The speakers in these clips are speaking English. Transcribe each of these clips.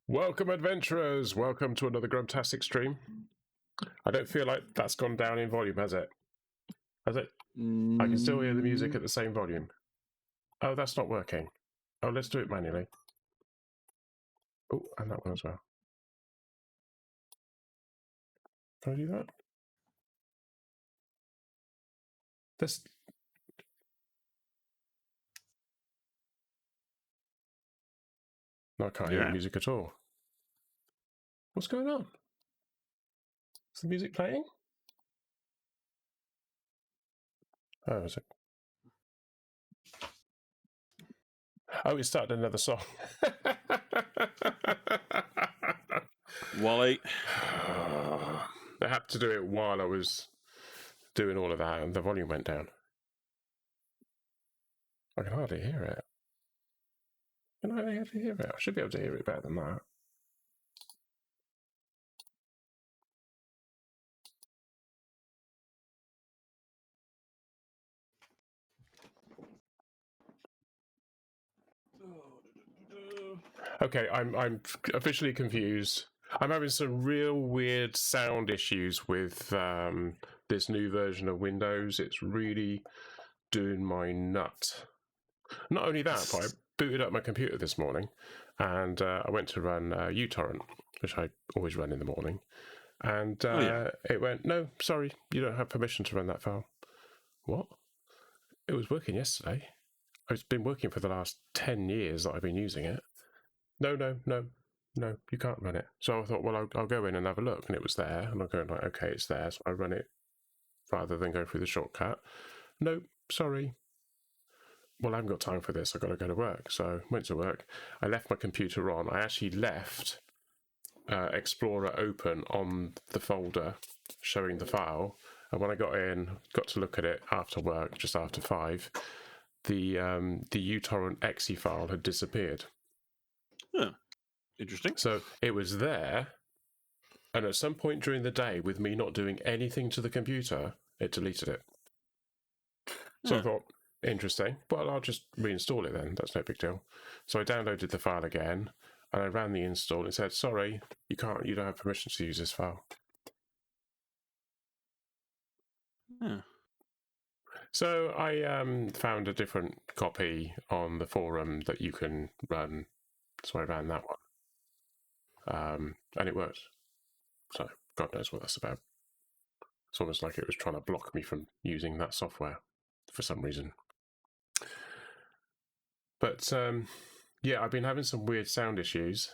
Welcome, adventurers! Welcome to another Grumtastic stream. I don't feel like that's gone down in volume, has it? Has it? I can still hear the music at the same volume. Oh, that's not working. Oh, let's do it manually. Oh, and that one as well. Can I do that? This. No, I can't hear the music at all. What's going on? Is the music playing? Oh, is it? Oh, it started another song. Wally. I had to do it while I was doing all of that, and the volume went down. I can hardly hear it. Can I hardly hear it? I should be able to hear it better than that. Okay, I'm officially confused. I'm having some real weird sound issues with this new version of Windows. It's really doing my nut. Not only that, but I booted up my computer this morning, and I went to run uTorrent, which I always run in the morning, and it went, no, sorry, you don't have permission to run that file. What? It was working yesterday. It's been working for the last 10 years that I've been using it. No, you can't run it. So I thought, well, I'll go in and have a look, and it was there, and I'm going like, okay, it's there, so I run it rather than go through the shortcut. No, sorry. Well, I haven't got time for this. I've got to go to work. So I went to work. I left my computer on. I actually left Explorer open on the folder showing the file, and when I got in, got to look at it after work, just after 5, the uTorrent exe file had disappeared. Huh. Interesting. So it was there, and at some point during the day, with me not doing anything to the computer, it deleted it. So I thought, interesting. Well, I'll just reinstall it then. That's no big deal. So I downloaded the file again, and I ran the install, and it said, sorry, you don't have permission to use this file. Yeah. So I found a different copy on the forum that you can run. So I ran that one. And it worked. So God knows what that's about. It's almost like it was trying to block me from using that software for some reason. But yeah, I've been having some weird sound issues,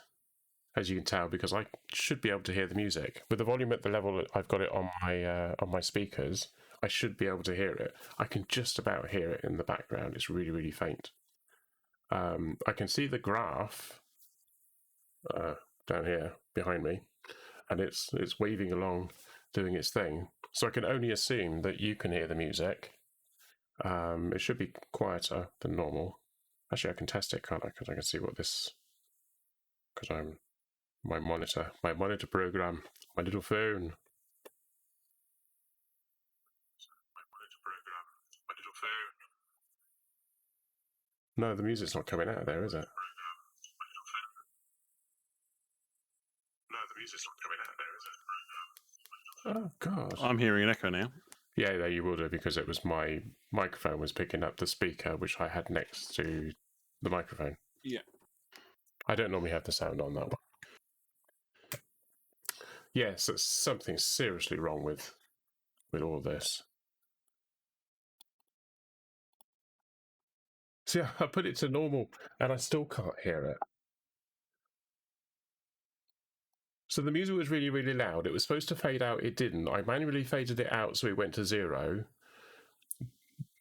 as you can tell, because I should be able to hear the music. With the volume at the level that I've got it on my speakers, I should be able to hear it. I can just about hear it in the background. It's really, really faint. I can see the graph down here behind me, and it's waving along, doing its thing. So I can only assume that you can hear the music. It should be quieter than normal. Actually, I can test it, can't I? Because I can see what this... Because I'm... My monitor program, my little phone. No, the music's not coming out of there, is it? No, the music's not coming out of there, is it? Oh, God. I'm hearing an echo now. Yeah, you will do, because it was my microphone was picking up the speaker, which I had next to the microphone. Yeah. I don't normally have the sound on that one. Yes, there's something seriously wrong with all this. See, I put it to normal, and I still can't hear it. So the music was really, really loud. It was supposed to fade out. It didn't. I manually faded it out so it went to 0,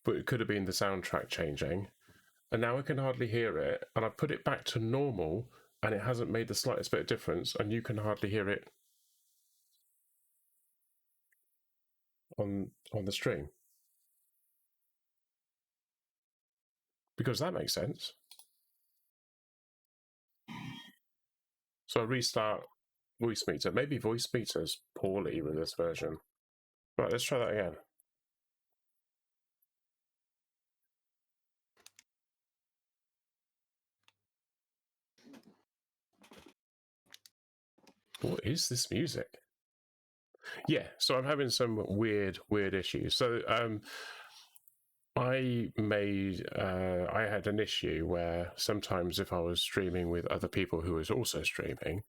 but it could have been the soundtrack changing. And now I can hardly hear it. And I put it back to normal, and it hasn't made the slightest bit of difference. And you can hardly hear it on the stream. Because that makes sense. So I restart Voice Meter. Maybe Voice Meter's poorly with this version. Right, let's try that again. What is this music? Yeah, so I'm having some weird issues. So I had an issue where sometimes if I was streaming with other people who was also streaming,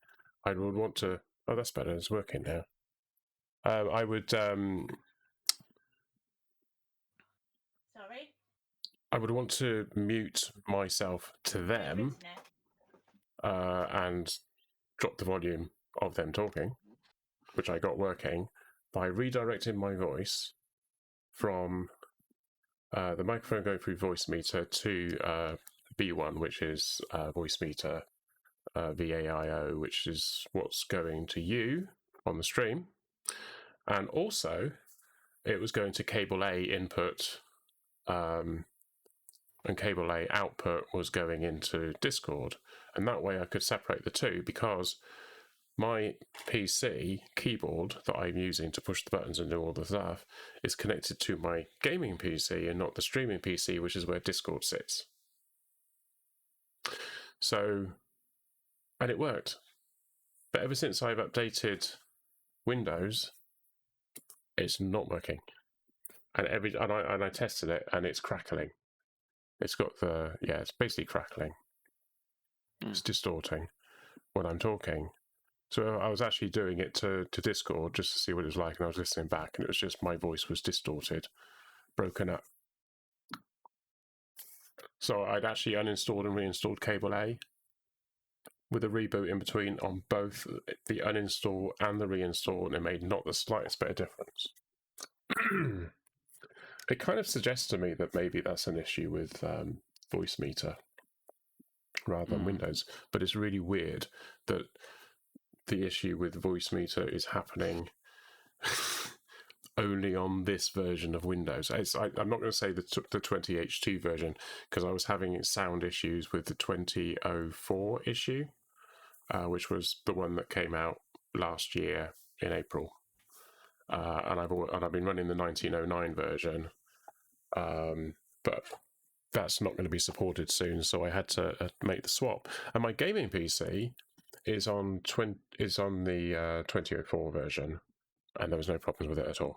I would want to. Oh, that's better. It's working now. I would. Sorry. I would want to mute myself to them and drop the volume of them talking, which I got working by redirecting my voice from the microphone going through voice meter to B1, which is voice meter VAIO, which is what's going to you on the stream. And also, it was going to cable A input, and cable A output was going into Discord. And that way I could separate the two, because my PC keyboard that I'm using to push the buttons and do all the stuff is connected to my gaming PC and not the streaming PC, which is where Discord sits. So, and it worked. But ever since I've updated Windows, it's not working. And I tested it and it's crackling. It's got it's basically crackling. It's distorting when I'm talking. So I was actually doing it to Discord just to see what it was like, and I was listening back, and it was just my voice was distorted, broken up. So I'd actually uninstalled and reinstalled Cable A with a reboot in between on both the uninstall and the reinstall, and it made not the slightest bit of difference. It kind of suggests to me that maybe that's an issue with voice meter rather than Windows, but it's really weird that the issue with voice meter is happening only on this version of Windows. I'm not going to say the 20H2 version, because I was having sound issues with the 2004 issue, which was the one that came out last year in April. And I've been running the 1909 version, but that's not going to be supported soon, so I had to make the swap. And my gaming PC is on the 2004 version, and there was no problems with it at all.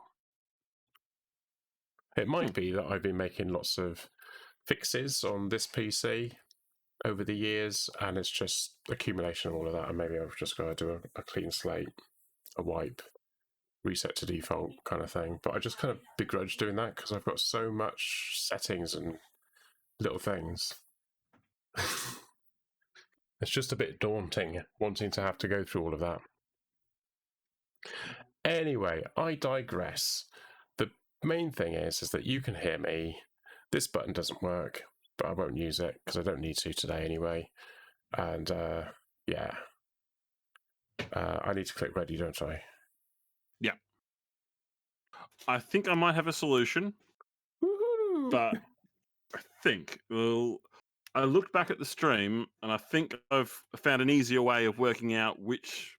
It might be that I've been making lots of fixes on this PC over the years, and it's just accumulation of all of that, and maybe I've just got to do a clean slate, a wipe, reset to default kind of thing. But I just kind of begrudge doing that because I've got so much settings and little things. It's just a bit daunting wanting to have to go through all of that. Anyway, I digress. The main thing is that you can hear me. This button doesn't work, but I won't use it because I don't need to today anyway. And I need to click ready, don't I? Yeah. I think I might have a solution. Woohoo! But I looked back at the stream and I think I've found an easier way of working out which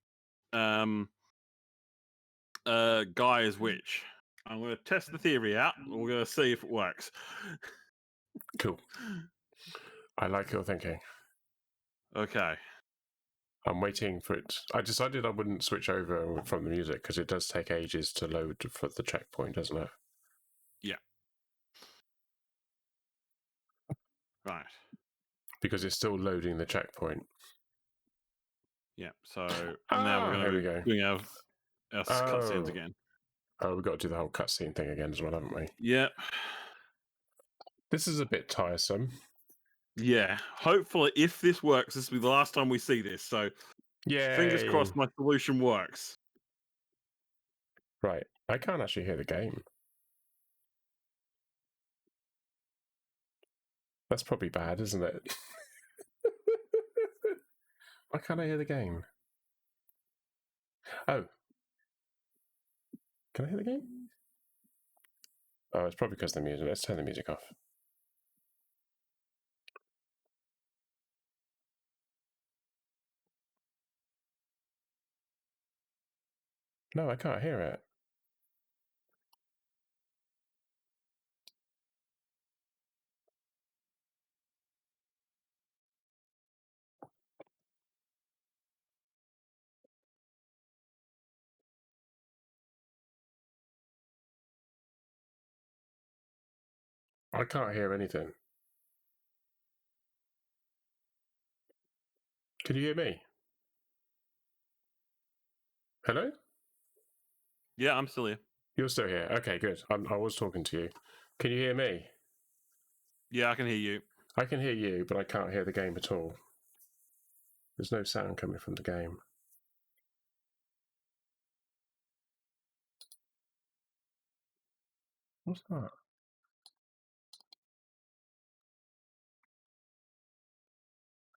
guy is which. I'm going to test the theory out and we're going to see if it works. Cool. I like your thinking. Okay. I'm waiting for it. I decided I wouldn't switch over from the music because it does take ages to load for the checkpoint, doesn't it? Yeah. Right. Because it's still loading the checkpoint. Yeah. So now we're going to be doing our cutscenes again. Oh, we've got to do the whole cutscene thing again as well, haven't we? Yeah. This is a bit tiresome. Yeah. Hopefully, if this works, this will be the last time we see this. So, fingers crossed my solution works. Right. I can't actually hear the game. That's probably bad, isn't it? Why can't I hear the game? Oh. Can I hear the game? Oh, it's probably because of the music. Let's turn the music off. No, I can't hear it. I can't hear anything. Can you hear me? Hello? Yeah, I'm still here. You're still here. Okay, good. I was talking to you. Can you hear me? Yeah, I can hear you. I can hear you, but I can't hear the game at all. There's no sound coming from the game. What's that?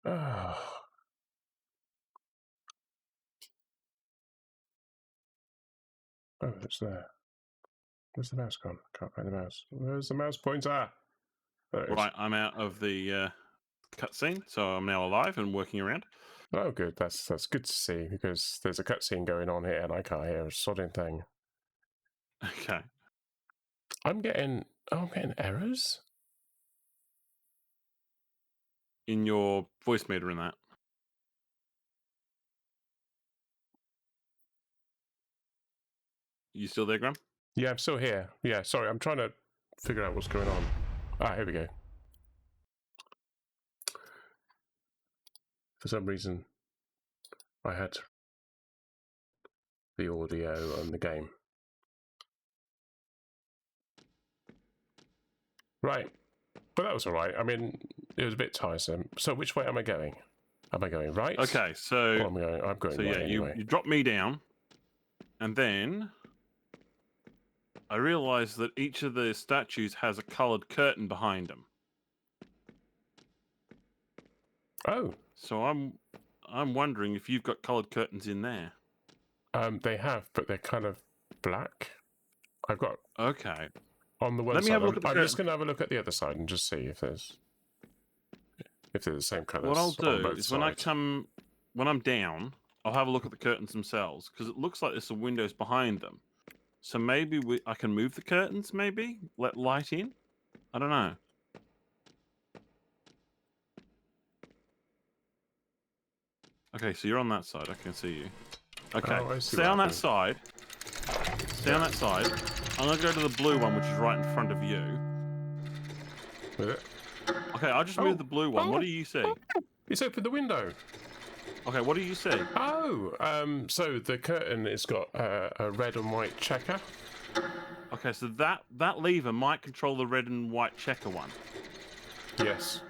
Oh. Oh, it's there. Where's the mouse gone? Can't find the mouse. Where's the mouse pointer? There it is. Right, I'm out of the cutscene, so I'm now alive and working around. Oh, good. That's good to see, because there's a cutscene going on here and I can't hear a sodding thing. Okay. I'm getting errors. In your voice meter and that. You still there, Graham? Yeah, I'm still here. Yeah, sorry, I'm trying to figure out what's going on. Ah, here we go. For some reason, I had the audio on the game. Right. But that was all right. I mean, it was a bit tiresome. So which way am I going? Am I going right? Okay, so... Or I'm going so right yeah, anyway. you drop me down, and then I realised that each of the statues has a coloured curtain behind them. Oh. So I'm wondering if you've got coloured curtains in there. They have, but they're kind of black. I've got... Okay. On the one Let me side, have a look at the I'm curtain. just going to have a look at the other side and just see if there's the same colours. What I'll on do both is sides. when I'm down, I'll have a look at the curtains themselves, because it looks like there's some windows behind them. So maybe I can move the curtains, maybe? Let light in? I don't know. Okay, so you're on that side. I can see you. Okay, Oh, I see stay what on that happened. side. Stay on that side. I'm going to go to the blue one, which is right in front of you. With it? Okay, I'll just move the blue one. What do you see? It's opened the window. Okay, what do you see? Oh, so the curtain has got a red and white checker. Okay, so that lever might control the red and white checker one. Yes.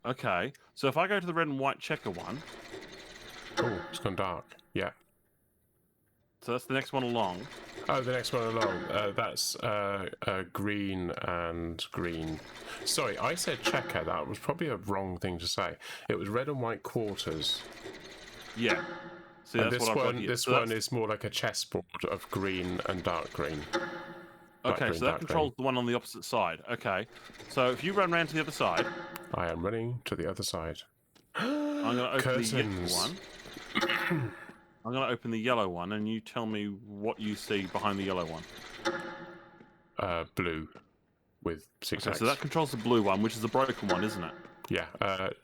Okay, so if I go to the red and white checker one... Oh, it's gone dark. Yeah. So that's the next one along. Oh, the next one along. That's green and green. Sorry, I said checker. That was probably a wrong thing to say. It was red and white quarters. Yeah. See, and that's what I've got here. This one is more like a chessboard of green and dark green. Okay, so that controls the one on the opposite side. Okay, so if you run around to the other side... I am running to the other side. I'm going to open the yellow one. I'm going to open the yellow one, and you tell me what you see behind the yellow one. Blue with 6 Okay, so that controls the blue one, which is the broken one, isn't it? Yeah,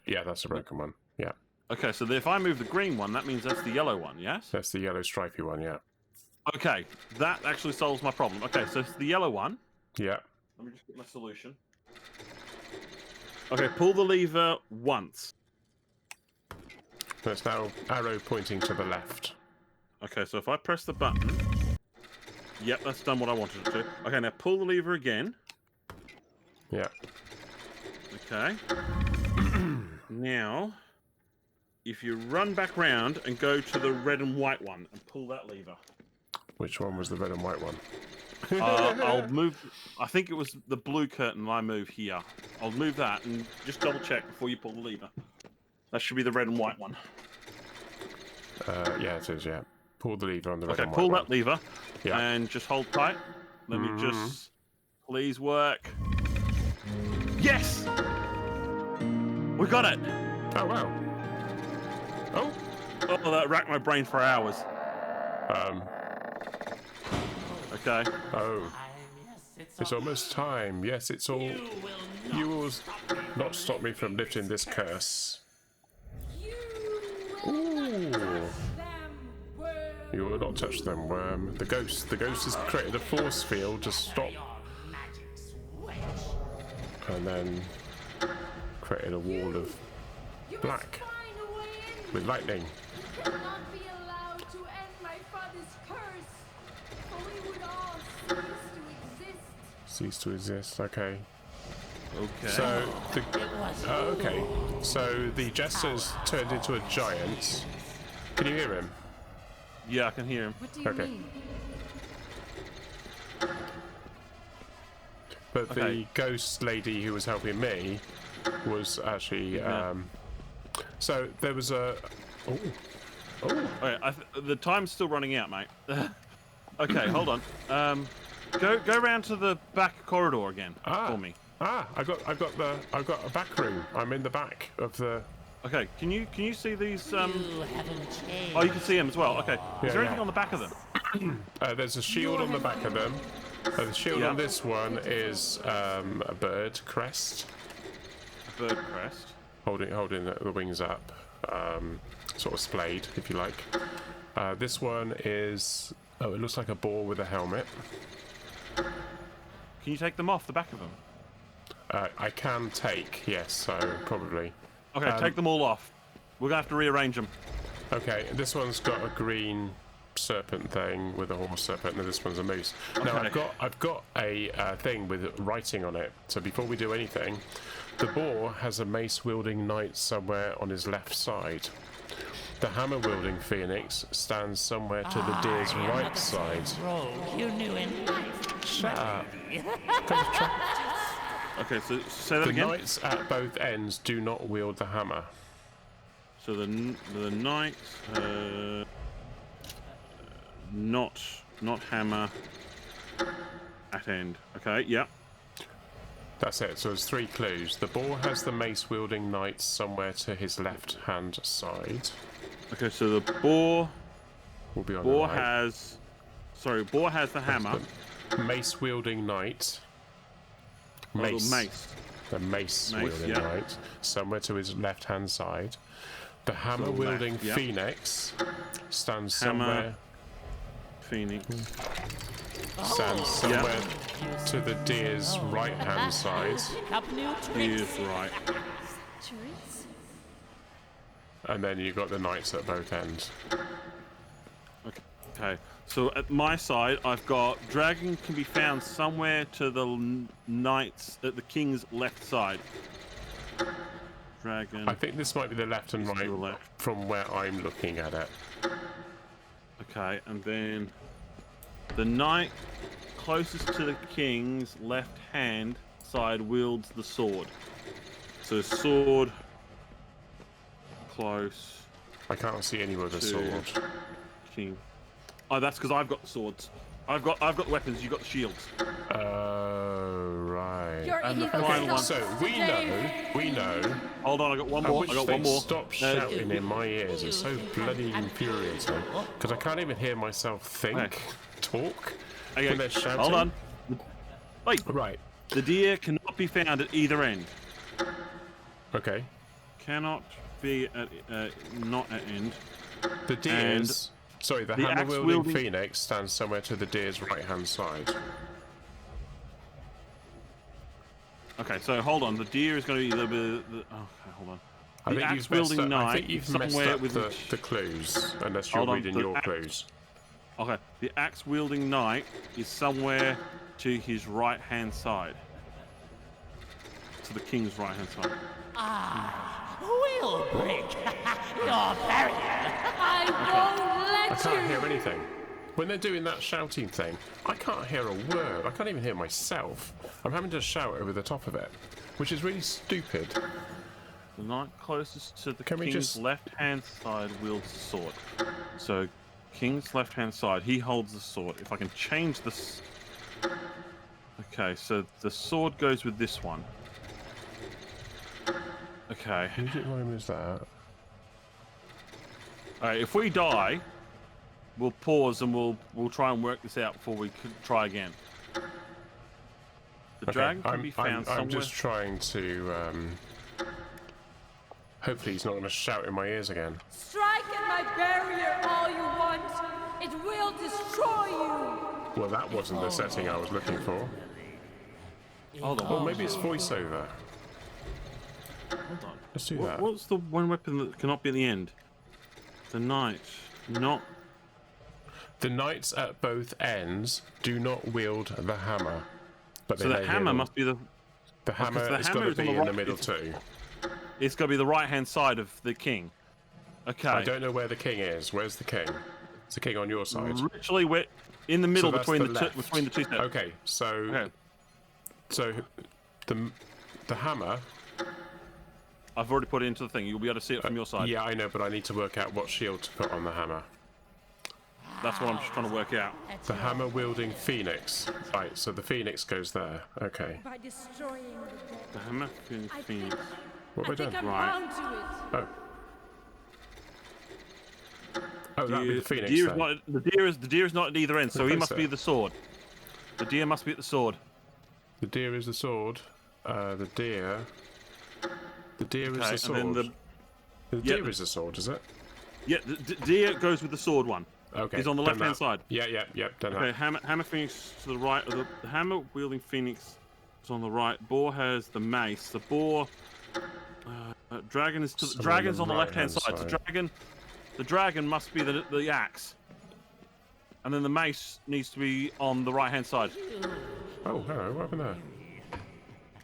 yeah, that's the broken one. Yeah. Okay, so if I move the green one, that means that's the yellow one, yes? That's the yellow stripy one, yeah. Okay, that actually solves my problem. Okay, so it's the yellow one. Yeah. Let me just get my solution. Okay, pull the lever once. There's now arrow pointing to the left. Okay, so if I press the button... Yep, that's done what I wanted it to. Okay, now pull the lever again. Yeah. Okay. Now, if you run back round and go to the red and white one and pull that lever. Which one was the red and white one? I'll move... I think it was the blue curtain I move here. I'll move that and just double check before you pull the lever. That should be the red and white one. Yeah, it is, yeah. Pull the lever on the red and white pull one. that lever. Yeah. And just hold tight. Let me just... Please work. Yes! We got it! Oh, wow. Oh! Oh, that racked my brain for hours. Okay. Oh. It's almost time. Yes, it's all... You will not stop me from lifting this curse. Ooh. You will not touch them, worm. The ghost has created a force field to stop and then created a wall of You must black find a way in. with lightning. You cannot be allowed to end my father's curse, or we would all Cease to exist. Okay. Okay. So so the jester's turned into a giant. Can you hear him? Yeah, I can hear him. What do you Okay. mean? But the Okay. ghost lady who was helping me was actually. Yeah. So there was a. Oh. Okay, the time's still running out, mate. Okay, hold on. Go around to the back corridor again for me. I've got a back room. I'm in the back of the. Okay, can you see these? You haven't changed. Oh, you can see them as well. Okay. Is there yeah. anything on the back of them? There's a shield on the back of them. The shield Yeah. on this one is a bird crest, A bird crest. holding the wings up, sort of splayed, if you like. This one is it looks like a boar with a helmet. Can you take them off the back of them? I can take, yes, so probably. Okay, take them all off. We're gonna have to rearrange them. Okay, this one's got a green serpent thing with a horse serpent, and this one's a moose. Now Okay. I've got a thing with writing on it. So before we do anything, the boar has a mace wielding knight somewhere on his left side. The hammer wielding phoenix stands somewhere to the deer's right side. Rogue you knew in life. Shut up. Okay, so say that The again. knights at both ends do not wield the hammer. So the knights, not hammer at end. Okay, yeah. That's it. So there's 3 clues. The boar has the mace wielding knight somewhere to his left hand side. Okay, so the boar Will be on boar the right. has the hammer. The mace wielding knight. Oh, the mace. The mace Mace, wielding yeah. knight somewhere to his left hand side. The hammer So wielding left, yeah. phoenix stands Hammer. somewhere Phoenix. somewhere to the deer's right hand side. Pick up new He tricks. is right. Treats? And then you've got the knights at both ends. Okay. So at my side, I've got dragon can be found somewhere to the knights at the king's left side. Dragon. I think this might be the left and It's to the right left. from where I'm looking at it. Okay, and then the knight closest to the king's left hand side wields the sword. So sword close I can't see anyone with a to sword. king. Oh, that's because I've got the swords. I've got the weapons. You've got the shields. Oh, right. Your And the evil final one. stops So we know. Hold on, I got one more. Which I got they one more. stop shouting in my ears. It's so bloody infuriating because I can't even hear myself think, Okay. talk Okay, when they're shouting. hold on. Wait, Right. the deer cannot be found at either end. Okay. Cannot be at not at end. The deer's. Sorry, the the hammer axe wielding wielding- phoenix stands somewhere to the deer's right hand side. Okay, so hold on. The deer is going to either be. Okay, hold on. I The think axe you've messed wielding up. I knight think you've is messed somewhere up with the clues, unless you're Hold on, reading the your axe- clues. Okay, the axe wielding knight is somewhere to his right hand side. To the king's right hand side. We'll break your barrier. I won't I let can't you! hear anything. When they're doing that shouting thing, I can't hear a word. I can't even hear myself. I'm having to shout over the top of it, which is really stupid. The knight closest to the Can we king's just- left hand side wields the sword. So, king's left hand side, he holds the sword. If I can change this. Okay, so the sword goes with this one. Okay. Whose name is that? Alright, if we die, we'll pause and we'll try and work this out before we try again. The dragon can be found somewhere. I'm just trying to. Hopefully, he's not going to shout in my ears again. Strike at my barrier all you want. It will destroy you. Well, that wasn't the setting I was looking for. Hold on. Oh, maybe it's voiceover. Hold on. Let's do that. What's the one weapon that cannot be at the end? The knight. Not. The knights at both ends do not wield the hammer. But So the hammer must be the. The hammer the has hammer got is to on be the in the right- middle it's- too. It's got to be the right-hand side of the king. Okay. I don't know where the king is. Where's the king? Is the king on your side? Literally, we're in the middle that's between the the left. between the two steps. Okay, so Okay. so the hammer. I've already put it into the thing. You'll be able to see it from your side. Yeah, I know, but I need to work out what shield to put on the hammer. That's what I'm just trying to work out. The hammer wielding phoenix. Right, so the phoenix goes there. Okay. By destroying the dead. The hammer phoenix. What I have I think done? I'm Right. bound to it. Oh. Oh, that'd be the phoenix deer is then. not, the deer is not at either end, so he Replace must be it. the sword. The deer must be at the sword. The deer is the sword. The deer is Okay, the sword. and then The yeah, deer is the sword, is it? yeah, the deer goes with the sword one. Okay. He's on the done left-hand that. side. Yeah, done Okay, that. hammer phoenix to the right. The hammer wielding phoenix is on the right. Boar has the mace. The boar. Dragon is to the So on dragon's the on the left-hand right-hand side. side. The dragon must be the axe, and then the mace needs to be on the right-hand side. Oh, hello, what happened there?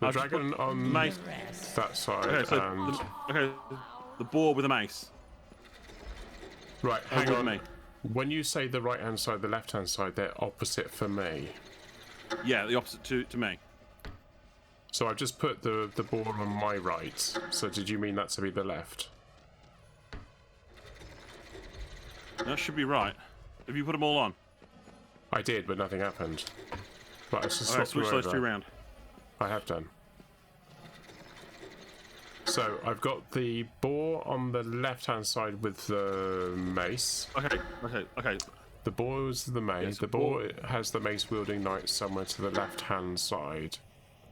The I've just dragon put on mace. that side Okay, so and... the boar with a mace. Right, hang with on. me. When you say the right-hand side, the left-hand side, they're opposite for me. Yeah, the opposite to me. So I've just put the boar on my right. So did you mean that to be the left? That should be right. Have you put them all on? I did, but nothing happened. Right, let's just All right, swap switch them those two over. round. I have done. So I've got the boar on the left-hand side with the mace. Okay. The boar is the mace. Yes, The boar has the mace wielding knight somewhere to the left-hand side.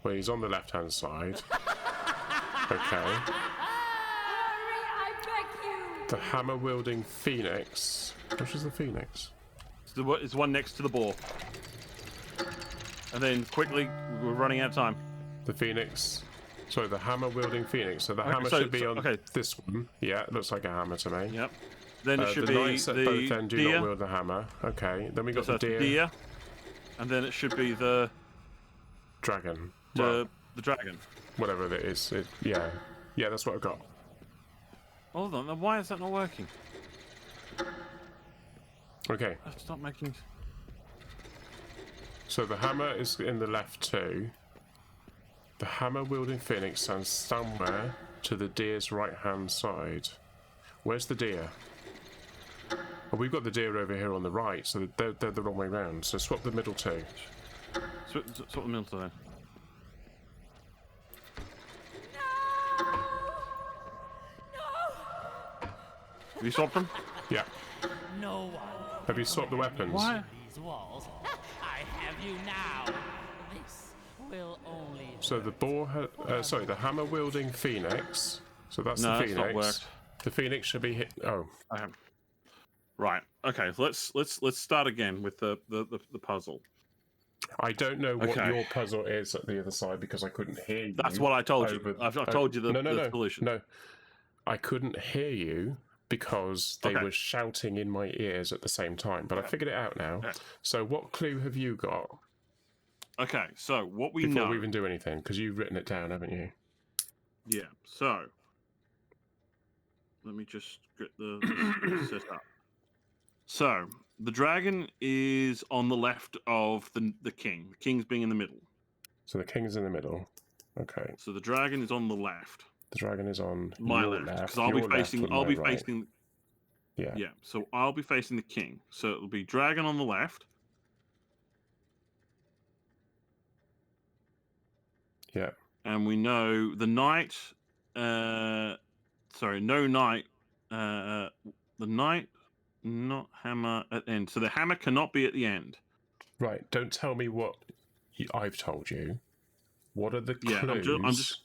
Well, he's on the left-hand side. Okay. Hurry, I beg you. The hammer wielding phoenix. Which is the phoenix? It's the one next to the boar. And then quickly, we're running out of time. The phoenix. Sorry, the hammer wielding phoenix. So the hammer so- should be so- on okay. this one. Yeah, it looks like a hammer to me. Yep. Then it should the be knights at both the ends do deer. not wield the hammer. Okay, then we got So the that's deer, and then it should be the dragon. the, Well, the dragon. whatever it is. Yeah, that's what I've got. Hold on, then why is that not working? Okay, That's not making. so the hammer is in the left too. The hammer wielding phoenix stands somewhere to the deer's right hand side. Where's the deer? Well, we've got the deer over here on the right, so they're the wrong way round. So swap the middle two. Swap the middle to there. Have you swapped them? Yeah. No one Have you swapped the weapons? Why? these walls. I have you now. This will only. So the boar, sorry, the hammer wielding phoenix. So that's No, the that's phoenix. not worked. The phoenix should be hit. Oh, Okay. Right. Okay. So let's start again with the puzzle. I don't know what Okay. your puzzle is at the other side because I couldn't hear you. That's what I told you. over- I've told you the, no, the solution. No, I couldn't hear you because they Okay. were shouting in my ears at the same time. But I figured it out now. Okay. So what clue have you got Okay. So what we before know. we even do anything? Because you've written it down, haven't you? Yeah. So let me just get the set up. So the dragon is on the left of the king. The king's being in the middle. So the king's in the middle. Okay. So the dragon is on the left. The dragon is on My your left. left. Because I'll be your left facing and I'll my be right. facing Yeah. yeah. So I'll be facing the king. So it'll be dragon on the left. Yeah. And we know the knight sorry, no knight the knight not hammer at end. So the hammer cannot be at the end. Right. Don't tell me what I've told you. What are the Yeah, clues I'm just-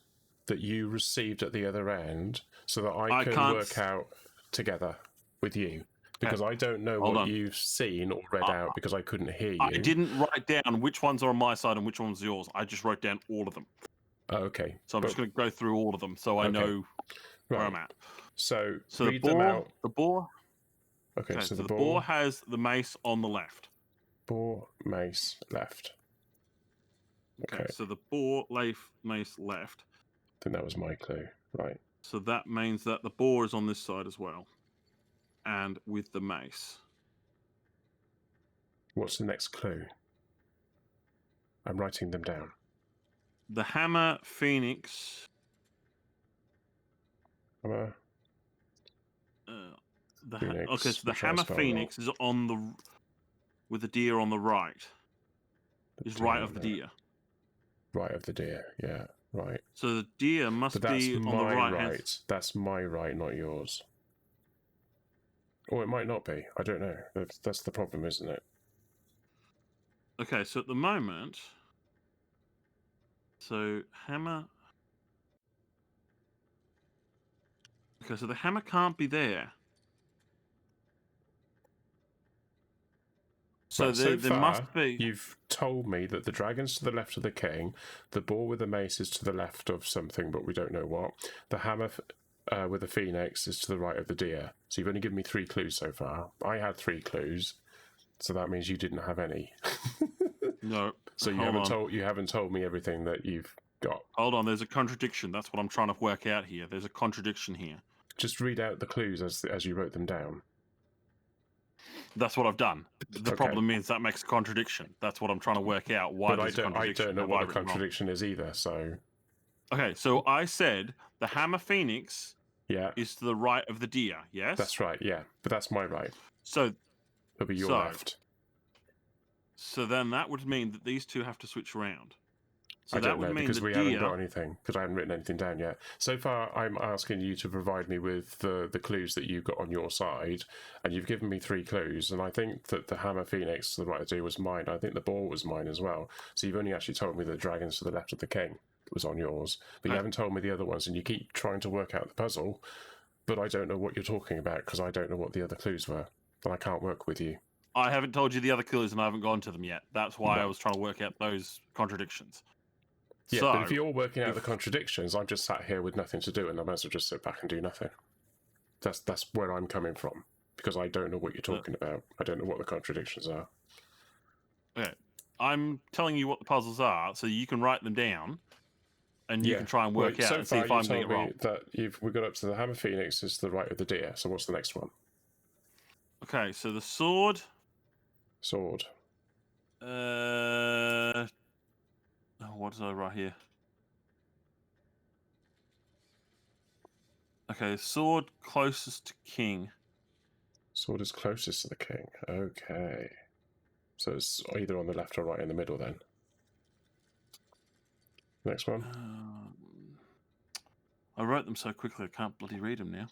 that you received at the other end so that I I can can't work out together with you? because I don't know Hold what on. you've seen or read out because I couldn't hear you. I didn't write down which ones are on my side and which ones are yours. I just wrote down all of them. Oh, okay. So I'm just going to go through all of them so I Okay. know where Right. I'm at. So the read boar, them out. The boar. Okay, Okay, so so the the boar has the mace on the left. boar, mace, left. Okay, Okay. so the boar, mace left. I think that was my clue. Right. So that means that the boar is on this side as well, and with the mace. What's the next clue? I'm writing them down. The hammer phoenix. Hammer, Phoenix, Okay, so the what should I hammer spell phoenix is on the with the deer on the right. that? Is The right deer of the on there. deer. Right of the deer. Yeah. Right. So the deer must But that's be on the my right right. hand. That's my right, not yours. Or it might not be. I don't know. That's the problem, isn't it? Okay, so at the moment, so hammer. Okay, so the hammer can't be there. So Right, there far, must be. you've told me that the dragon's to the left of the king, the boar with the mace is to the left of something, but we don't know what. The hammer with the phoenix is to the right of the deer. So you've only given me 3 clues so far. I had 3 clues, so that means you didn't have any. No. So you haven't told me everything that you've got. Hold on, there's a contradiction. That's what I'm trying to work out here. There's a contradiction here. Just read out the clues as you wrote them down. That's what I've done. The Okay. problem is that makes a contradiction. That's what I'm trying to work out. Why But there's a I contradiction. don't know Have what I the written wrong? contradiction is either, so... Okay, so I said the hammer phoenix Yeah, is to the right of the deer, yes? that's right, yeah. But that's my right. So It'll be your So- left. so then that would mean that these two have to switch around. So I that don't would know, mean because the we deer. haven't got anything, because I haven't written anything down yet. So far, I'm asking you to provide me with the clues that you've got on your side, and you've given me 3 clues, and I think that the hammer phoenix to the right of the deer was mine. I think the boar was mine as well. So you've only actually told me the dragons to the left of the king was on yours, but you haven't told me the other ones, and you keep trying to work out the puzzle, but I don't know what you're talking about, because I don't know what the other clues were, and I can't work with you. I haven't told you the other clues and I haven't gone to them yet. That's why No. I was trying to work out those contradictions. Yeah, so, but if you're working out the contradictions, I'm just sat here with nothing to do, and I might as well just sit back and do nothing. That's where I'm coming from, because I don't know what you're talking about. I don't know what the contradictions are. okay, I'm telling you what the puzzles are, so you can write them down, and you can try and work out so and see far if you I'm getting told it wrong. me that we got up to the hammer phoenix is to the right of the deer. So what's the next one? Okay, so the sword. Sword. What did I write here? Okay, sword closest to king. Sword is closest to the king. Okay. So it's either on the left or right in the middle then. Next one. I wrote them so quickly I can't bloody read them now.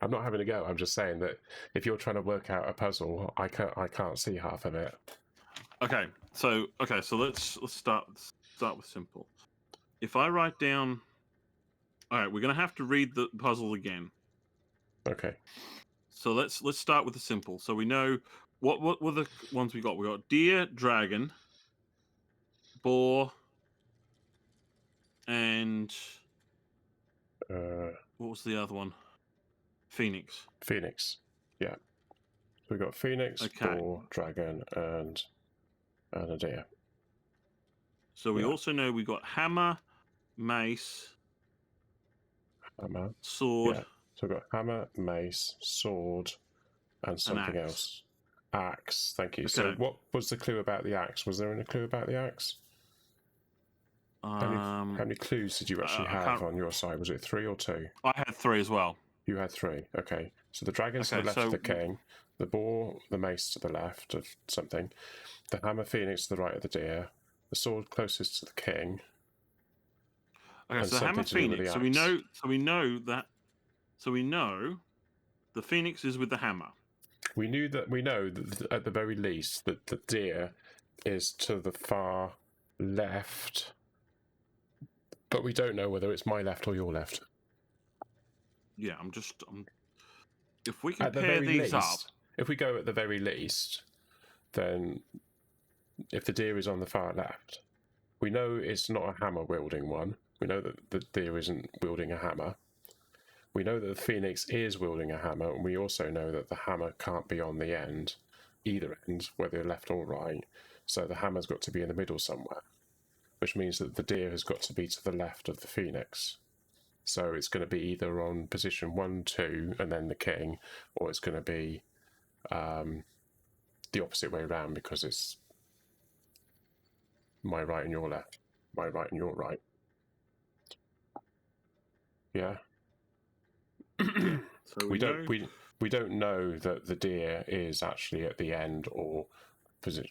I'm not having a go. I'm just saying that if you're trying to work out a puzzle, I can't see half of it. Okay, so let's start with simple. If I write down, all right, we're gonna have to read the puzzle again. Okay. So let's start with the simple. So we know what were the ones we got. We got deer, dragon, boar, and what was the other one? Phoenix. Phoenix. Yeah. So we've got Phoenix, Okay. boar, dragon, and a deer. So we Yeah. also know we got hammer, mace, Hammer. sword. Yeah. So we've got hammer, mace, sword, and something axe. else. Axe. Thank you. So Okay. what was the clue about the axe? Was there any clue about the axe? How many clues did you actually I have can't- on your side? Was it 3 or 2? I had 3 as well. You had 3. Okay. So the dragon's to Okay, the left so- of the king, the boar, the mace to the left of something, the hammer phoenix to the right of the deer, the sword closest to the king. Okay, And so the hammer something to do with phoenix. the So we axe. know the phoenix is with the hammer. We know that at the very least that the deer is to the far left, but we don't know whether it's my left or your left. Yeah, if we At the compare very these up, least, if we go at the very least, then if the deer is on the far left, we know it's not a hammer wielding one. We know that the deer isn't wielding a hammer. We know that the phoenix is wielding a hammer, and we also know that the hammer can't be on the end, either end, whether left or right. So the hammer's got to be in the middle somewhere, which means that the deer has got to be to the left of the phoenix. So it's going to be either on position 1, 2, and then the king, or it's going to be the opposite way around, because it's my right and your left, my right and your right. Yeah. so we don't know that the deer is actually at the end, or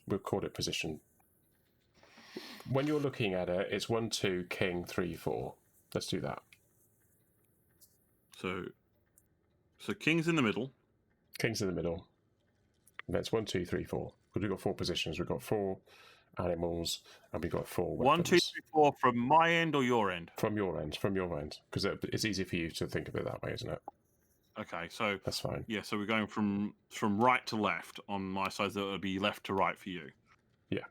we'll call it position. When you're looking at it, it's 1, 2, king, 3, 4. Let's do that. So king's in the middle. King's in the middle. And that's 1, 2, 3, 4. Because we've got 4 positions. We've got 4 animals, and we've got 4 weapons. 1, 2, 3, 4 from my end or your end? From your end, because it's easy for you to think of it that way, isn't it? Okay, so that's fine. Yeah, so we're going from right to left on my side, so it would be left to right for you. Yeah.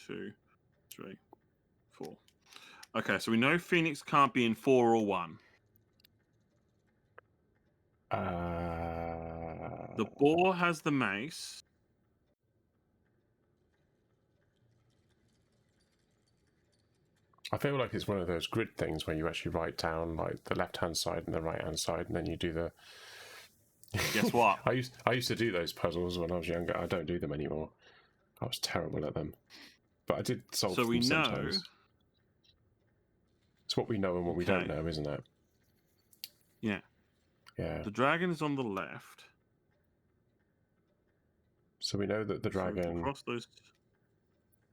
2, 3, 4. Okay, so we know Phoenix can't be in 4 or 1. The boar has the mace. I feel like it's one of those grid things where you actually write down like the left-hand side and the right-hand side, and then you do the. Guess what? I used to do those puzzles when I was younger. I don't do them anymore. I was terrible at them, but I did solve them sometimes. It's what we know and what we don't know, isn't it? Yeah. Yeah. The dragon is on the left. So we know that the dragon.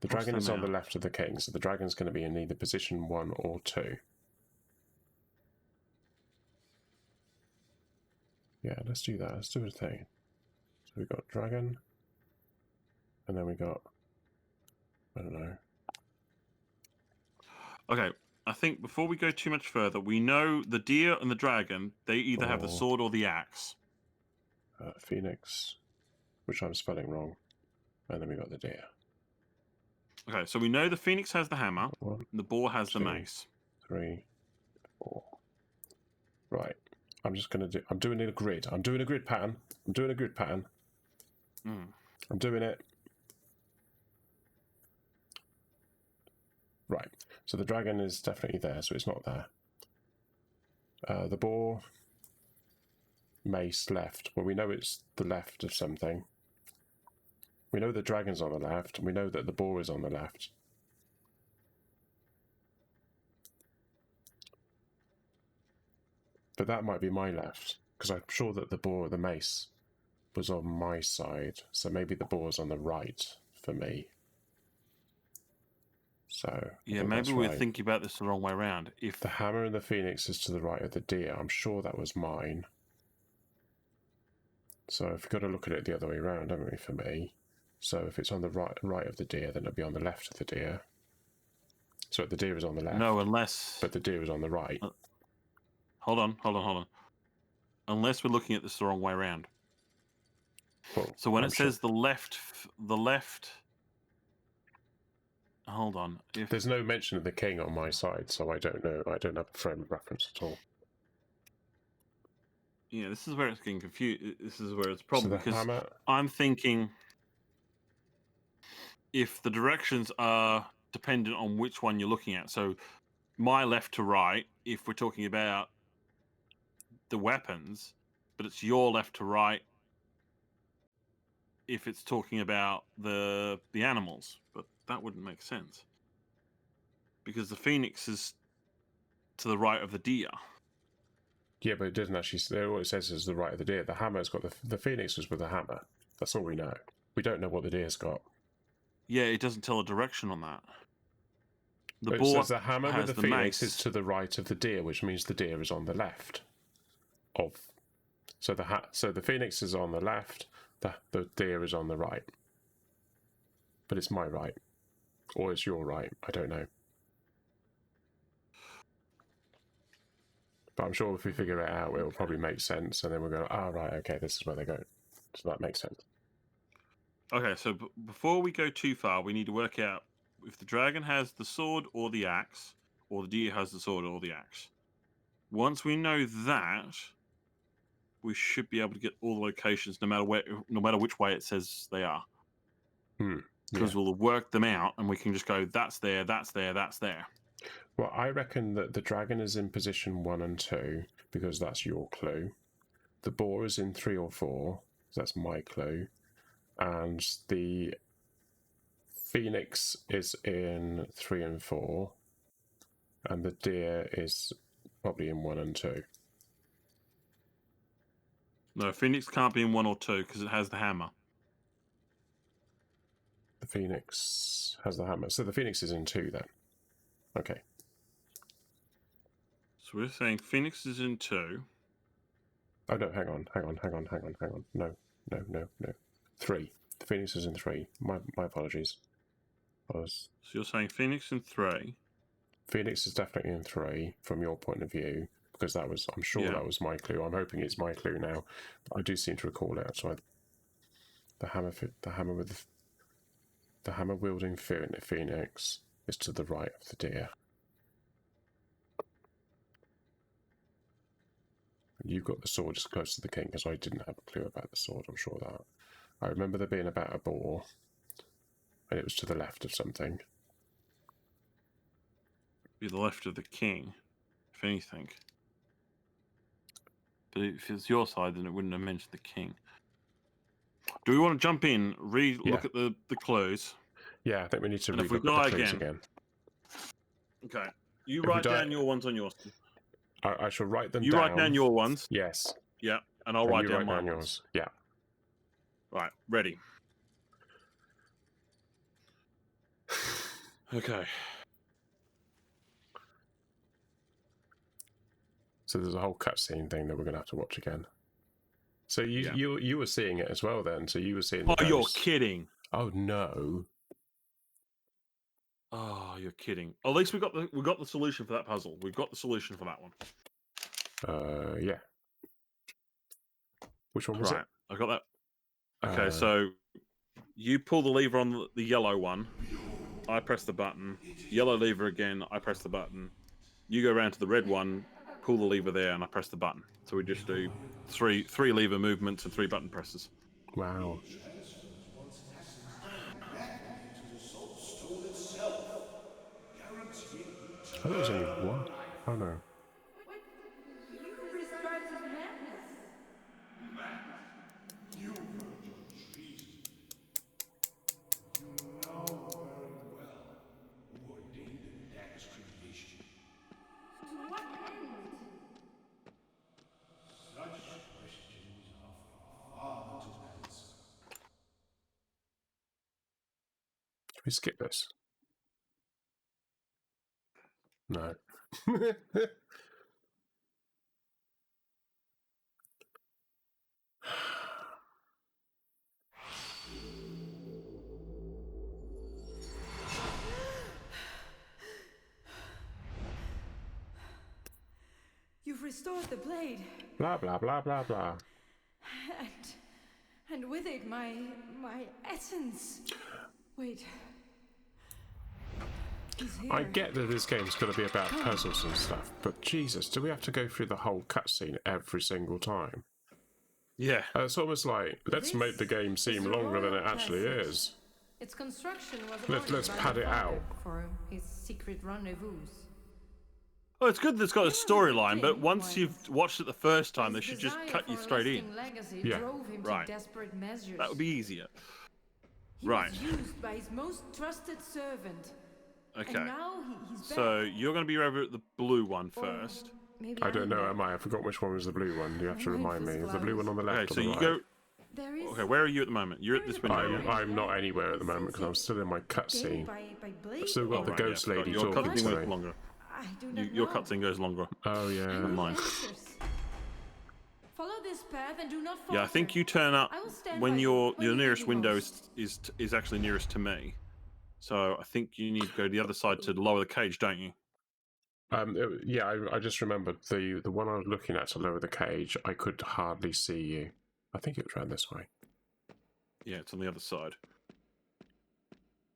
The dragon is on the left of the king, so the dragon's going to be in either position 1 or 2. Yeah, let's do that. Let's do a thing. So we've got dragon, and then we got, I don't know. Okay, I think before we go too much further, we know the deer and the dragon, they either have the sword or the axe. Phoenix, which I'm spelling wrong, and then we got the deer. Okay, so we know the phoenix has the hammer, 1, and the boar has 2, the mace. 3, 4. Right. I'm doing a grid. I'm doing a grid pattern. I'm doing it. Right. So the dragon is definitely there, so it's not there. The boar, mace, left. Well, we know it's the left of something. We know the dragon's on the left, and we know that the boar is on the left. But that might be my left, because I'm sure that the mace was on my side, so maybe the boar's on the right for me. So yeah, maybe we're thinking about this the wrong way around. If the hammer and the phoenix is to the right of the deer, I'm sure that was mine. So if we've got to look at it the other way around, haven't we, for me? So if it's on the right of the deer, then it'll be on the left of the deer. So the deer is on the left. No, unless... But the deer is on the right. Hold on. Unless we're looking at this the wrong way around. Well, so when it says the left... Hold on. There's no mention of the king on my side, so I don't know. I don't have a frame of reference at all. Yeah, this is where it's getting confused. This is where it's a problem, because hammer... I'm thinking if the directions are dependent on which one you're looking at. So my left to right, if we're talking about the weapons, but it's your left to right if it's talking about the animals. But that wouldn't make sense, because the phoenix is to the right of the deer. Yeah, but it doesn't actually. All it says is the right of the deer. The hammer's got the phoenix was with the hammer. That's all we know. We don't know what the deer's got. Yeah, it doesn't tell a direction on that. The boar says the hammer with the phoenix is to the right of the deer, which means the deer is on the left of. So the phoenix is on the left. The deer is on the right. But it's my right, or it's your right. I don't know. But I'm sure if we figure it out, it will probably make sense, and then we'll go, oh, right, okay, this is where they go. So that makes sense. Okay, so before we go too far, we need to work out if the dragon has the sword or the axe, or the deer has the sword or the axe. Once we know that, we should be able to get all the locations, no matter which way it says they are. Because we'll work them out, and we can just go, that's there, that's there, that's there. Well, I reckon that the dragon is in position 1 and 2, because that's your clue. The boar is in 3 or 4, so that's my clue. And the phoenix is in 3 and 4. And the deer is probably in 1 and 2. No, Phoenix can't be in 1 or 2 because it has the hammer. The phoenix has the hammer. So the phoenix is in 2 then. Okay. So we're saying Phoenix is in 2. Oh no, hang on. No. 3. The phoenix is in 3. My apologies. So you're saying Phoenix in 3. Phoenix is definitely in 3 from your point of view, because that was, I'm sure that was my clue. I'm hoping it's my clue now. But I do seem to recall it. So the hammer wielding phoenix is to the right of the deer. And you've got the sword as close to the king, because I didn't have a clue about the sword. I'm sure that. I remember there being about a boar, and it was to the left of something. Be the left of the king, if anything. But if it's your side, then it wouldn't have mentioned the king. Do we want to jump in, look at the clues? Yeah, I think we need to And if we relook at die the clues again. Okay. You If write we die- down your ones on yours. I shall write them You down. write down your ones. Yes. Yeah, and I'll And write you down write mine. down yours. Yeah. Right, ready. Okay. So there's a whole cutscene thing that we're going to have to watch again. So you were seeing it as well then. So you were seeing the Oh, you're ghosts. kidding. Oh no. Oh, you're kidding. At least we got the solution for that puzzle. We've got the solution for that one. Yeah. Which one was Right, I got that. it? Okay, so you pull the lever on the yellow one. I press the button. Yellow lever again. I press the button. You go around to the red one, pull the lever there, and I press the button. So we just do three lever movements and 3 button presses. Wow. Oh, that was only one. Oh no. You prescribed his madness. You verge on treason. You know very well who ordained the Dax creation. To what end? Such questions are for Father to answer. Can we skip this? No. You've restored the blade, Blah blah blah blah blah. and with it my essence. Wait. He's here. I get that this game's going to be about puzzles and stuff, but Jesus, do we have to go through the whole cutscene every single time? Yeah. It's almost like, let's make the game seem longer than it actually is. Its construction was Let's ordered by pad the it father out. for his secret rendezvous. Well, it's good that it's got a storyline, but thing once was- you've watched it the first time, they His should just desire cut you for a straight in. lasting legacy Yeah. drove him Right. to desperate measures. That would be easier. He right. was used by his most trusted servant. Okay. And now he's back. So you're going to be over at the blue one Or first. maybe I don't I'm know, back. am I? I forgot which one was the blue one. You have to My mind remind me. was The blue one on the Okay, left so or the you right? go. There is Okay, where are you at the moment? You're at this window. I'm, yeah? I'm not anywhere at the moment because I'm still in my cutscene. by blade. I've still got the Right, ghost yeah, lady your talking cutscene to goes me. longer. I do not Your know. cutscene goes longer. Oh I yeah. need mine. answers. Follow this path and do not falter. Yeah, I think you turn up I will stand when by your you when you nearest need me window most. is actually nearest to me. So I think you need to go to the other side to lower the cage, don't you? Yeah, I just remembered the one I was looking at to lower the cage. I could hardly see you. I think it was around this way. Yeah, it's on the other side.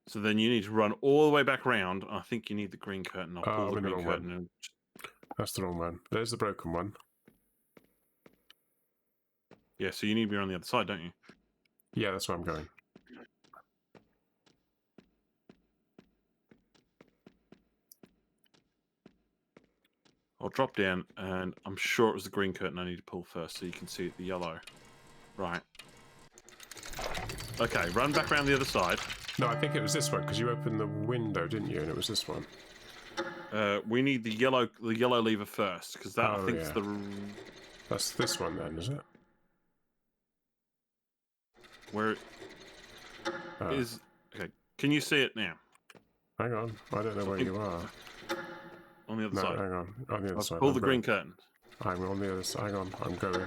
So then you need to run all the way back around. I think you need the green curtain. I'll pull I'm the in the green wrong curtain. And... That's the wrong one. There's the broken one. Yeah, so you need to be on the other side, don't you? Yeah, that's where I'm going. I'll drop down, and I'm sure it was the green curtain I need to pull first so you can see the yellow. Right. Okay, run back around the other side. No, I think it was this one because you opened the window, didn't you? And it was this one. We need the yellow lever first, because that I Oh, think is yeah. the That's this one then, is it? where it is. Okay, can you see it now? Hang on, I don't know where you are. On the other No, side. hang on the other side. Pull I'm the green going. curtain. I'm on the other side. Hang on, I'm going.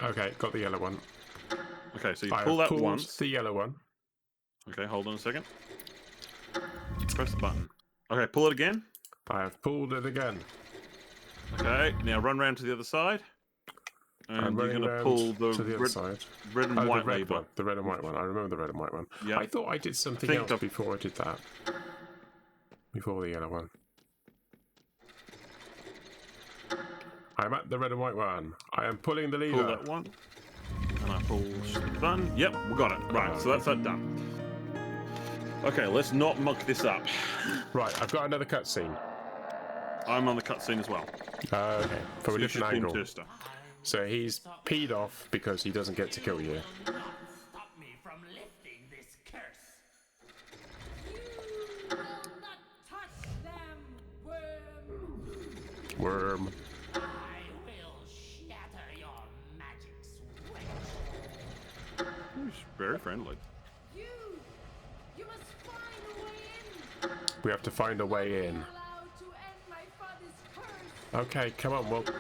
Okay, got the yellow one. Okay, so you I pull have that pulled once. the yellow one. Okay, hold on a second. Press the button. Okay, pull it again. I have pulled it again. Okay, now run round to the other side. I'm And you're running going to round pull the to the other side. red and Oh, white the red lever. one. The red and white one. I remember the red and white one. Yeah. I thought I did something think else before I did that. Before the yellow one. I'm at the red and white one. I am pulling the lever. Pull that one. And I pull the button. Yep, we got it. Right, so that's that done. Okay, let's not muck this up. Right, I've got another cutscene. I'm on the cutscene as well. Okay, from a Finish different your angle. Team Twister. So he's peed off because he doesn't get to kill you. Will not stop me from lifting this curse. You will not touch them, worm. Worm. I will shatter your magic switch. He's very friendly. You must find a way in. We have to find a way in. Allowed to end my father's curse. Okay, come on, well, We all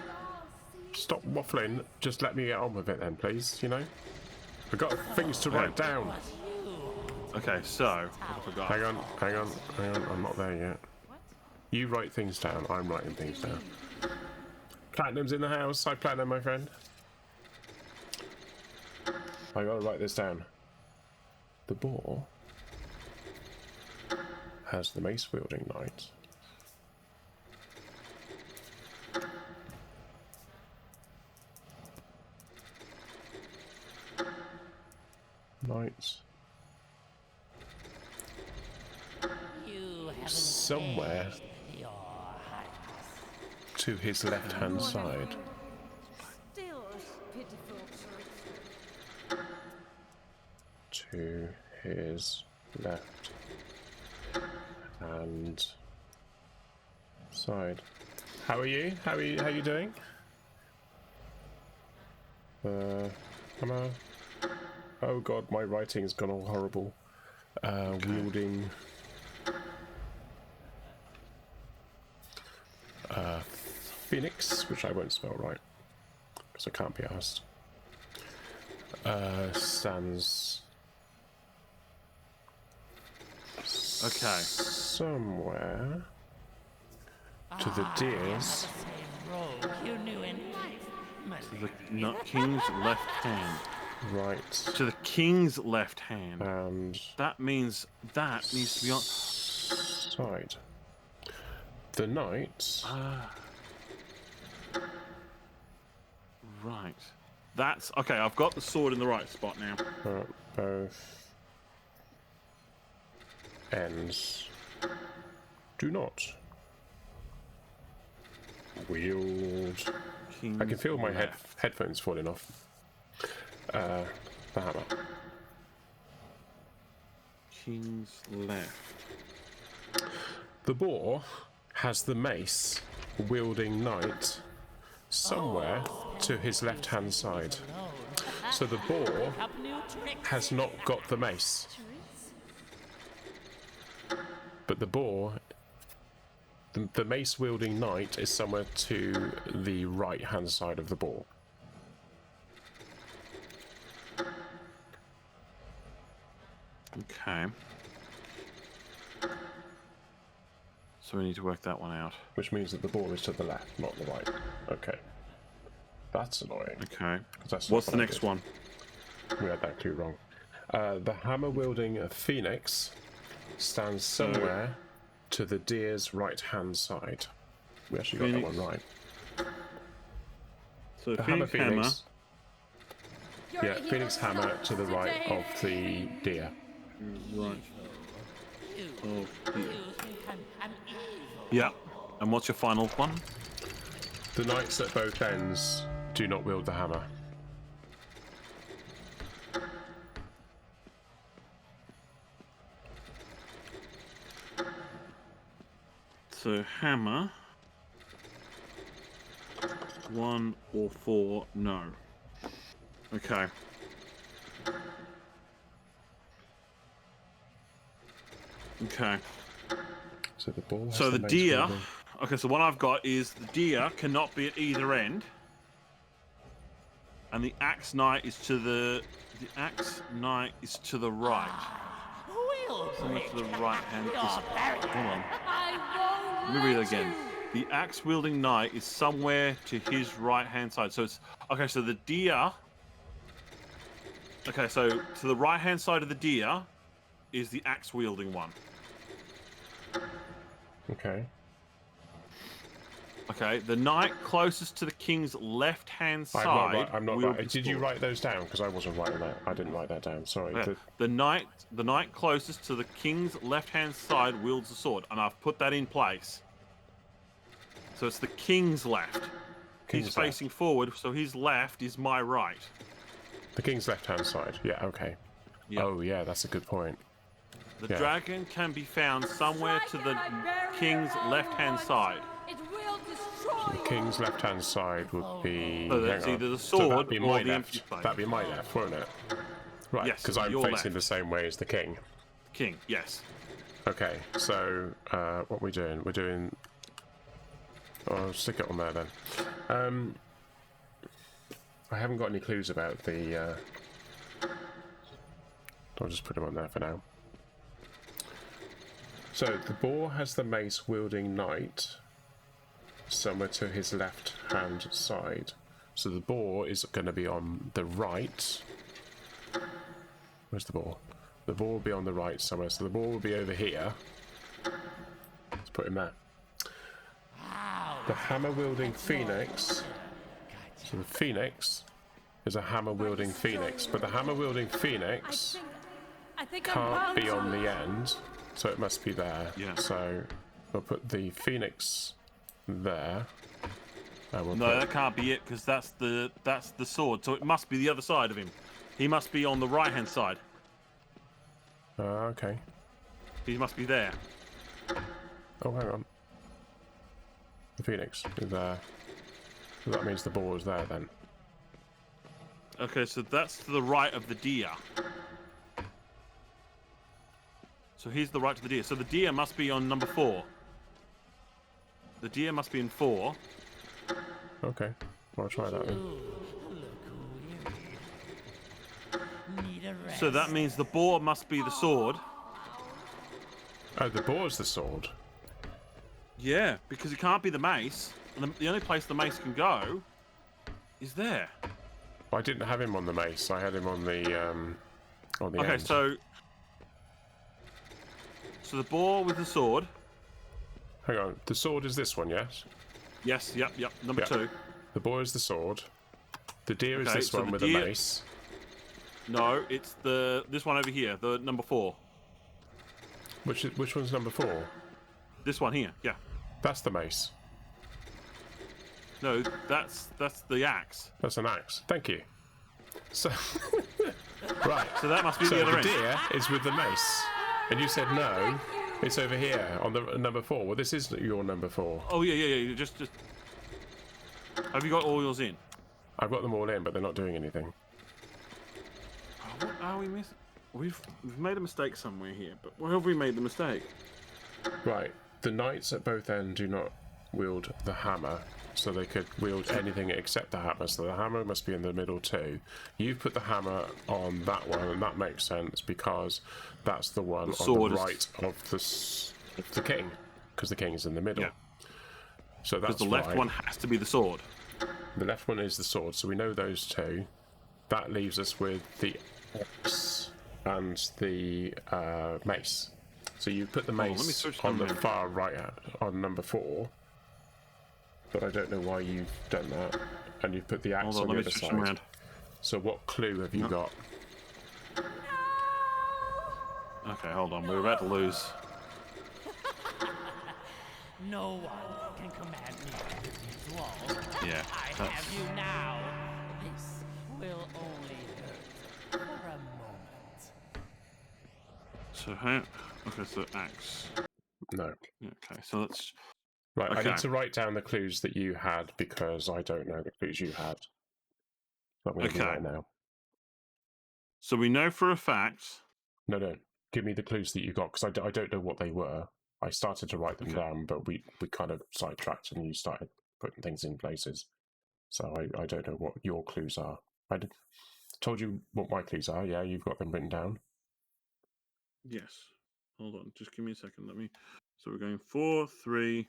see stop waffling. Just let me get on with it then, please, you know? I've got things to write down. Okay, so I forgot. Hang on. I'm not there yet. You write things down. I'm writing things down. Platinum's in the house. Hi, Platinum, my friend. I gotta write this down. The boar has the mace-wielding knight. Knight. You haven't Somewhere aged, Your Highness. to his left-hand side. still pitiful choice. To his left hand side. How are you? How you doing? Come on. Oh god, my writing's gone all horrible. Wielding Phoenix, which I won't spell right because I can't be asked. Stands Okay. somewhere to the deers. The same rogue you knew in life. To the king's left hand. Right. To the king's left hand. And That means that needs to be on. side. The knight. Right. That's okay. I've got the sword in the right spot now. Both ends do not wield. King's I can feel my left. headphones falling off. The hammer. King's left. The boar has the mace wielding knight somewhere to his left hand side. So the boar Up new tricks. has not got the mace. But the boar, the mace wielding knight is somewhere to the right hand side of the boar. Okay. So we need to work that one out. Which means that the boar is to the left, not the right. Okay. That's annoying. Okay. 'Cause that's not What's what the I next did. one? We had that clue wrong. The hammer-wielding phoenix stands somewhere to the deer's right-hand side. We actually got that Phoenix. one right. So The hammer Phoenix hammer. phoenix. Your Yeah, hero phoenix hammer sucks to the right today. of the deer. Right. You, Oh, you think I'm evil. yeah. And what's your final one? The knights at both ends do not wield the hammer. So hammer. 1 or 4, no. Okay. Okay. So the ball. Has So the mace deer. wielding. Okay, so what I've got is the deer cannot be at either end. And the axe knight is to the axe knight is to the right. We'll Somewhere break to the right hand. your barrier. Hold on. I won't Let me read let it again. you. The axe wielding knight is somewhere to his right hand side. So it's okay. So the deer. Okay, so to the right hand side of the deer is the axe wielding one. Okay. Okay, the knight closest to the king's left hand side. I'm not right. I'm not wields right. the Did you sword. write those down? Because I wasn't writing that. I didn't write that down. Sorry. Yeah. The knight closest to the king's left hand side wields the sword, and I've put that in place. So it's the king's left. King's He's left. facing forward, so his left is my right. The king's left-hand side. Yeah. Okay. Yep. Oh, yeah. That's a good point. The Yeah. dragon can be found somewhere to Strike the at my barrier, king's I left-hand want. side. It will destroy The king's left-hand side would be. So that's hang on. either the So sword that'd be or my the left. empty space. That'd be my left, won't it? Right. Yes, Because I'm your facing left. the same way as the king. King, yes. Okay. So what are we doing? We're doing. Oh, I'll stick it on there then. I haven't got any clues about the. I'll just put them on there for now. So the boar has the mace wielding knight somewhere to his left hand side. So the boar is going to be on the right. Where's the boar? The boar will be on the right somewhere. So the boar will be over here. Let's put him there. The hammer wielding phoenix. So the phoenix is a hammer wielding phoenix, but the hammer wielding phoenix I think I'm can't bound be to on the lose. end, so it must be there. Yeah. So we'll put the phoenix there. And we'll No, put, that can't be it because that's the sword. So it must be the other side of him. He must be on the right-hand side. okay. He must be there. Oh, hang on. The phoenix is there. So that means the boar is there then. Okay, so that's to the right of the deer. So he's the right to the deer. So the deer must be on number 4. The deer must be in 4. Okay. I'll try that then. Ooh, look weary. Need a rest. So that means the boar must be the sword. Oh, the boar's the sword. Yeah, because it can't be the mace. And the only place the mace can go is there. I didn't have him on the mace. I had him on the Okay, end. so the boar with the sword. Hang on. The sword is this one, yes? Yes, yep. Number Yep. 2. The boar is the sword. The deer is Okay, this so one the with deer- a mace. No, it's this one over here, the number 4. Which one's number 4? This one here, yeah. That's the mace. No, that's the axe. That's an axe. Thank you. So, right. So that must be So the other the end. deer is with the mace, and you said no. It's over here on the number 4. Well, this is your number 4. Oh yeah. You just. Have you got all yours in? I've got them all in, but they're not doing anything. Oh, what are we missing? We've made a mistake somewhere here, but where have we made the mistake? Right. The knights at both ends do not wield the hammer. so they could wield anything except the hammer. So the hammer must be in the middle too. You've put the hammer on that one, and that makes sense because that's the one The on sword the is- right of the king, because the king is in the middle. Yeah. So Because that's the left right. one has to be the sword. The left one is the sword, so we know those two. That leaves us with the axe and the mace. So you put the on, let me mace switch on them the then. far right on number 4, but I don't know why you've done that. And you've put the axe Hold on on, the let me other switch them side. around. So what clue have you got? Okay, hold on. We're about to lose. No one can command me within these walls. Yeah. I that's- have you now. This will only hurt for a moment. So how? Okay, so axe. No. Okay, so let's. Right, I Okay. need to write down the clues that you had because I don't know the clues you had. So I'm going to do Okay. that now. So we know for a fact. No. Give me the clues that you got because I don't know what they were. I started to write them Okay. down, but we kind of sidetracked and you started putting things in places. So I don't know what your clues are. Told you what my clues are. Yeah, you've got them written down. Yes. Hold on. Just give me a second. Let me. So we're going 4, 3,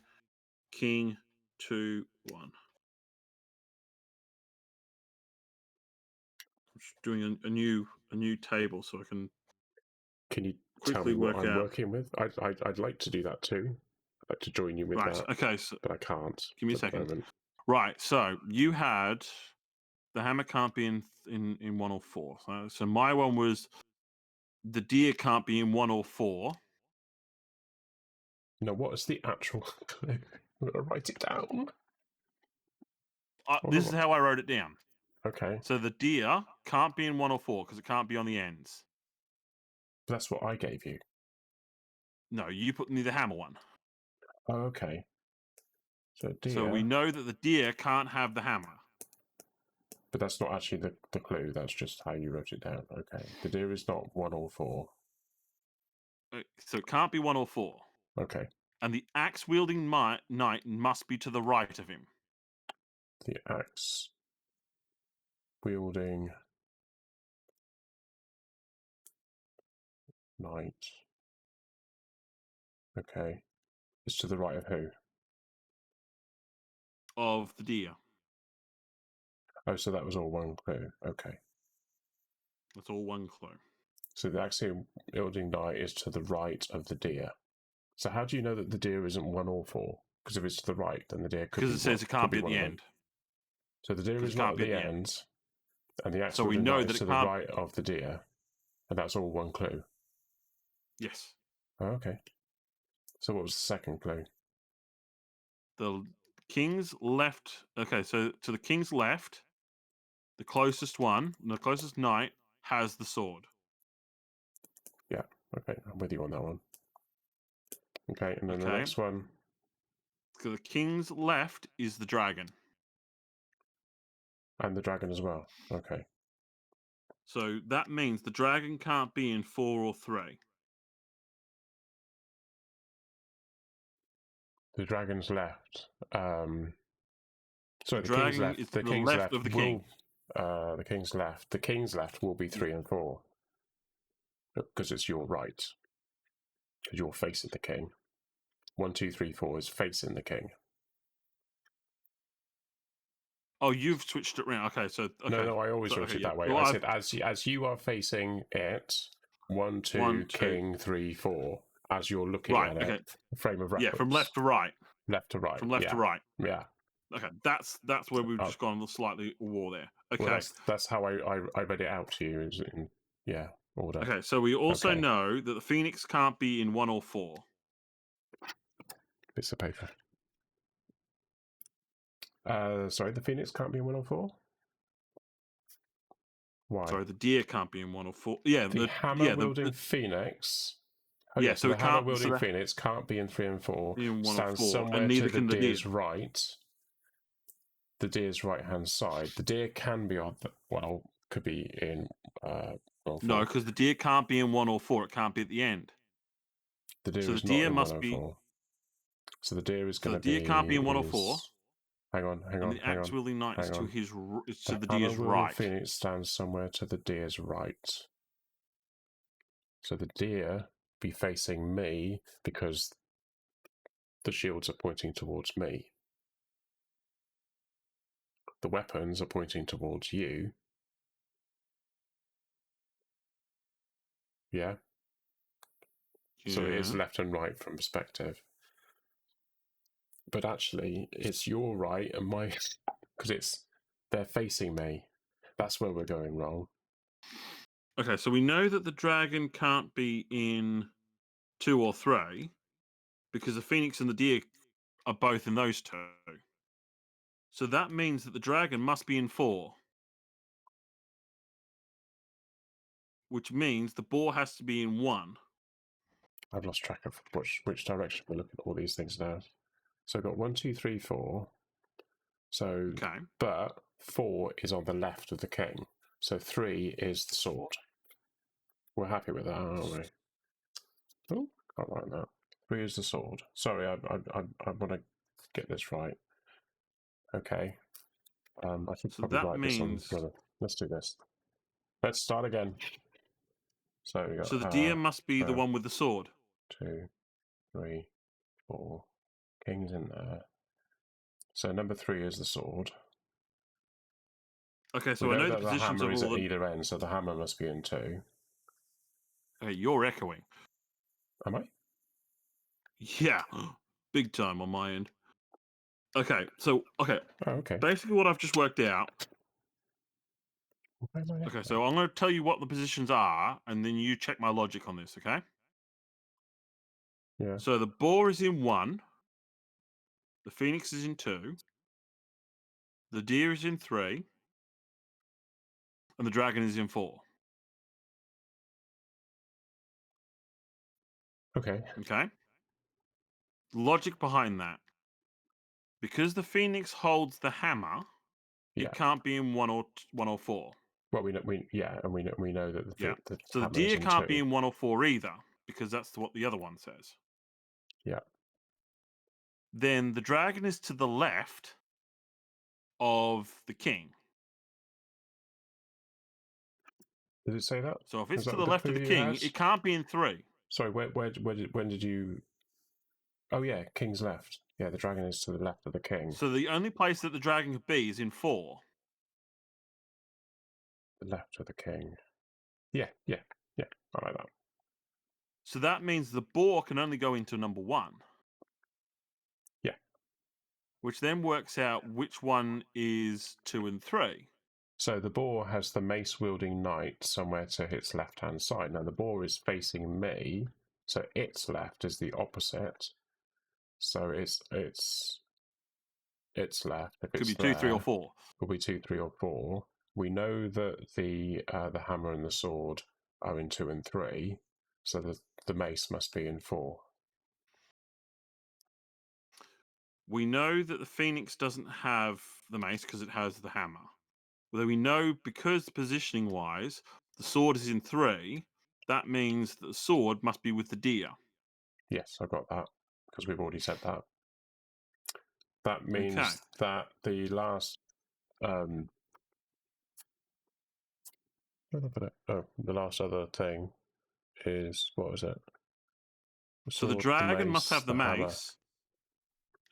king, 2, 1. I'm just doing a new table so I can. Can you tell Quickly me what work I'm out. working with? I'd like to do that too. I'd like to join you with Right. that, Okay. So but I can't. give me a at the second. moment. Right. So you had the hammer can't be in 1 or 4. So my one was the deer can't be in 1 or 4. No, what is the actual clue? I'm gonna write it down. This is how I wrote it down. Okay, So the deer can't be in 1 or 4 because it can't be on the ends. that's what I gave you. No, you put me the hammer one. Oh, okay. So deer, So we know that the deer can't have the hammer. but that's not actually the clue. That's just how you wrote it down. Okay, the deer is not 1 or 4. So it can't be 1 or 4. Okay, And the axe wielding knight must be to the right of him. the axe wielding knight. Okay, it's to the right of who? Of the deer. Oh, so that was all one clue. Okay, That's all one clue. so the axe wielding knight is to the right of the deer. So how do you know that the deer isn't 1 or 4? Because if it's to the right, then the deer could be Because it says it can't be at one the of them. end. So the deer 'Cause is it not can't at be the at the end. end, and the axe So we wielding know knight that is it to the can't- right of the deer, and that's all one clue. Yes. Oh, okay. So what was the second clue? The king's left. Okay, so to the king's left, the closest one, the closest knight, has the sword. Yeah. Okay, I'm with you on that one. Okay, and then the Okay. next one. So the king's left is the dragon. And the dragon as well. Okay. So that means the dragon can't be in 4 or 3. The dragon's left. Sorry, The the king's dragon left. is The to the king's left left of the will. king. The king's left. The king's left will be 3 and 4. Because it's your right. Because you're facing the king. 1, 2, 3, 4 is facing the king. Oh, you've switched it around. Okay, so okay. No, I always So, wrote okay, it yeah. that way. Well, I I've- said as you are facing it, 1, 2, 1, 2. king, 3, 4. As you're looking Right. at it, Okay. frame of reference. Yeah, from left to right. left to right. From left to right. Yeah. Okay, that's where we've Oh. just gone a slightly war there. Okay. Well, that's how I read it out to you. Is in order. Okay, so we also Okay. know that the phoenix can't be in 1 or 4. Bits of paper. Sorry, the phoenix can't be in 1 or 4. Why? Sorry, the deer can't be in 1 or 4. Yeah, the hammer wielding phoenix. Oh, yeah, yeah, so the it hammer can't- wielding so the- phoenix can't be in 3 and 4. in 1 or Stands 4, somewhere and neither to the can the deer. deer's right. The deer's right hand side. The deer can be on. Could be in. 1 or 4. No, because the deer can't be in 1 or 4. It can't be at the end. the deer so is the not deer in must 1 or be- 4. So the deer is So going the to be. deer can't be in 1 or 4. Hang on. and the axe-wielding knight is hang to on. his is to the hammer deer's wielding right. phoenix stands somewhere to the deer's right. So the deer be facing me because the shields are pointing towards me. The weapons are pointing towards you. Yeah? So it is Yeah. left and right from perspective. But actually, it's your right and my... Because they're facing me. That's where we're going wrong. Okay, so we know that the dragon can't be in 2 or 3 because the phoenix and the deer are both in those 2. So that means that the dragon must be in 4, which means the boar has to be in 1. I've lost track of which direction we're looking at all these things now. So I've got 1, 2, 3, 4. So, Okay. but 4 is on the left of the king. So 3 is the sword. We're happy with that, aren't we? Oh, can't write that. 3 is the sword. Sorry, I want to get this right. Okay. I should So probably that write this on. means Let's do this. Let's start again. So we got so the deer must be the one with the sword. 2, 3, 4. King's in there. So number 3 is the sword. Okay, so We I know the that the positions hammer of is all at the. either end, so the hammer must be in 2. Hey, you're echoing. Am I? Yeah, big time on my end. Okay, so Oh, okay. basically what I've just worked out. Why am I Okay, echoing? so I'm going to tell you what the positions are, and then you check my logic on this. Okay. Yeah. So the boar is in 1, the phoenix is in 2, the deer is in 3, and the dragon is in 4. Okay. Okay. Logic behind that: because the phoenix holds the hammer, Yeah. it can't be in 1 or 4. Well, we know that Yeah. the So the hammer is deer in can't 2. be in 1 or 4 either, because that's what the other one says. Yeah. Then the dragon is to the left of the king. Did it say that? So if it's Is that to what the the left of the preview king, has? it can't be in 3. Sorry, when did you? Oh yeah, king's left. Yeah, the dragon is to the left of the king. So the only place that the dragon could be is in 4. The left of the king. Yeah. I like that. So that means the boar can only go into number 1. Yeah. Which then works out which one is 2 and 3. So the boar has the mace wielding knight somewhere to its left hand side. Now the boar is facing me, so its left is the opposite. So its left. If Could it's be 2, 3, or there, 4. will be 2, 3, or 4. We know that the hammer and the sword are in 2 and 3, so the mace must be in 4. We know that the phoenix doesn't have the mace because it has the hammer. Although we know because positioning wise, the sword is in 3, that means that the sword must be with the deer. Yes, I got that because we've already said that. That means Okay. that the last where did I put it? Oh, the last other thing is, what was it? The So the sword, the dragon must mace, have the hammer, mace,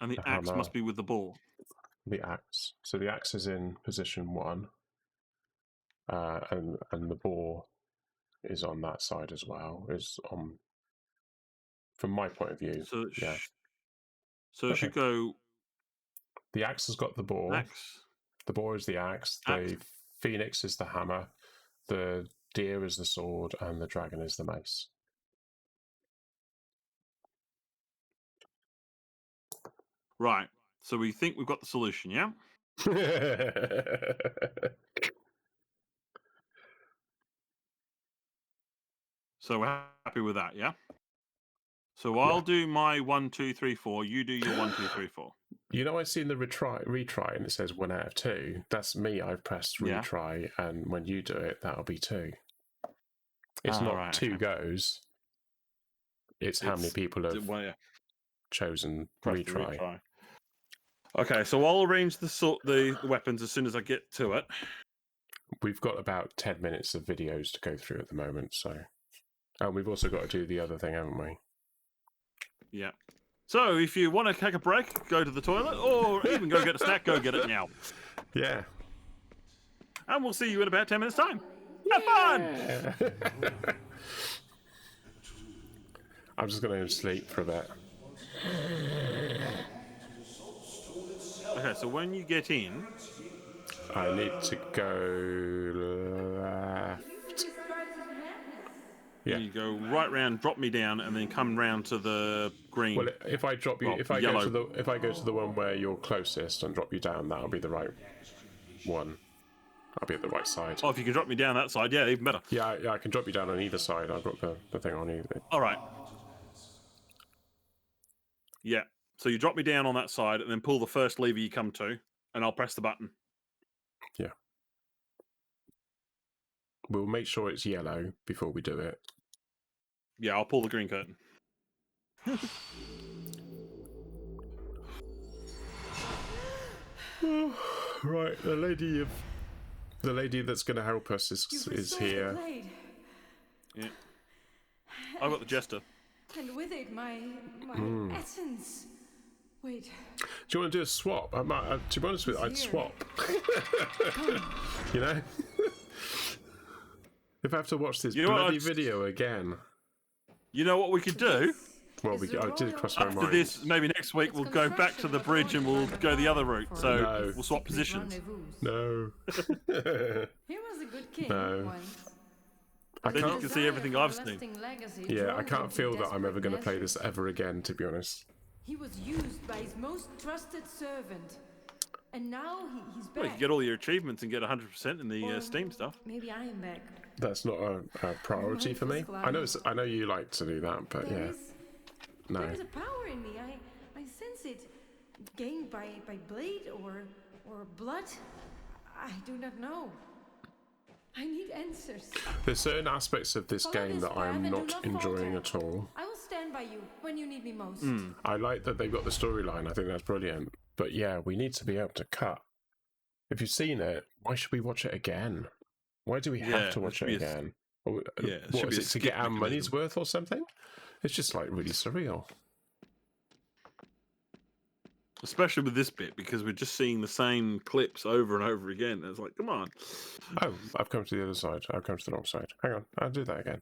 and the the axe hammer, must be with the boar. the axe. So the axe is in position 1, and the boar is on that side as well. Is on, from my point of view. So Yeah. So it Okay. should go The axe has got the boar. axe. The boar is the axe. Axe. The phoenix is the hammer. The deer is the sword, and the dragon is the mace. Right. So we think we've got the solution, yeah? So we're happy with that, yeah? So I'll do my 1, 2, 3, 4. You do your 1, 2, 3, 4. You know, I've seen the retry, and it says 1 out of 2. That's me. I've pressed Yeah. retry, and when you do it, that'll be 2. It's not right, 2 okay. goes. It's how many people have Well, yeah, chosen press the retry. retry. Okay, so I'll arrange the weapons as soon as I get to it. We've got about 10 minutes of videos to go through at the moment, so... And we've also got to do the other thing, haven't we? Yeah. So if you want to take a break, go to the toilet, or even go get a snack, go get it now. Yeah. And we'll see you in about 10 minutes' time. Have fun! I'm just going to sleep for a bit. Okay, so when you get in, I need to go left. Yeah. you go right round, drop me down, and then come round to the green. Well, if I drop you, Well, if I yellow. go to the one where you're closest and drop you down, that'll be the right one. I'll be at the right side. Oh, if you can drop me down that side, yeah, even better. Yeah, I can drop you down on either side. I've got the thing on either. All right. Yeah. So you drop me down on that side, and then pull the first lever you come to, and I'll press the button. Yeah. We'll make sure it's yellow before we do it. Yeah, I'll pull the green curtain. Right, the lady that's going to help us is here. Yeah. I've got the jester. And with it, my essence. Wait. Do you want to do a swap? To be honest with you, I'd swap. You know? If I have to watch this bloody video again. You know what we could do? Well, I did cross my After mind. this, maybe next week we'll go back to the bridge and we'll go the other route. So No. we'll swap positions. No. He was a good king No. once. I Then you can't. can see everything I've seen. Yeah, I can't feel that I'm ever going to play this ever again, to be honest. He was used by his most trusted servant. And now he's back. Well, you can get all your achievements and get 100% in the Or Steam stuff. Maybe I am back. That's not a priority for me. I know you like to do that, but There yeah, is no. a power in me. I sense it. Gained by blade or blood. I do not know. I need answers. There's certain aspects of this Follow game this that I am path and do not not enjoying falter. at all. I will stand by you when you need me most. I like that they've got the storyline. I think that's brilliant. But yeah, we need to be able to cut. If you've seen it, why should we watch it again? Why do we have Yeah, to watch there it should be again? there What should is be it, a to get skip our money's mechanism. worth or something? It's just like really surreal. Especially with this bit, because we're just seeing the same clips over and over again. It's like, come on. Oh, I've come to the other side. I've come to the wrong side. Hang on, I'll do that again.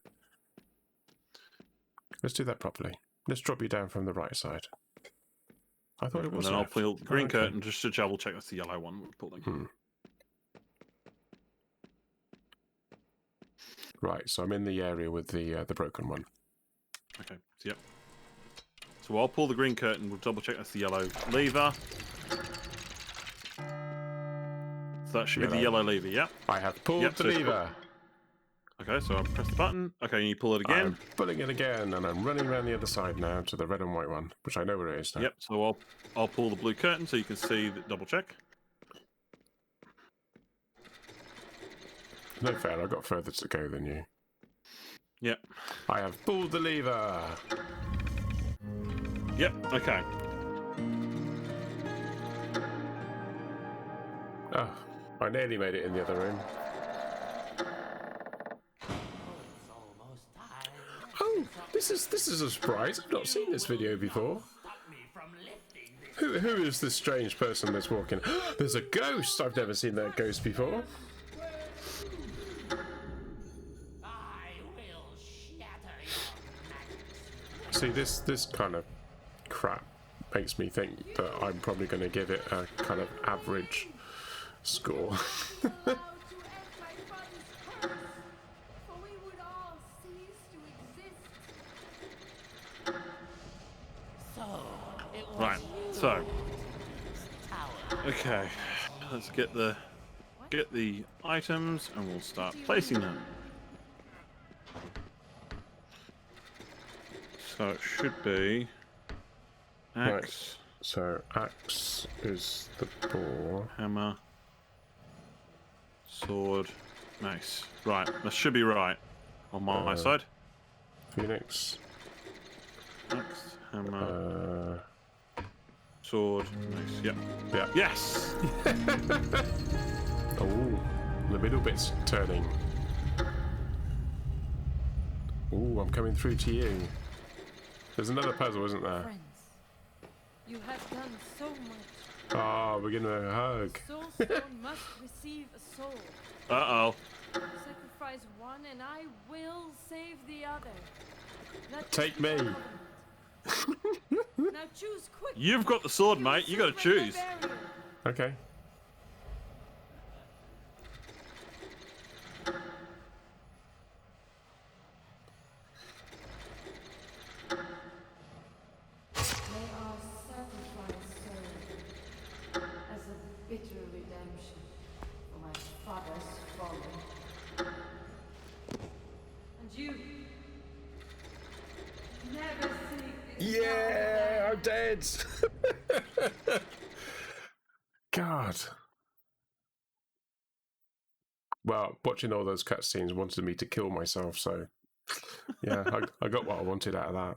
Let's do that properly. Let's drop you down from the right side. I thought it And was then I'll left. pull the green okay. curtain just to double check that's the yellow one we're pulling. Right, so I'm in the area with the broken one. Okay, so yep. So I'll pull the green curtain, we'll double check that's the yellow lever. So that should be the yellow lever, yeah? I have pulled Yep, the so it's lever. Okay, so I'll press the button. Okay, and you pull it again. I'm pulling it again, and I'm running around the other side now to the red and white one, which I know where it is now. Yep, so I'll pull the blue curtain so you can see the double check. No fair, I've got further to go than you. Yep. I have pulled the lever. Yep, okay. Oh, I nearly made it in the other room. It's almost time. Oh, this is a surprise. I've not seen this video before. Stop me from lifting this. Who is this strange person that's walking? There's a ghost! I've never seen that ghost before. I will shatter your magic. See, this kind of crap makes me think that I'm probably going to give it a kind of average score. Allowed to end my father's curse, for we would all cease to exist. So, it was Right, you so, who built this tower. okay. Let's get the items and we'll start placing them. So it should be axe, So, axe is the boar. hammer, sword, mace. Right, that should be right on my side. Phoenix. Axe, hammer, Sword, mace. Yep. Yeah. Yes. Oh, the middle bit's turning. Oh, I'm coming through to you. There's another puzzle, isn't there? Friends, you have done so much. Oh, we're gonna hug. Soulstone must receive a soul. Uh-oh. Sacrifice one and I will save the other. Let this Take be me. our covenant. Now choose quick. You've got the sword, mate. You got to choose. Okay. May our sacrifice serve as a bitter redemption for my father's folly. And you never seek this Yeah, I'm dead. God. Well, watching all those cutscenes wanted me to kill myself, so yeah, I got what I wanted out of that.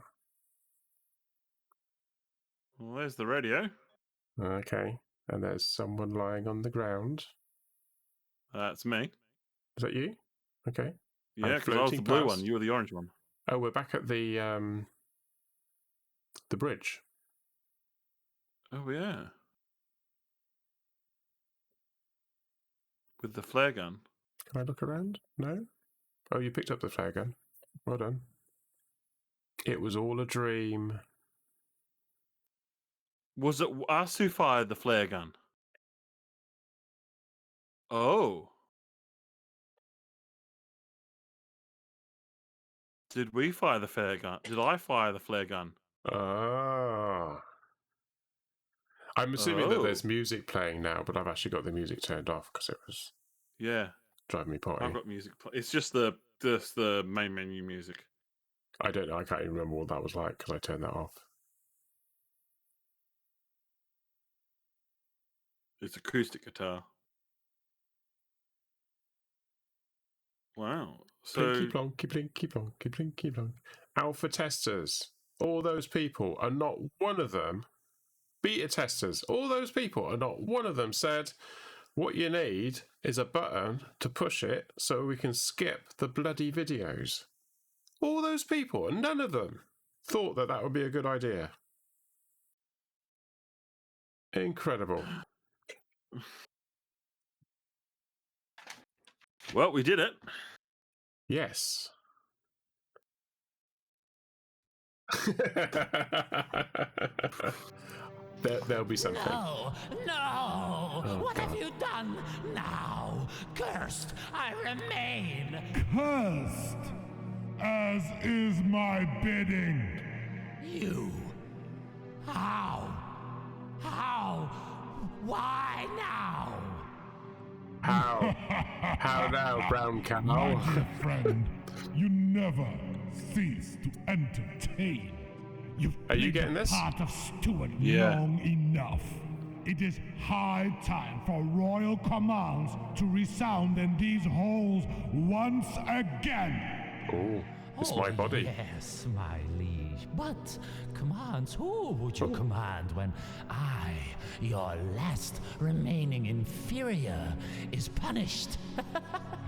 Well, there's the radio. Okay, and there's someone lying on the ground. That's me. Is that you? Okay. Yeah, because I was the floating blue past. one. You were the orange one. Oh, we're back at the bridge. Oh, yeah. With the flare gun. Can I look around? No? Oh, you picked up the flare gun. Well done. It was all a dream. Was it us who fired the flare gun? Oh. Did we fire the flare gun? Did I fire the flare gun? Ah. I'm assuming that there's music playing now, but I've actually got the music turned off because it was Yeah. driving me potty. I've got music. It's just the main menu music. I don't know. I can't even remember what that was like because I turned that off. It's acoustic guitar. Wow. So Plinky plonky, plinky plonky, plinky plonk. Alpha testers. All those people are not one of them. Beta testers. All those people are not one of them said, what you need is a button to push it so we can skip the bloody videos. All those people, and none of them thought that that would be a good idea. Incredible. well, we did it. Yes. There'll be something. No, no! What have you done now? Cursed I remain! Cursed, as is my bidding. You? How? How? Why now? How? How now, brown cow? My dear friend, you never cease to entertain. You've Are you played getting the this? part of steward Yeah. long enough. It is high time for royal commands to resound in these halls once again. Oh, it's my body. Yes, my liege. But commands, who would you command when I, your last remaining inferior, is punished?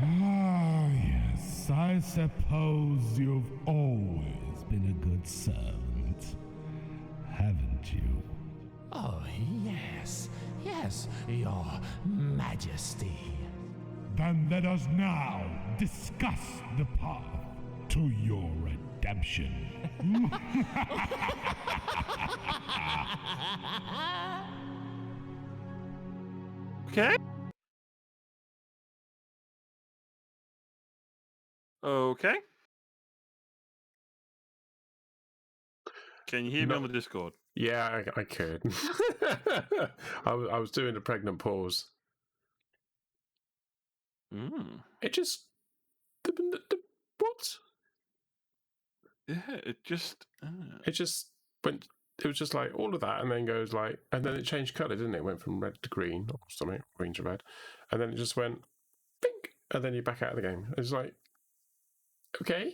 Ah, yes, I suppose you've always been a good servant, haven't you? Oh, yes, yes, your majesty. Then let us now discuss the path to your redemption. Okay. Okay. Can you hear me No. on the Discord? Yeah, I could. I was doing a pregnant pause. Mm. It just... What? Yeah, it just. It just went... It was just like all of that and then goes like... And then it changed colour, didn't it? It went from red to green or something. Green to red. And then it just went... Bink! And then you're back out of the game. It's like... Okay.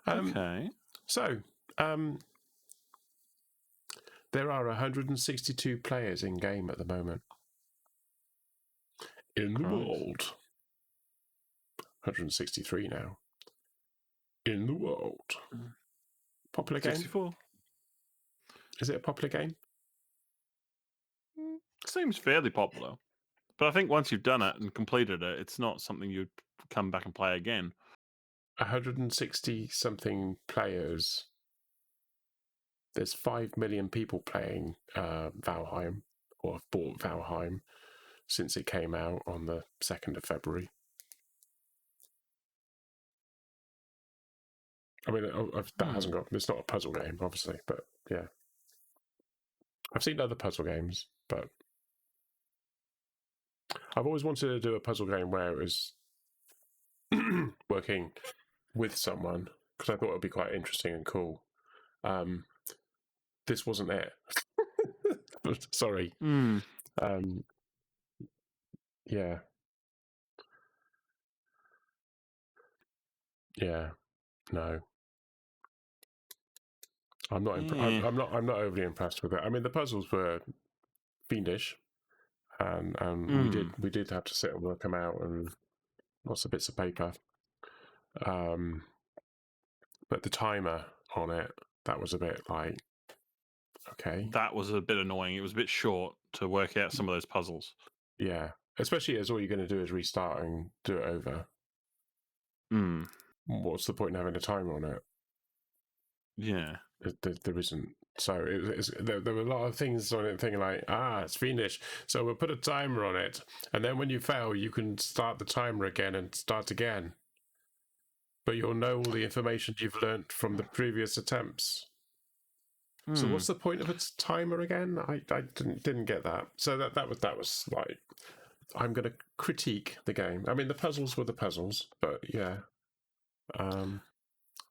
Okay. So, There are 162 players in game at the moment. In the Christ. world. 163 now. In the world. Popular game? 64. Is it a popular game? Seems fairly popular. But I think once you've done it and completed it, it's not something you'd come back and play again. 160 something players. There's 5 million people playing Valheim, or have bought Valheim since it came out on the 2nd of February. I mean, that hasn't got. It's not a puzzle game, obviously, but yeah. I've seen other puzzle games, but I've always wanted to do a puzzle game where it was working with someone, because I thought it would be quite interesting and cool. This wasn't it. Sorry. Yeah. Yeah. No. I'm not. I'm not overly impressed with it. I mean, the puzzles were fiendish, and we did have to sit and work them out, and lots of bits of paper. But the timer on it, that was a bit like, okay. That was a bit annoying. It was a bit short to work out some of those puzzles. Yeah, especially as all you're going to do is restart and do it over. What's the point in having a timer on it? Yeah. There isn't. So there were a lot of things on it thinking like, it's fiendish, so we'll put a timer on it, and then when you fail, you can start the timer again and start again. But you'll know all the information you've learnt from the previous attempts. So what's the point of a timer again? I didn't get that. So that was like, I'm going to critique the game. I mean, the puzzles were the puzzles, but yeah.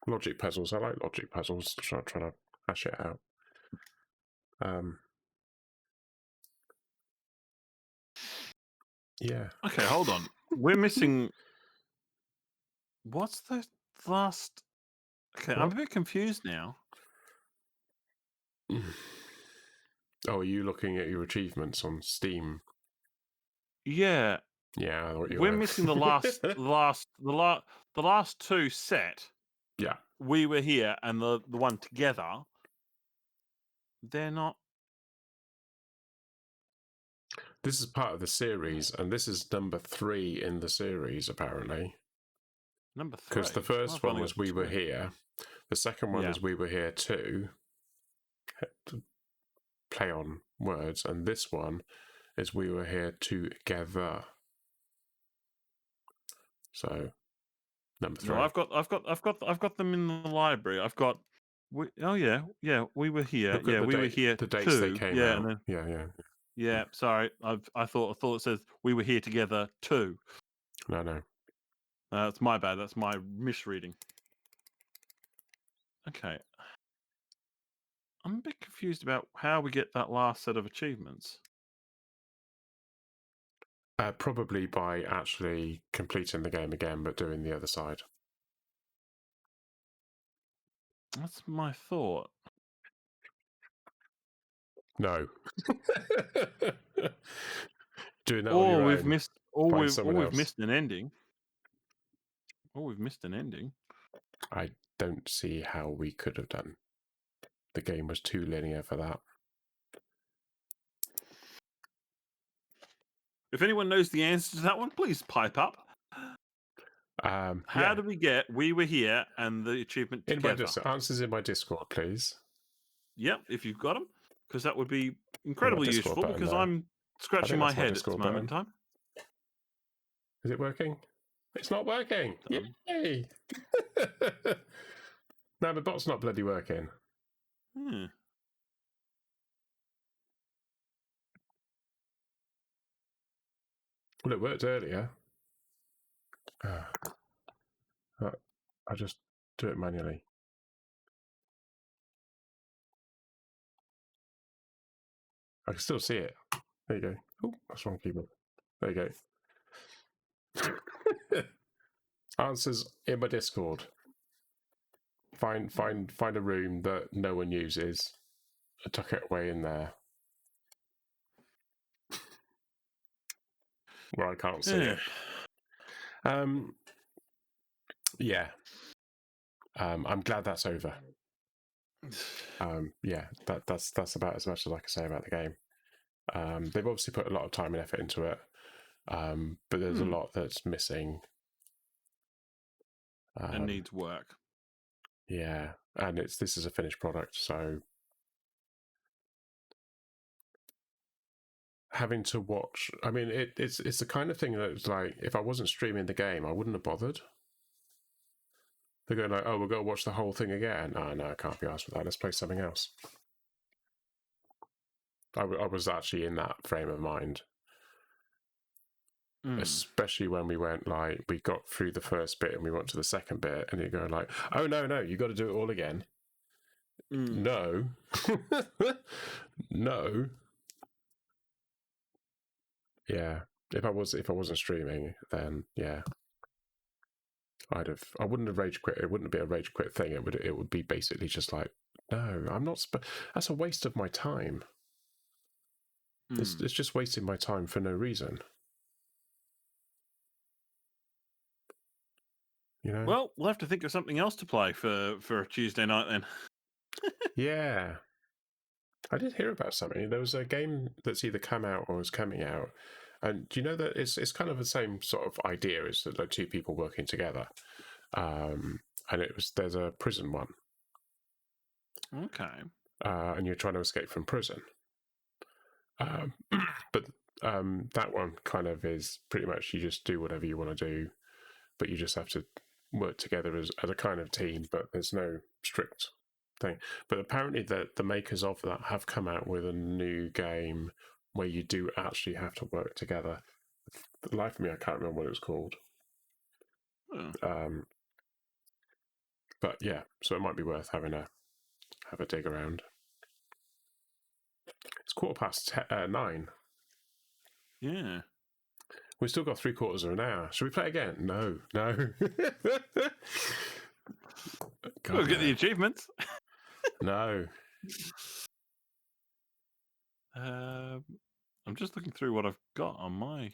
Logic puzzles. I like logic puzzles. Trying to hash it out. Yeah. Okay, hold on. We're missing. What's the last? Okay, I'm a bit confused now. Oh, are you looking at your achievements on Steam? Yeah. Yeah, we're missing the last two set. Yeah. We were here, and the one together. They're not. This is part of the series, and this is number 3 in the series, apparently. Number 3. Because the first one was We Were Here. The second one is We Were Here Too. Play on words, and this one is We Were Here Together. So, number 3. No, I've got them in the library. I've got. We were here. We were here. The dates too. they came out. And then, yeah. Sorry, I thought it says we were here together too. No. That's my bad. That's my misreading. Okay. I'm a bit confused about how we get that last set of achievements. Probably by actually completing the game again, but doing the other side. That's my thought. No. Doing that on Or your we've own. missed. Or we've missed an ending. I don't see how we could have done. The game was too linear for that. If anyone knows the answer to that one, please pipe up. How do we get We Were Here and the achievement together? Answers in my Discord, please. Yep, if you've got them, because that would be incredibly useful. Because I'm scratching my head at this moment in time. Is it working? It's not working. Yay! No, the bot's not bloody working. Well, it worked earlier. I just do it manually. I can still see it. There you go. Oh, that's wrong keyboard. There you go. Answers in my Discord. Find a room that no one uses I tuck it away in there where I can't see it. Yeah. I'm glad that's over. Yeah, that's about as much as I can say about the game. They've obviously put a lot of time and effort into it, but there's a lot that's missing. It needs work. Yeah, and this is a finished product, so having to watch. I mean, it's the kind of thing that it's like if I wasn't streaming the game, I wouldn't have bothered. They're going like, "Oh, we're going to watch the whole thing again." Oh, no, I can't be asked for that. Let's play something else. I was actually in that frame of mind. Especially when we went like we got through the first bit and we went to the second bit and you're going like, oh no, you got to do it all again. No. No. Yeah, if I wasn't streaming, then yeah, I wouldn't have rage quit. It wouldn't be a rage quit thing. It would be basically just like, no, I'm not. That's a waste of my time. It's just wasting my time for no reason. You know? Well, we'll have to think of something else to play for a Tuesday night then. Yeah. I did hear about something. There was a game that's either come out or is coming out. And do you know that it's kind of the same sort of idea as like two people working together. And there's a prison one. Okay. And you're trying to escape from prison. But that one kind of is pretty much you just do whatever you want to do, but you just have to work together as a kind of team, but there's no strict thing. But apparently the makers of that have come out with a new game where you do actually have to work together. For the life of me, I can't remember what it was called. But yeah, so it might be worth having a dig around. It's 9:15. Yeah. We've still got 3/4 of an hour. Should we play again? No. We'll get the achievements. No. I'm just looking through what I've got on my.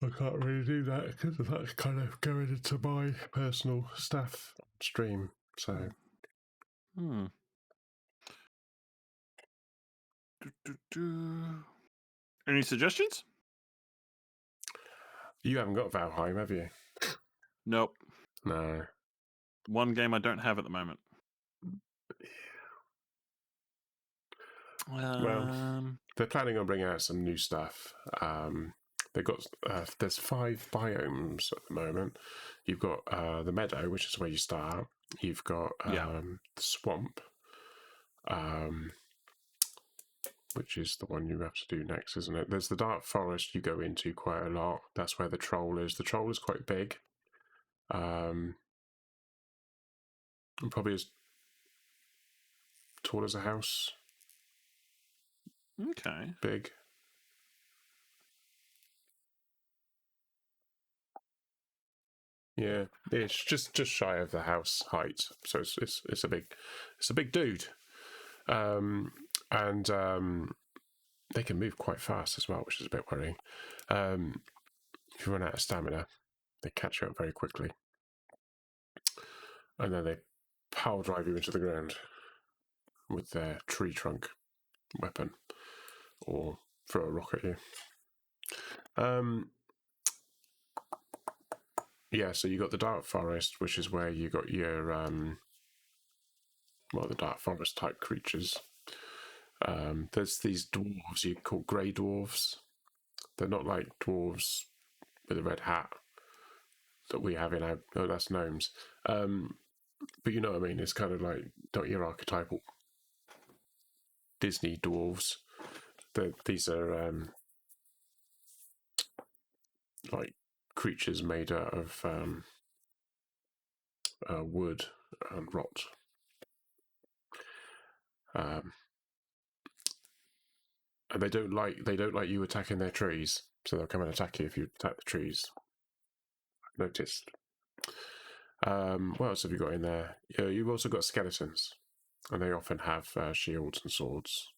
I can't really do that because that's kind of going into my personal stuff stream. So. Any suggestions? You haven't got Valheim, have you? Nope. No. One game I don't have at the moment. Well, they're planning on bringing out some new stuff. They've got there's 5 biomes at the moment. You've got the meadow, which is where you start. You've got the swamp, which is the one you have to do next, isn't it? There's the dark forest you go into quite a lot. That's where the troll is. The troll is quite big. And probably as tall as a house. Okay. Big. Yeah, it's just shy of the house height, so it's a big dude, and they can move quite fast as well, which is a bit worrying. If you run out of stamina, they catch you up very quickly, and then they power drive you into the ground with their tree trunk weapon, or throw a rock at you. Yeah, so you got the dark forest, which is where you got your the dark forest type creatures. There's these dwarves you call grey dwarves. They're not like dwarves with a red hat that we have in our. Oh, that's gnomes. But you know what I mean. It's kind of like not your archetypal Disney dwarves. These are like creatures made out of wood and rot. And they don't like you attacking their trees, so they'll come and attack you if you attack the trees. I've noticed. What else have you got in there? You've also got skeletons. and they often have shields and swords,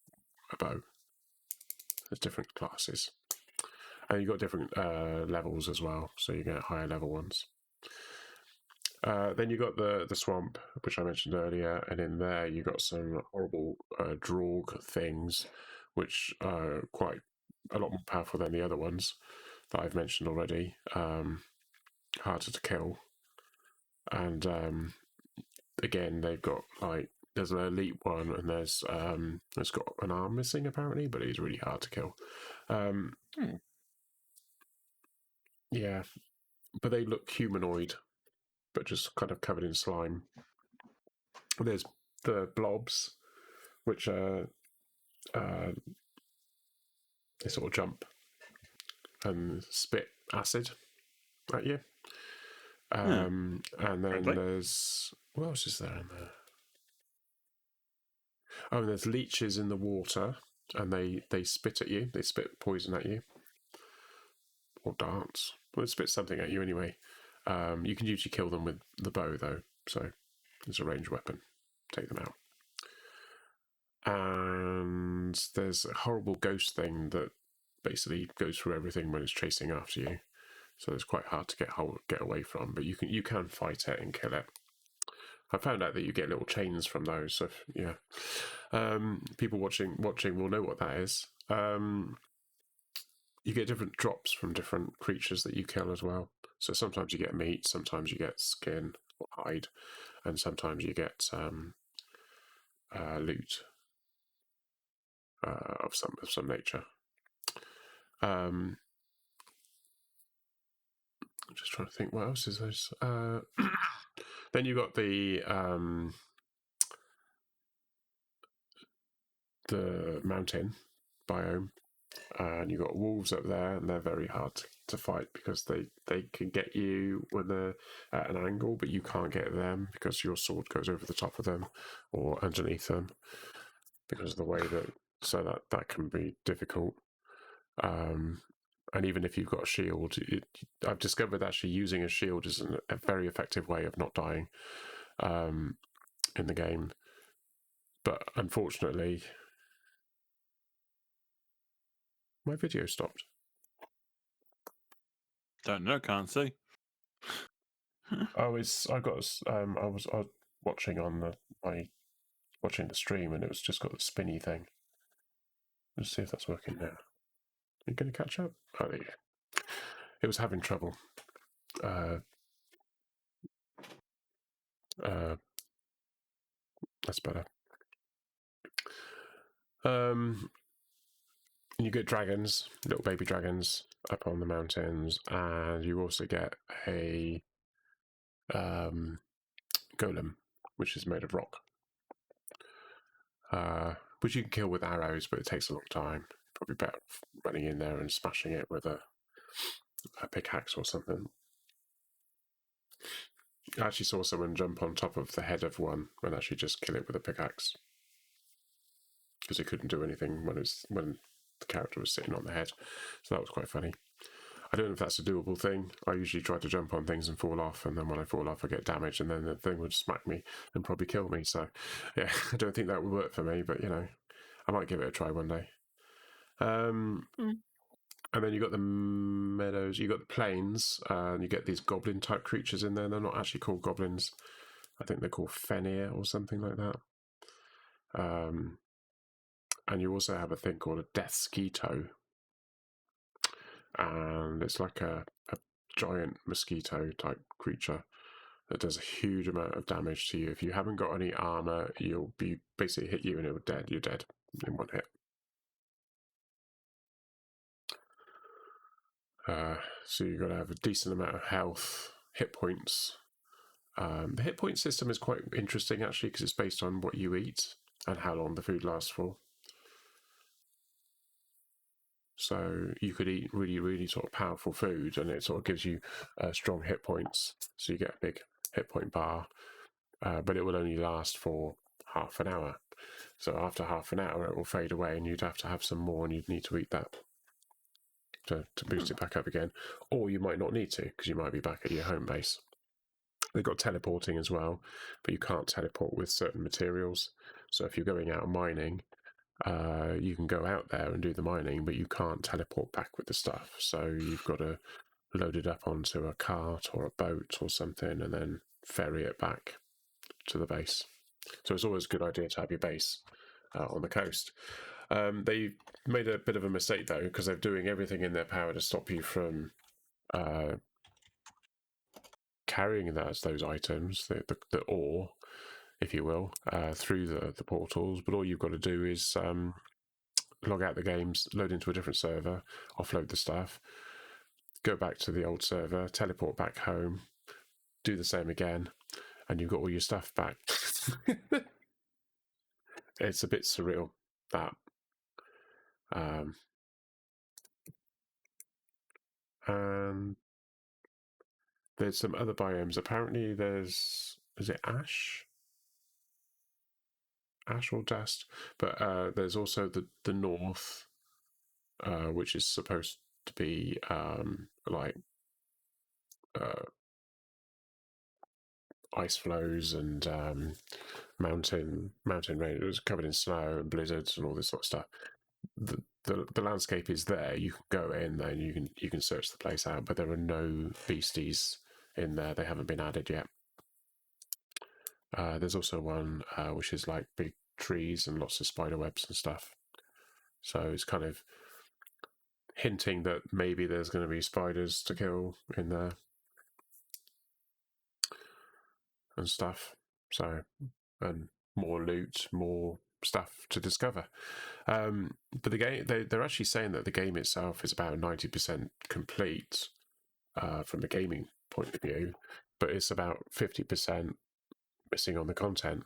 a bow. There's different classes, and you've got different levels as well, so you get higher level ones. Then you got the swamp, which I mentioned earlier, and in there you got some horrible draug things, which are quite a lot more powerful than the other ones that I've mentioned already. Harder to kill, and again they've got like there's an elite one, and there's it's got an arm missing apparently, but he's really hard to kill. Yeah, but they look humanoid, but just kind of covered in slime. There's the blobs, which are they sort of jump and spit acid at you. And then Friendly. there's what else is there in there? Oh, and there's leeches in the water, and they spit at you. They spit poison at you, or dance. Well, they spit something at you anyway. You can usually kill them with the bow, though, so it's a ranged weapon. Take them out. And there's a horrible ghost thing that basically goes through everything when it's chasing after you. So it's quite hard to get away from, but you can fight it and kill it. I found out that you get little chains from those. So yeah, people watching will know what that is. You get different drops from different creatures that you kill as well. So sometimes you get meat, sometimes you get skin or hide, and sometimes you get loot of some nature. I'm just trying to think what else is those. Then you got the mountain biome, and you got wolves up there, and they're very hard to fight because they can get you when they're at an angle, but you can't get them because your sword goes over the top of them or underneath them because of the way that can be difficult. And even if you've got a shield, I've discovered actually using a shield is a very effective way of not dying in the game. But unfortunately, my video stopped. Don't know, can't see. I was watching on watching the stream, and it was just got the spinny thing. Let's see if that's working now. Are you going to catch up? Oh, there you go. It was having trouble. That's better. You get dragons, little baby dragons, up on the mountains, and you also get a golem, which is made of rock, which you can kill with arrows, but it takes a long time. Probably better running in there and smashing it with a pickaxe or something. I actually saw someone jump on top of the head of one and actually just kill it with a pickaxe because it couldn't do anything when the character was sitting on the head. So that was quite funny. I don't know if that's a doable thing. I usually try to jump on things and fall off, and then when I fall off I get damaged, and then the thing would smack me and probably kill me. So yeah, I don't think that would work for me, but I might give it a try one day. And then you got the meadows, you got the plains, and you get these goblin type creatures in there. They're not actually called goblins. I think they're called Fenir or something like that. And you also have a thing called a death skeeto, and it's like a giant mosquito type creature that does a huge amount of damage to you. If you haven't got any armor, you'll be basically hit you and you're dead in one hit. So you've got to have a decent amount of health, hit points. The hit point system is quite interesting actually because it's based on what you eat and how long the food lasts for. So you could eat really, really sort of powerful food, and it sort of gives you strong hit points. So you get a big hit point bar, but it will only last for half an hour. So after half an hour, it will fade away, and you'd have to have some more, and you'd need to eat that to boost it back up again. Or you might not need to, because you might be back at your home base. They've got teleporting as well, but you can't teleport with certain materials. So if you're going out mining, you can go out there and do the mining, but you can't teleport back with the stuff. So you've got to load it up onto a cart or a boat or something and then ferry it back to the base. So it's always a good idea to have your base on the coast. They made a bit of a mistake though, because they're doing everything in their power to stop you from carrying those items, the ore, if you will, through the portals. But all you've got to do is log out the games, load into a different server, offload the stuff, go back to the old server, teleport back home, do the same again, and you've got all your stuff back. It's a bit surreal, that. And there's some other biomes. Apparently is it ash? Ash or dust? But there's also the north, which is supposed to be like ice flows and mountain rain. It was covered in snow and blizzards and all this sort of stuff. The landscape is there. You can go in there and you can search the place out, but there are no beasties in there. They haven't been added yet. There's also one which is like big trees and lots of spider webs and stuff. So it's kind of hinting that maybe there's going to be spiders to kill in there and stuff. So, and more loot, more stuff to discover. But the game, they're actually saying that the game itself is about 90% complete from a gaming point of view, but it's about 50% missing on the content.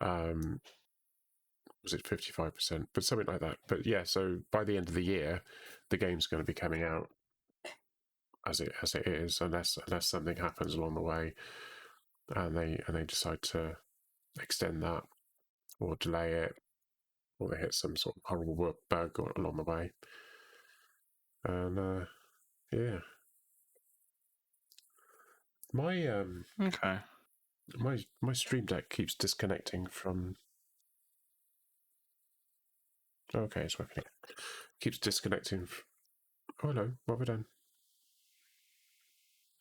Was it 55%? But something like that. But yeah, so by the end of the year, the game's going to be coming out as it is, unless something happens along the way, and they decide to extend that or delay it, or they hit some sort of horrible bug along the way. And yeah, my Okay. my Stream Deck keeps disconnecting from. Okay, it's working. Keeps disconnecting. Oh hello, what have I done?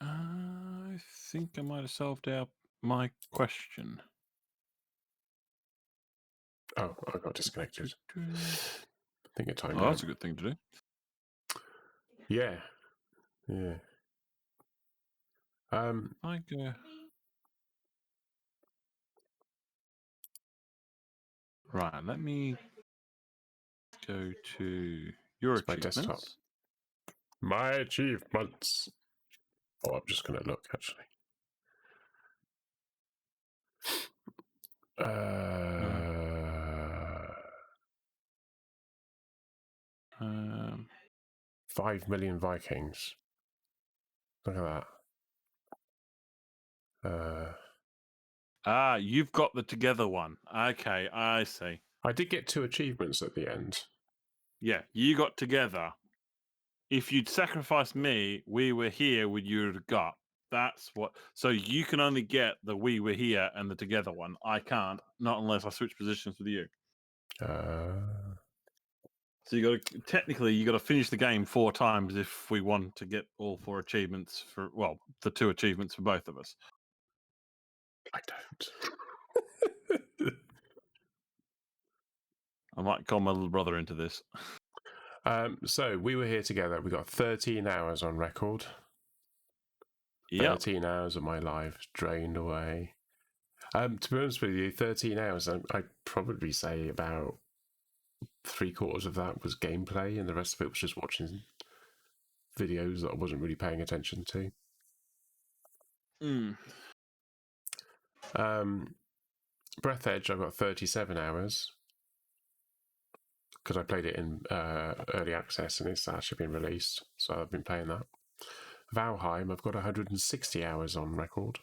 I think I might have solved out my question. Oh, I got disconnected. I think it timed Oh, out. that's a good thing to do. Yeah. I go. Right, let me go to your It's my desktop. achievements. My achievements. Oh, I'm just going to look, actually. 5 million Vikings. Look at that. You've got the together one. Okay, I see. I did get 2 achievements at the end. Yeah, you got together. If you'd sacrificed me, we were here, would you have got? That's what. So you can only get the we were here and the together one. I can't, not unless I switch positions with you. So you got to technically you got to finish the game 4 times if we want to get all 4 achievements for the 2 achievements for both of us. I don't. I might call my little brother into this. So we were here together. We got 13 hours on record. Yeah. 13 hours of my life drained away. To be honest with you, 13 hours, I'd probably say about 3/4 of that was gameplay, and the rest of it was just watching videos that I wasn't really paying attention to. Breath Edge, I've got 37 hours because I played it in early access and it's actually been released, so I've been playing that. Valheim, I've got 160 hours on record.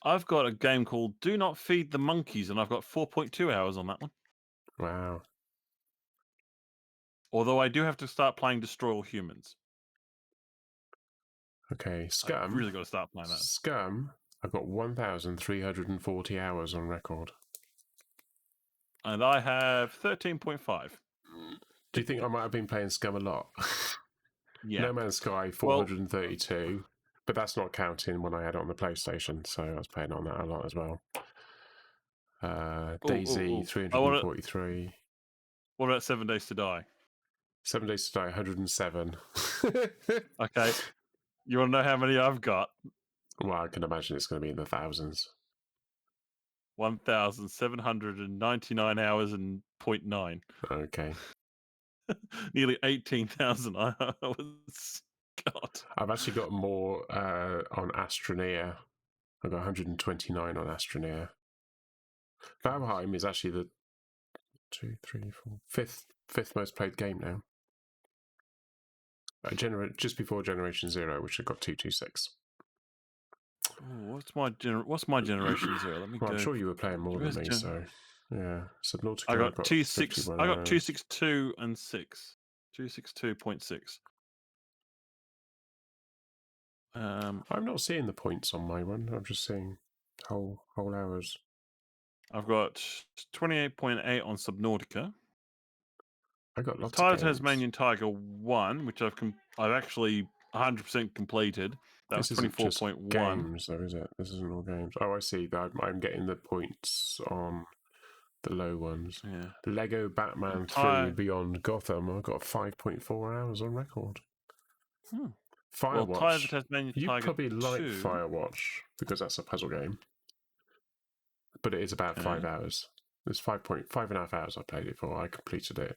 I've got a game called Do Not Feed the Monkeys, and I've got 4.2 hours on that one. Wow. Although I do have to start playing Destroy All Humans. Okay, Scum. I've really got to start playing that. Scum, I've got 1,340 hours on record. And I have 13.5. Do you think I might have been playing Scum a lot? Yeah. No Man's Sky, 432. But that's not counting when I had it on the PlayStation, so I was playing on that a lot as well. DayZ, ooh. 343. What about 7 Days to Die? 7 Days to Die, 107. Okay. You want to know how many I've got? Well, I can imagine it's going to be in the thousands. 1,799 hours and 0.9. Okay. Nearly 18,000 hours. God. I've actually got more on Astroneer. I've got 129 on Astroneer. Valheim is actually the fifth most played game now. Just before Generation Zero, which I got 226. Oh, what's my Generation Zero? Let me Well, go. I'm sure you were playing more than me, so yeah. Subnautica. I got 51 I got hours. 262 and 6. 262.6. I'm not seeing the points on my one. I'm just seeing whole hours. I've got 28.8 on Subnautica. I got lots Tiger of games. Tasmanian Tiger 1, which I've actually 100% completed. That This was isn't just 24.1. games, though, is it? This isn't all games. Oh, I see. I'm getting the points on the low ones. Yeah. Lego Batman 3 Beyond Gotham. I've got 5.4 hours on record. Well, Firewatch. Tiger Tasmanian You Tiger probably 2. like Firewatch because that's a puzzle game, but it is about 5 hours. It's 5.5.5 hours I played it for. I completed it,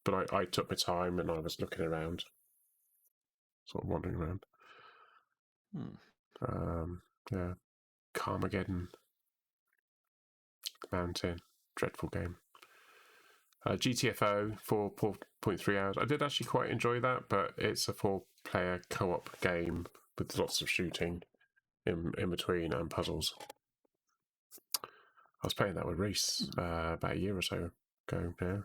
but I took my time and I was looking around, sort of wandering around. Yeah, Carmageddon Mountain, dreadful game. GTFO 4.3 hours. I did actually quite enjoy that, but it's a 4-player co-op game with lots of shooting in between and puzzles. I was playing that with Reese about a year or so ago now.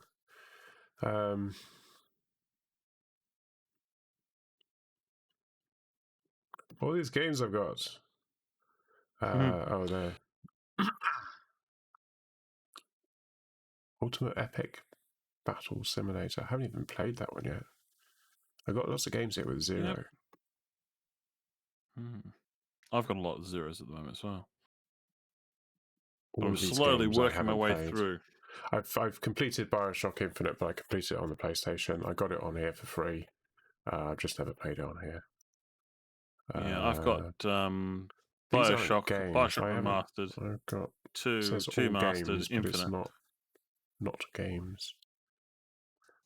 All these games I've got. Oh, there. Ultimate Epic Battle Simulator. I haven't even played that one yet. I've got lots of games here with 0. Yep. I've got a lot of zeros at the moment as well. All I'm of these slowly games working I my haven't way played. through. I've completed Bioshock Infinite, but I completed it on the PlayStation. I got it on here for free. I've just never played it on here. Yeah, I've got these aren't Bioshock games. Remastered. I've got two all mastered, games, but Infinite. it's not games.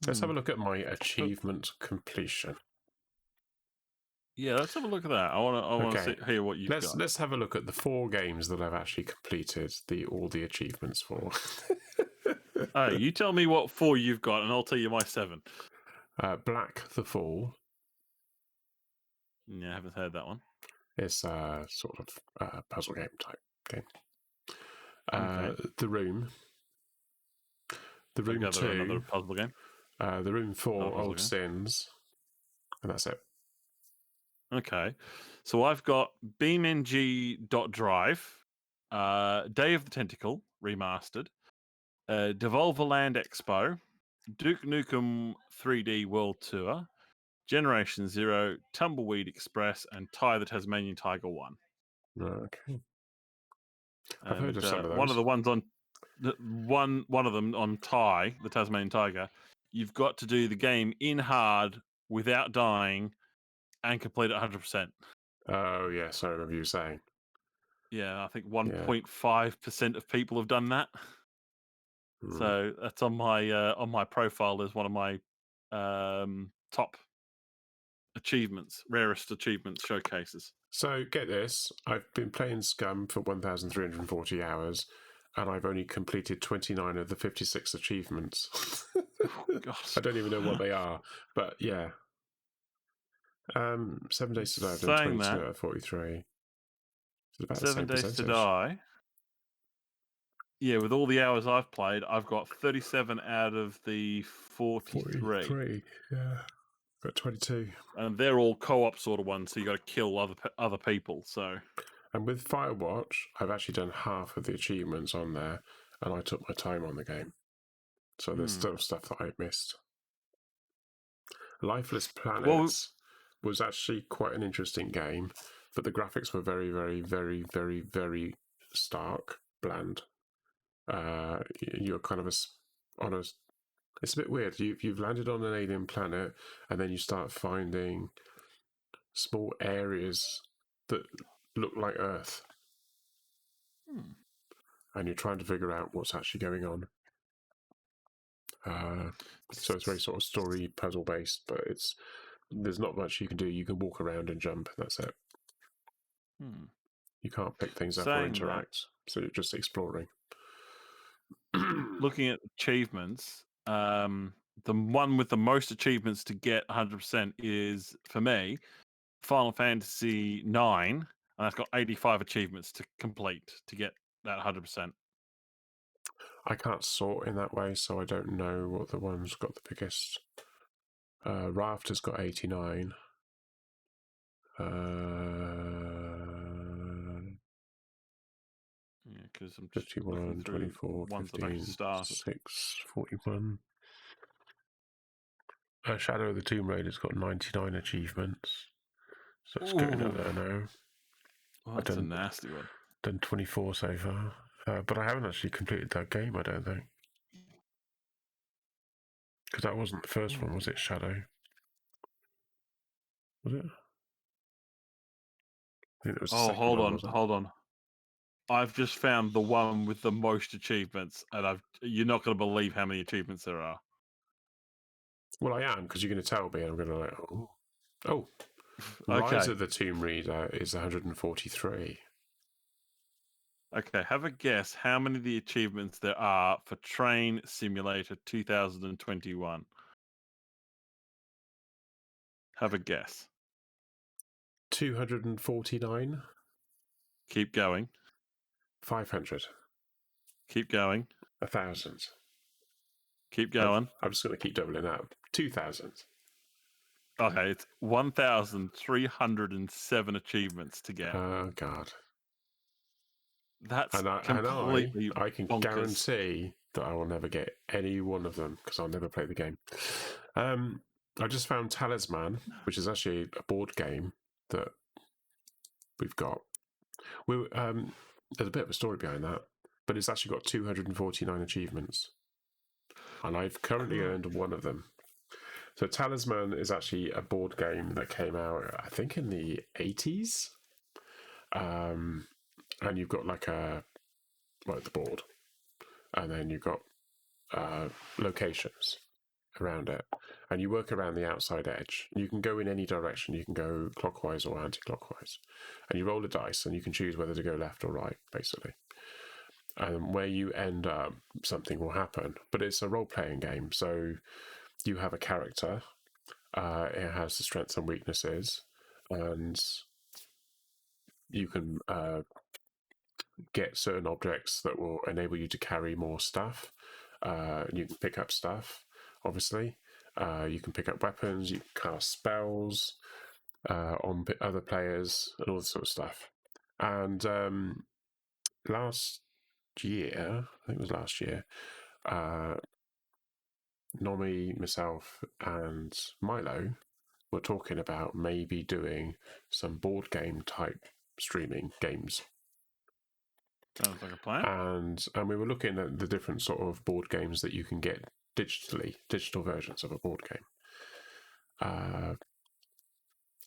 Let's have a look at my achievement completion. Yeah, let's have a look at that. I want to hear what you've got. Let's have a look at the 4 games that I've actually completed all the achievements for. Hey, you tell me what 4 you've got, and I'll tell you my 7. Black the Fall. Yeah, I haven't heard that one. It's a sort of puzzle game type game. Okay. The Room. The Room 2. Another puzzle game. The Room 4, Old Sins. And that's it. Okay. So I've got BeamNG.drive, Day of the Tentacle, remastered, Devolver Land Expo, Duke Nukem 3D World Tour, Generation Zero, Tumbleweed Express, and Ty the Tasmanian Tiger 1. Okay. I've heard of some of those. One of the ones on one of them on Ty the Tasmanian Tiger, you've got to do the game in hard without dying and complete it 100%. Oh yes, I remember you saying. Yeah, I think 1.5% of people have done that. So that's on my profile as one of my top achievements, rarest achievements showcases. So get this, I've been playing Scum for 1,340 hours, and I've only completed 29 of the 56 achievements. Oh, God. I don't even know what they are, but yeah. 7 Days to Die, I've done 22 out of 43. It's about 7 the same Days to Die. Yeah, with all the hours I've played, I've got 37 out of the 43. 43, yeah. Got 22. And they're all co-op sort of ones, so you got to kill other people. So And with Firewatch, I've actually done half of the achievements on there, and I took my time on the game. So there's still stuff that I missed. Lifeless Planets was actually quite an interesting game, but the graphics were very, very, very, very, very stark, bland. You're kind of on a. It's a bit weird. You've landed on an alien planet, and then you start finding small areas that look like Earth, and you're trying to figure out what's actually going on. So it's very sort of story puzzle based, but there's not much you can do. You can walk around and jump, and that's it. You can't pick things up or Saying interact, so you're just exploring. Looking at achievements, the one with the most achievements to get 100% is, for me, Final Fantasy 9, and that's got 85 achievements to complete to get that 100%. I can't sort in that way, so I don't know what the one's got the biggest. Raft has got 89. Yeah, because I'm just 51, looking through 24, ones that I 15, started. 6, 41. Shadow of the Tomb Raider's got 99 achievements. So it's going up there now. Oh, that's a nasty one. Done 24 so far. But I haven't actually completed that game, I don't think. Because that wasn't the first one, was it, Shadow? Was it? I think it was the second hold one, on, wasn't it? hold on. I've just found the one with the most achievements, and you're not going to believe how many achievements there are. Well, I am, because you're going to tell me, and I'm going to like, oh. Okay. Rise of the Tomb Raider is 143. Okay, have a guess how many of the achievements there are for Train Simulator 2021. Have a guess. 249. Keep going. 500. Keep going. 1,000. Keep going. I'm just going to keep doubling up. 2,000. Okay, it's 1,307 achievements to get. Oh, God. That's And completely I can bonkers. guarantee that I will never get any one of them because I'll never play the game. I just found Talisman, which is actually a board game that we've got. There's a bit of a story behind that, but it's actually got 249 achievements. And I've currently earned one of them. So Talisman is actually a board game that came out, I think, in the 80s. And you've got like the board, and then you've got locations around it, and you work around the outside edge. You can go in any direction. You can go clockwise or anti-clockwise, and you roll a dice, and you can choose whether to go left or right, basically. And where you end up, something will happen. But it's a role-playing game, so you have a character. It has the strengths and weaknesses, and you can get certain objects that will enable you to carry more stuff. You can pick up stuff, obviously. You can pick up weapons, you can cast spells on other players, and all this sort of stuff. And last year, I think it was last year, Nomi, myself, and Milo were talking about maybe doing some board game type streaming games. Sounds like a plan. And we were looking at the different sort of board games that you can get digitally, digital versions of a board game.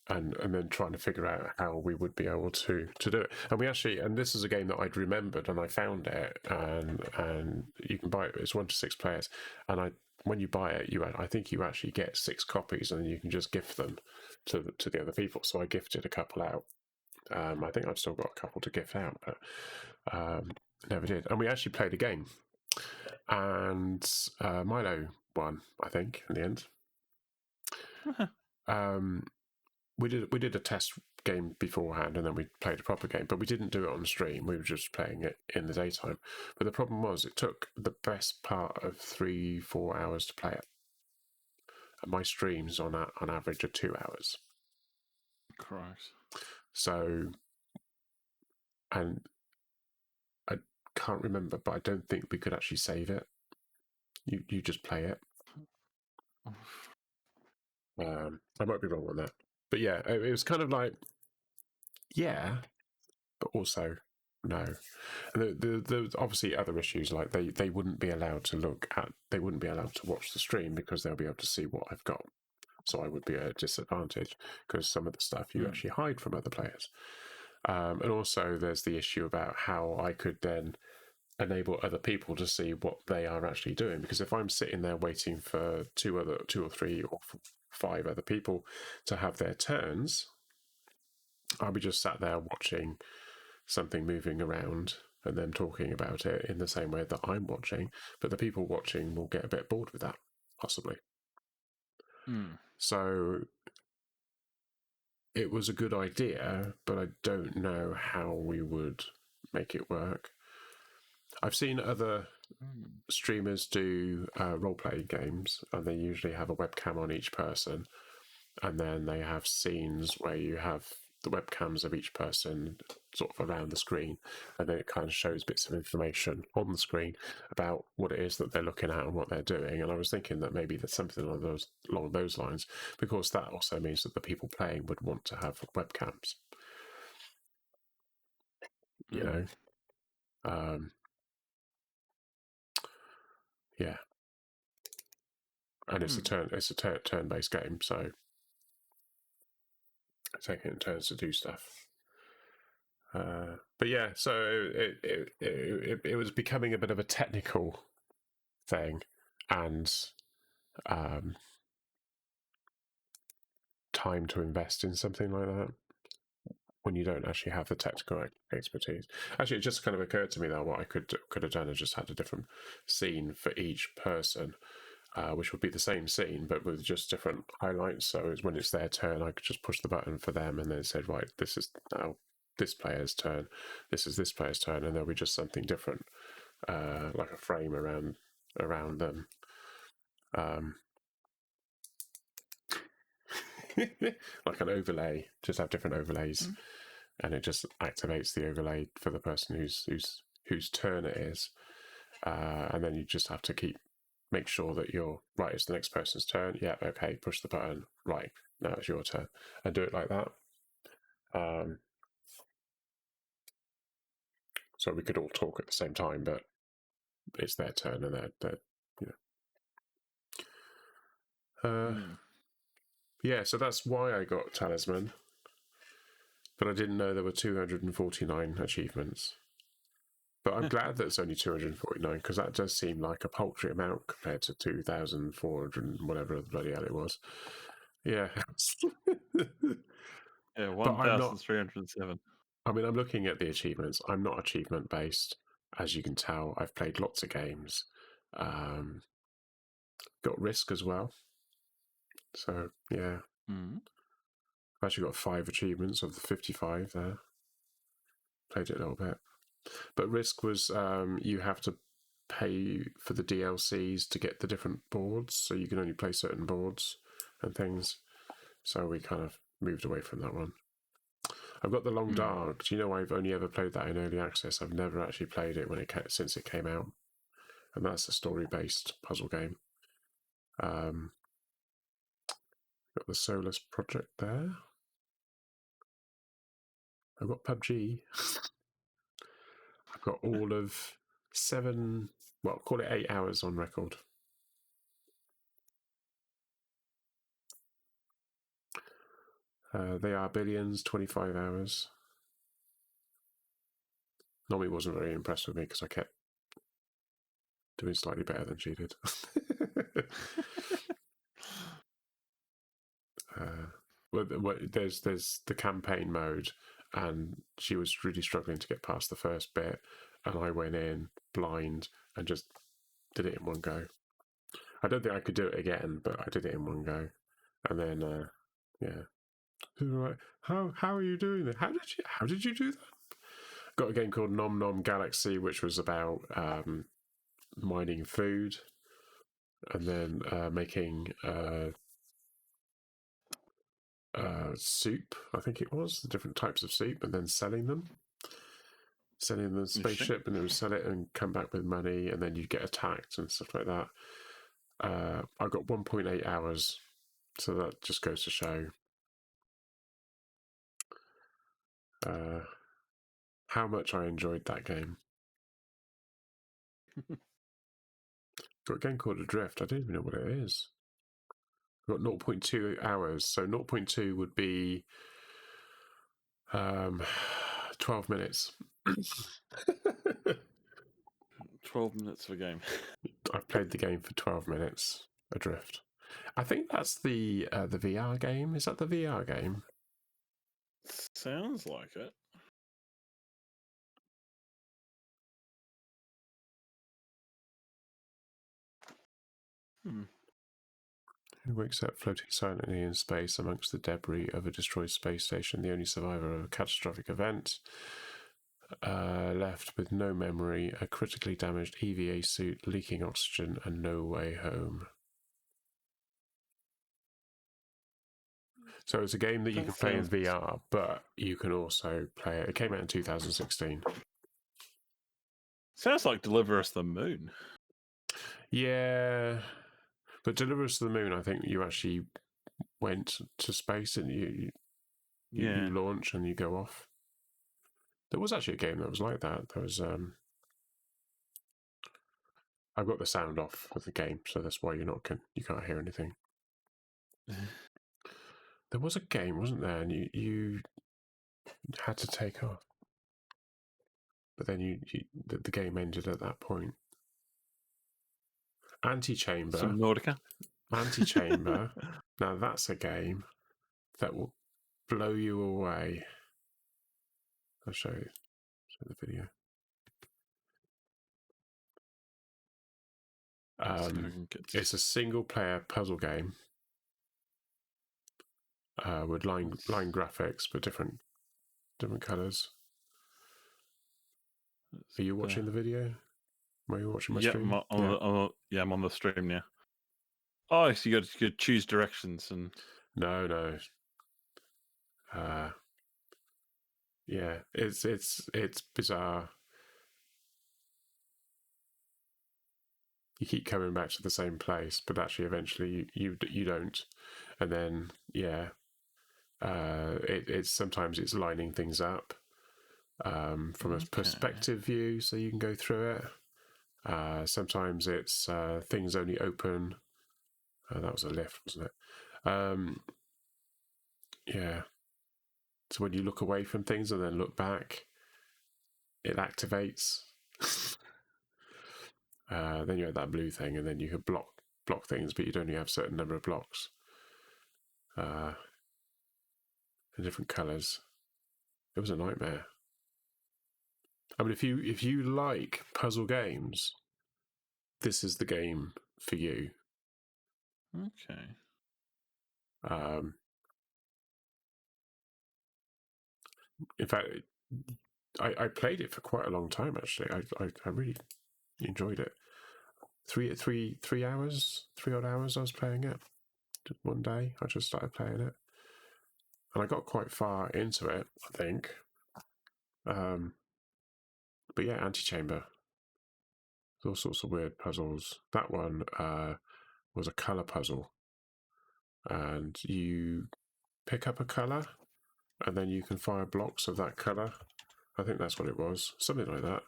And then trying to figure out how we would be able to do it. And this is a game that I'd remembered, and I found it, and you can buy it. It's 1 to 6 players, and when you buy it, I think you actually get 6 copies, and you can just gift them to the other people. So I gifted a couple out. I think I've still got a couple to gift out, but never did. And we actually played a game, and Milo won, I think, in the end. We did a test game beforehand, and then we played a proper game, but we didn't do it on stream. We were just playing it in the daytime. But the problem was, it took the best part of 3-4 hours to play it. And my streams on average are 2 hours. Christ. So and I can't remember, but I don't think we could actually save it. You just play it. I might be wrong on that, but yeah, it was kind of like, yeah, but also no. And the obviously other issues, like they wouldn't be allowed to they wouldn't be allowed to watch the stream because they'll be able to see what I've got. So I would be at a disadvantage because some of the stuff you actually hide from other players. And also there's the issue about how I could then enable other people to see what they are actually doing, because if I'm sitting there waiting for two or three or five other people to have their turns, I'll be just sat there watching something moving around and them talking about it in the same way that I'm watching, but the people watching will get a bit bored with that, possibly. So it was a good idea, but I don't know how we would make it work. I've seen other streamers do role-playing games, and they usually have a webcam on each person, and then they have scenes where you have the webcams of each person sort of around the screen, and then it kind of shows bits of information on the screen about what it is that they're looking at and what they're doing. And I was thinking that maybe there's something along those lines, because that also means that the people playing would want to have webcams. You know, yeah. And it's a turn-based game, so taking it in turns to do stuff. But yeah, so it was becoming a bit of a technical thing, and time to invest in something like that when you don't actually have the technical expertise. Actually, it just kind of occurred to me that what I could have done is just had a different scene for each person, which would be the same scene but with just different highlights. So when it's their turn, I could just push the button for them, and then it said, right, this is now this player's turn, this is this player's turn, and there'll be just something different, like a frame around them. Like an overlay, just have different overlays, and it just activates the overlay for the person whose turn it is, and then you just have to make sure that you're right. It's the next person's turn. Yeah, okay. Push the button. Right, now it's your turn, and do it like that. So we could all talk at the same time, but it's their turn, and they're yeah. So that's why I got Talisman, but I didn't know there were 249 achievements. But I'm glad that it's only 249, because that does seem like a paltry amount compared to 2,400 and whatever the bloody hell it was. Yeah. Yeah, 1,307. I mean, I'm looking at the achievements. I'm not achievement based, as you can tell. I've played lots of games. Got Risk as well. So, yeah. I've actually got 5 achievements of the 55 there. Played it a little bit. But Risk was you have to pay for the DLCs to get the different boards, so you can only play certain boards and things. So we kind of moved away from that one. I've got the Long Dark. Do you know I've only ever played that in early access? I've never actually played it since it came out, and that's a story-based puzzle game. Got the Solus Project there. I've got PUBG. I've got all of 7, well, call it 8 hours on record. They Are Billions, 25 hours. Nomi wasn't very impressed with me because I kept doing slightly better than she did. There's the campaign mode, and she was really struggling to get past the first bit, and I went in blind and just did it in one go. I don't think I could do it again, but I did it in one go, and then yeah. Right. How are you doing that? How did you do that? Got a game called Nom Nom Galaxy, which was about mining food, and then making soup, I think it was, the different types of soup, and then selling them. send in the spaceship, and it would sell it and come back with money, and then you get attacked and stuff like that. I got 1.8 hours, so that just goes to show how much I enjoyed that game. Got a game called Adrift. I don't even know what it is. Got 0.2 hours, so 0.2 would be 12 minutes. 12 minutes of a game. I've played the game for 12 minutes. Adrift. I think that's the VR game. Is that the VR game? Sounds like it. Who wakes up floating silently in space amongst the debris of a destroyed space station, the only survivor of a catastrophic event, left with no memory, a critically damaged EVA suit, leaking oxygen, and no way home. So it's a game that you can play in VR, but you can also play it. It came out in 2016. Sounds like Deliver Us the Moon. Yeah, but Deliver Us to the Moon, I think you actually went to space and you launch and you go off. There was actually a game that was like that. There was I've got the sound off of the game, so that's why you can't hear anything. There was a game, wasn't there? And you had to take off, but then the game ended at that point. Antechamber. Subnautica. Antechamber. Now that's a game that will blow you away. I'll show you the video. It's a single-player puzzle game with line graphics, but different colours. Are you watching the video? Are you watching my stream? I'm on the stream now. Oh, so you got to choose directions and. No. Yeah, it's bizarre. You keep coming back to the same place, but actually, eventually, you don't, and then it's sometimes it's lining things up from a perspective view, so you can go through it. Sometimes it's things only open. That was a lift, wasn't it? Yeah. So when you look away from things and then look back, it activates. Then you have that blue thing, and then you could block things, but you'd only have a certain number of blocks. In different colours. It was a nightmare. I mean, if you like puzzle games, this is the game for you. Okay. In fact, I played it for quite a long time. Actually, I really enjoyed it. 3 odd hours I was playing it. Just one day I just started playing it, and I got quite far into it, I think. But yeah, Antechamber. All sorts of weird puzzles. That one was a colour puzzle, and you pick up a colour, and then you can fire blocks of that colour. I think that's what it was, something like that.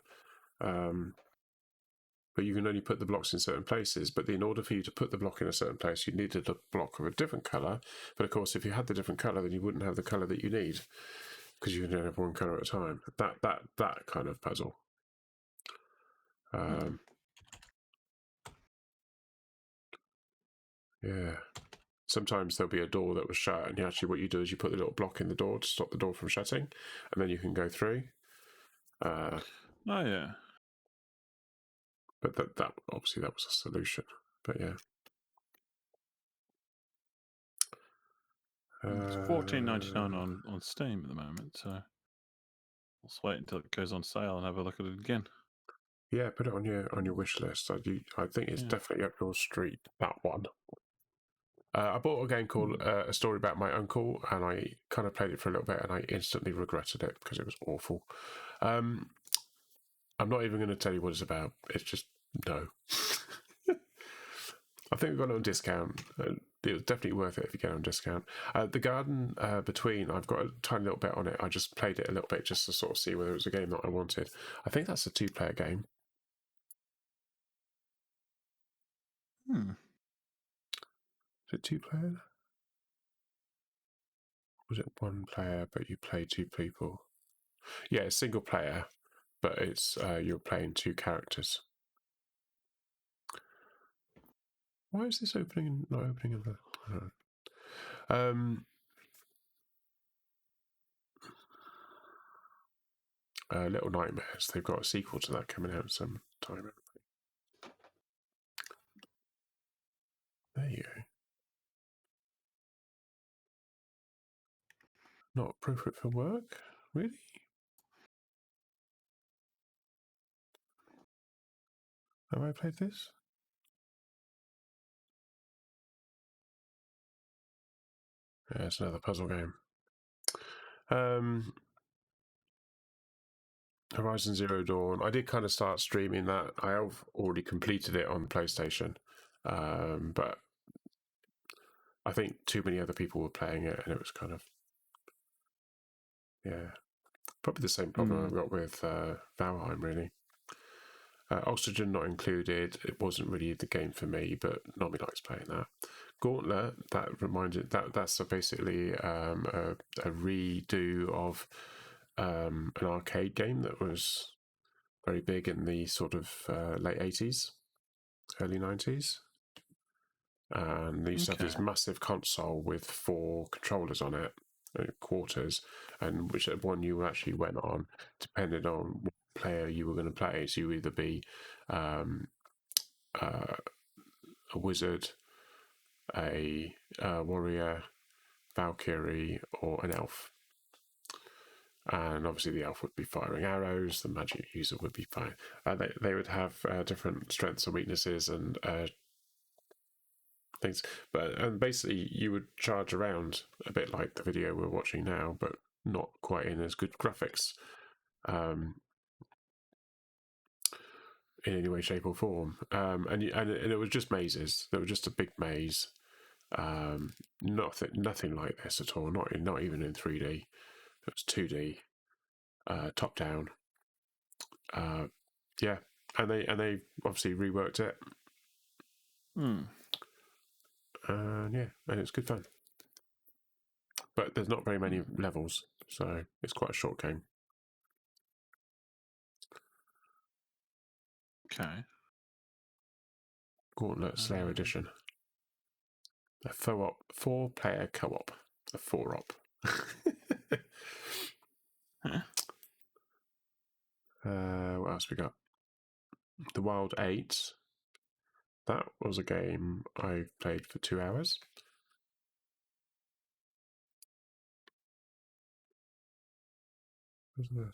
But you can only put the blocks in certain places. But in order for you to put the block in a certain place, you needed a block of a different colour. But of course, if you had the different colour, then you wouldn't have the colour that you need, because you can only have one colour at a time. That kind of puzzle. Yeah. Sometimes there'll be a door that was shut, and what you do is you put the little block in the door to stop the door from shutting, and then you can go through. Oh yeah. But that obviously that was a solution. But yeah. It's $14.99 on Steam at the moment, so let's wait until it goes on sale and have a look at it again. Yeah, put it on your wish list. I think it's definitely up your street, that one. I bought a game called A Story About My Uncle, and I kind of played it for a little bit, and I instantly regretted it because it was awful. I'm not even going to tell you what it's about. It's just no. I think we've got it on discount. It was definitely worth it if you get it on discount. The Garden Between, I've got a tiny little bit on it. I just played it a little bit just to sort of see whether it was a game that I wanted. I think that's a 2-player game. Is it 2-player? Was it 1 player, but you play 2 people? Yeah, it's single player, but it's you're playing 2 characters. Why is this opening not opening in the? Little Nightmares. They've got a sequel to that coming out sometime. There you go. Not appropriate for work? Really? Have I played this? Yeah, it's another puzzle game. Horizon Zero Dawn. I did kind of start streaming that. I have already completed it on PlayStation, but I think too many other people were playing it, and it was kind of probably the same problem I've got with Valheim, really. Oxygen not included. It wasn't really the game for me, but Nobby likes playing that. Gauntlet, that's basically a redo of an arcade game that was very big in the sort of late 80s, early 90s. And they used to have this massive console with 4 controllers on it, quarters, and which one you actually went on, depending on what player you were going to play. So you either be a wizard, a warrior, Valkyrie, or an elf. And obviously the elf would be firing arrows, the magic user would be fine. They would have different strengths and weaknesses and things, and basically you would charge around a bit like the video we're watching now, but not quite in as good graphics in any way, shape, or form. And it was just mazes. There was just a big maze. Nothing like this at all. Not even in 3D. It was 2D, top down. Yeah, and they obviously reworked it. And it's good fun. But there's not very many levels, so it's quite a short game. Okay. Gauntlet Slayer Edition. A 4-player co-op. A 4-op. What else we got? The Wild 8. That was a game I played for 2 hours. Come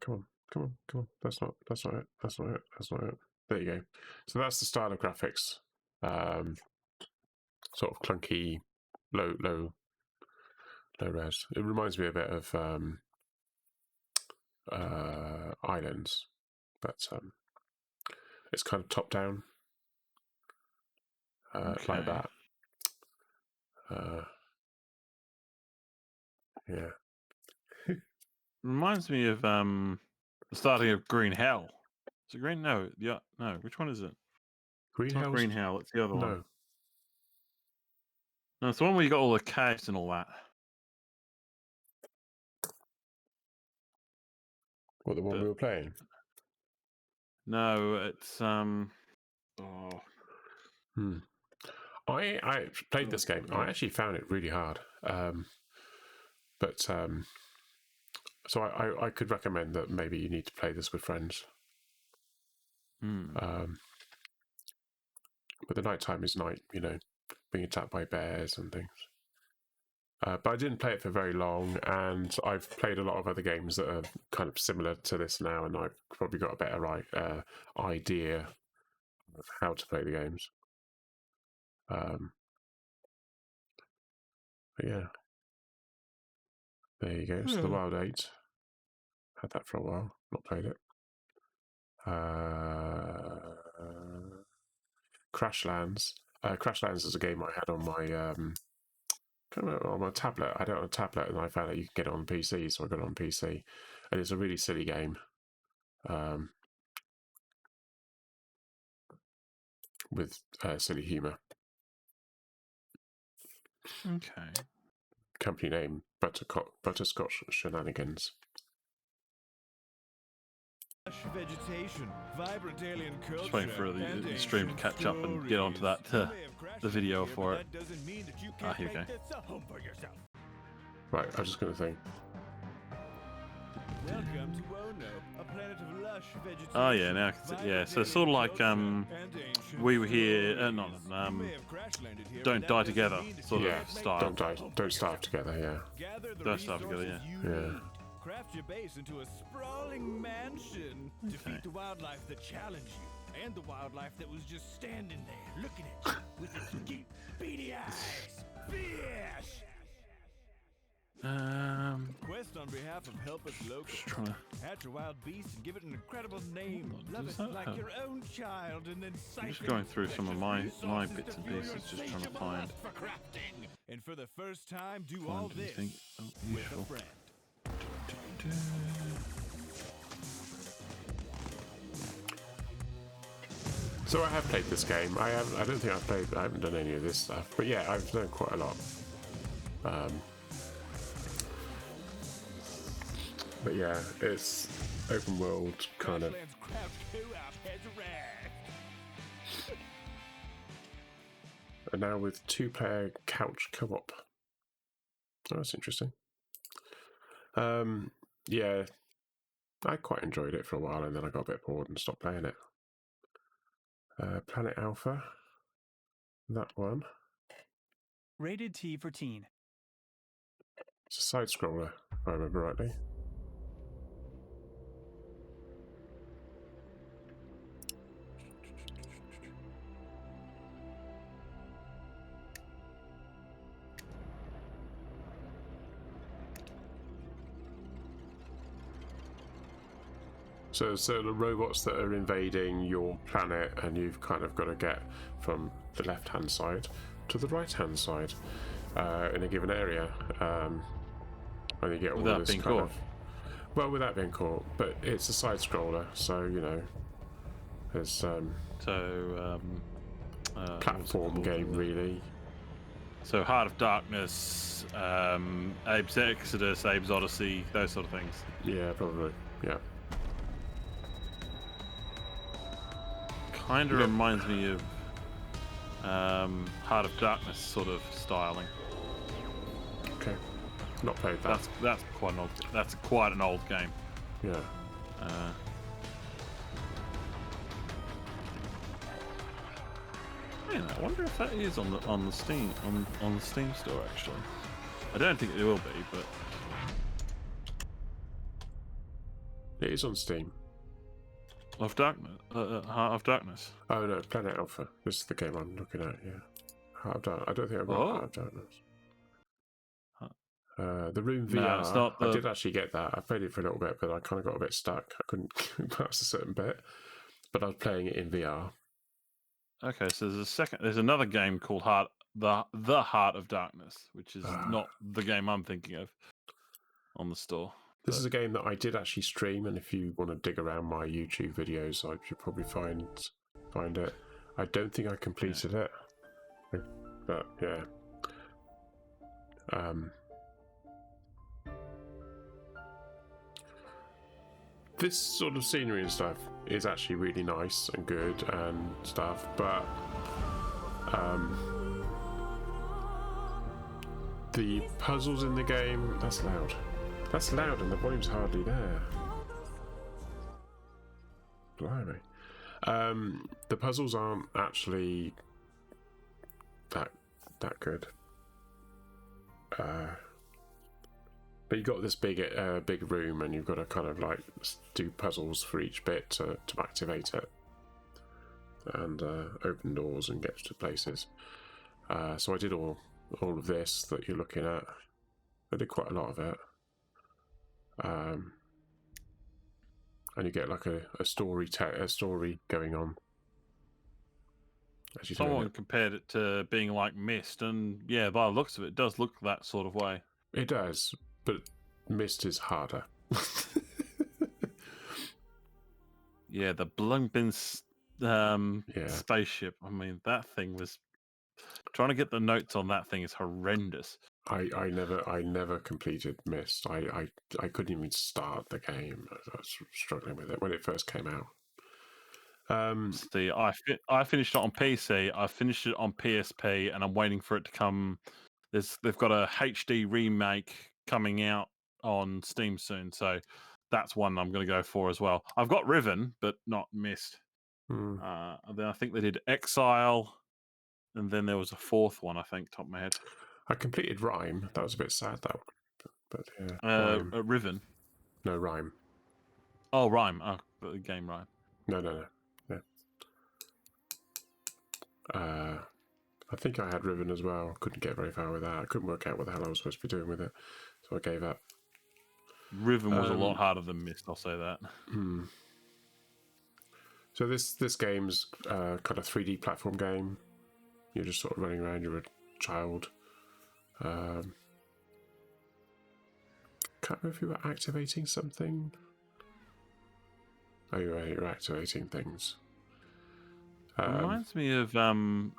on. That's not it. There you go. So that's the style of graphics. Sort of clunky, low res. It reminds me a bit of Islands, but it's kind of top down, like that. Yeah. Reminds me of the starting of Green Hell. Is it Green? No, no. Which one is it? It's not Green Hell. It's the other one. No, it's the one where you got all the caves and all that. What, the one we were playing? No, it's I played this game. I actually found it really hard. But so I could recommend that maybe you need to play this with friends. But the nighttime is night, being attacked by bears and things. But I didn't play it for very long, and I've played a lot of other games that are kind of similar to this now, and I've probably got a better idea of how to play the games. But yeah, there you go. So the Wild 8 Had that for a while. Not played it. Crashlands. Crashlands is a game I had on my on my tablet. I had it on a tablet, and I found out you could get it on PC, so I got it on PC. And it's a really silly game. With silly humour. Okay. Company name Butterscotch Shenanigans. Vegetation, vibrant alien culture, Just waiting for the stream to catch up and get onto that the video for it. Here we go. Right, I was just going to think. Welcome to Ono, a planet of lush vegetation. Oh yeah, now I can see, yeah. So sort of like we were here, don't die together sort of style. Don't starve together. Yeah. Don't starve together. Yeah. Yeah. Craft your base into a sprawling mansion. Defeat the wildlife that challenged you, and the wildlife that was just standing there, looking at you with its deep, beady eyes. Fish! Quest on behalf of Help Us Local. Just trying to. Hatch a wild beast and give it an incredible name. Love Does it that like help? your own child, and then I'm just going through some of my bits and pieces, just trying to find And for the first time, do all this anything with useful. a friend. So I have played this game. I don't think I haven't done any of this stuff, but yeah, I've done quite a lot. But yeah, it's open world kind of. Grasslands crouch co-op has arrived. And now with 2-player couch co-op. Oh, that's interesting. Yeah, I quite enjoyed it for a while, and then I got a bit bored and stopped playing it. Planet Alpha, that one. Rated T for teen. It's a side scroller, if I remember rightly. So the robots that are invading your planet, and you've kind of got to get from the left-hand side to the right-hand side in a given area, and you get all Without this being kind caught. of. Well, without being caught, but it's a side scroller, so you know, there's platform game really. So Heart of Darkness, Abe's Exodus, Abe's Odyssey, those sort of things. Yeah, probably. Yeah. Kind of reminds me of Heart of Darkness sort of styling. Okay. Not played that. That's quite an old. That's quite an old game. Yeah. Man, I wonder if that is on the Steam on the Steam store actually. I don't think it will be, but It is on Steam. Heart of Darkness. Oh no, Planet Alpha. This is the game I'm looking at. Yeah. Heart of Darkness. I don't think I've got Oh. Heart of Darkness. The Room No, VR. it's not I the- did actually get that. I played it for a little bit, but I kind of got a bit stuck. I couldn't pass a certain bit. But I was playing it in VR. Okay, so there's another game called the Heart of Darkness, which is not the game I'm thinking of on the store. This is a game that I did actually stream, and if you want to dig around my YouTube videos, I should probably find it. I don't think I completed it, but yeah. This sort of scenery and stuff is actually really nice and good and stuff, but the puzzles in the game, that's loud. That's loud and the volume's hardly there. Blimey. The puzzles aren't actually that good. But you've got this big room, and you've got to kind of like do puzzles for each bit to activate it, and open doors and get to places. So I did all of this that you're looking at. I did quite a lot of it. and you get like a story going on. As you do Someone compared it to being like Mist, and yeah, by the looks of it, it does look that sort of way. it does, but Mist is harder. Yeah, the Blumpin spaceship. I mean, that thing was trying to get the notes on that thing is horrendous. I never completed Mist. I couldn't even start the game. I was struggling with it when it first came out. See, I finished it on PC. I finished it on PSP, and I'm waiting for it to come. They've got a HD remake coming out on Steam soon, so that's one I'm going to go for as well. I've got Riven, but not Mist. And then I think they did Exile, and then there was a fourth one. I think top of my head. I completed Rhyme. That was a bit sad, that one. But yeah, Rhyme. Riven. No, Rhyme. Oh, Rhyme. Oh, the game Rhyme. No. Yeah. I think I had Riven as well. Couldn't get very far with that. I couldn't work out what the hell I was supposed to be doing with it, so I gave up. Riven was a lot harder than Mist. I'll say that. So this game's kind of 3D platform game. You're just sort of running around. You're a child. Can't remember if you were activating something. Oh, you're activating things. Reminds me of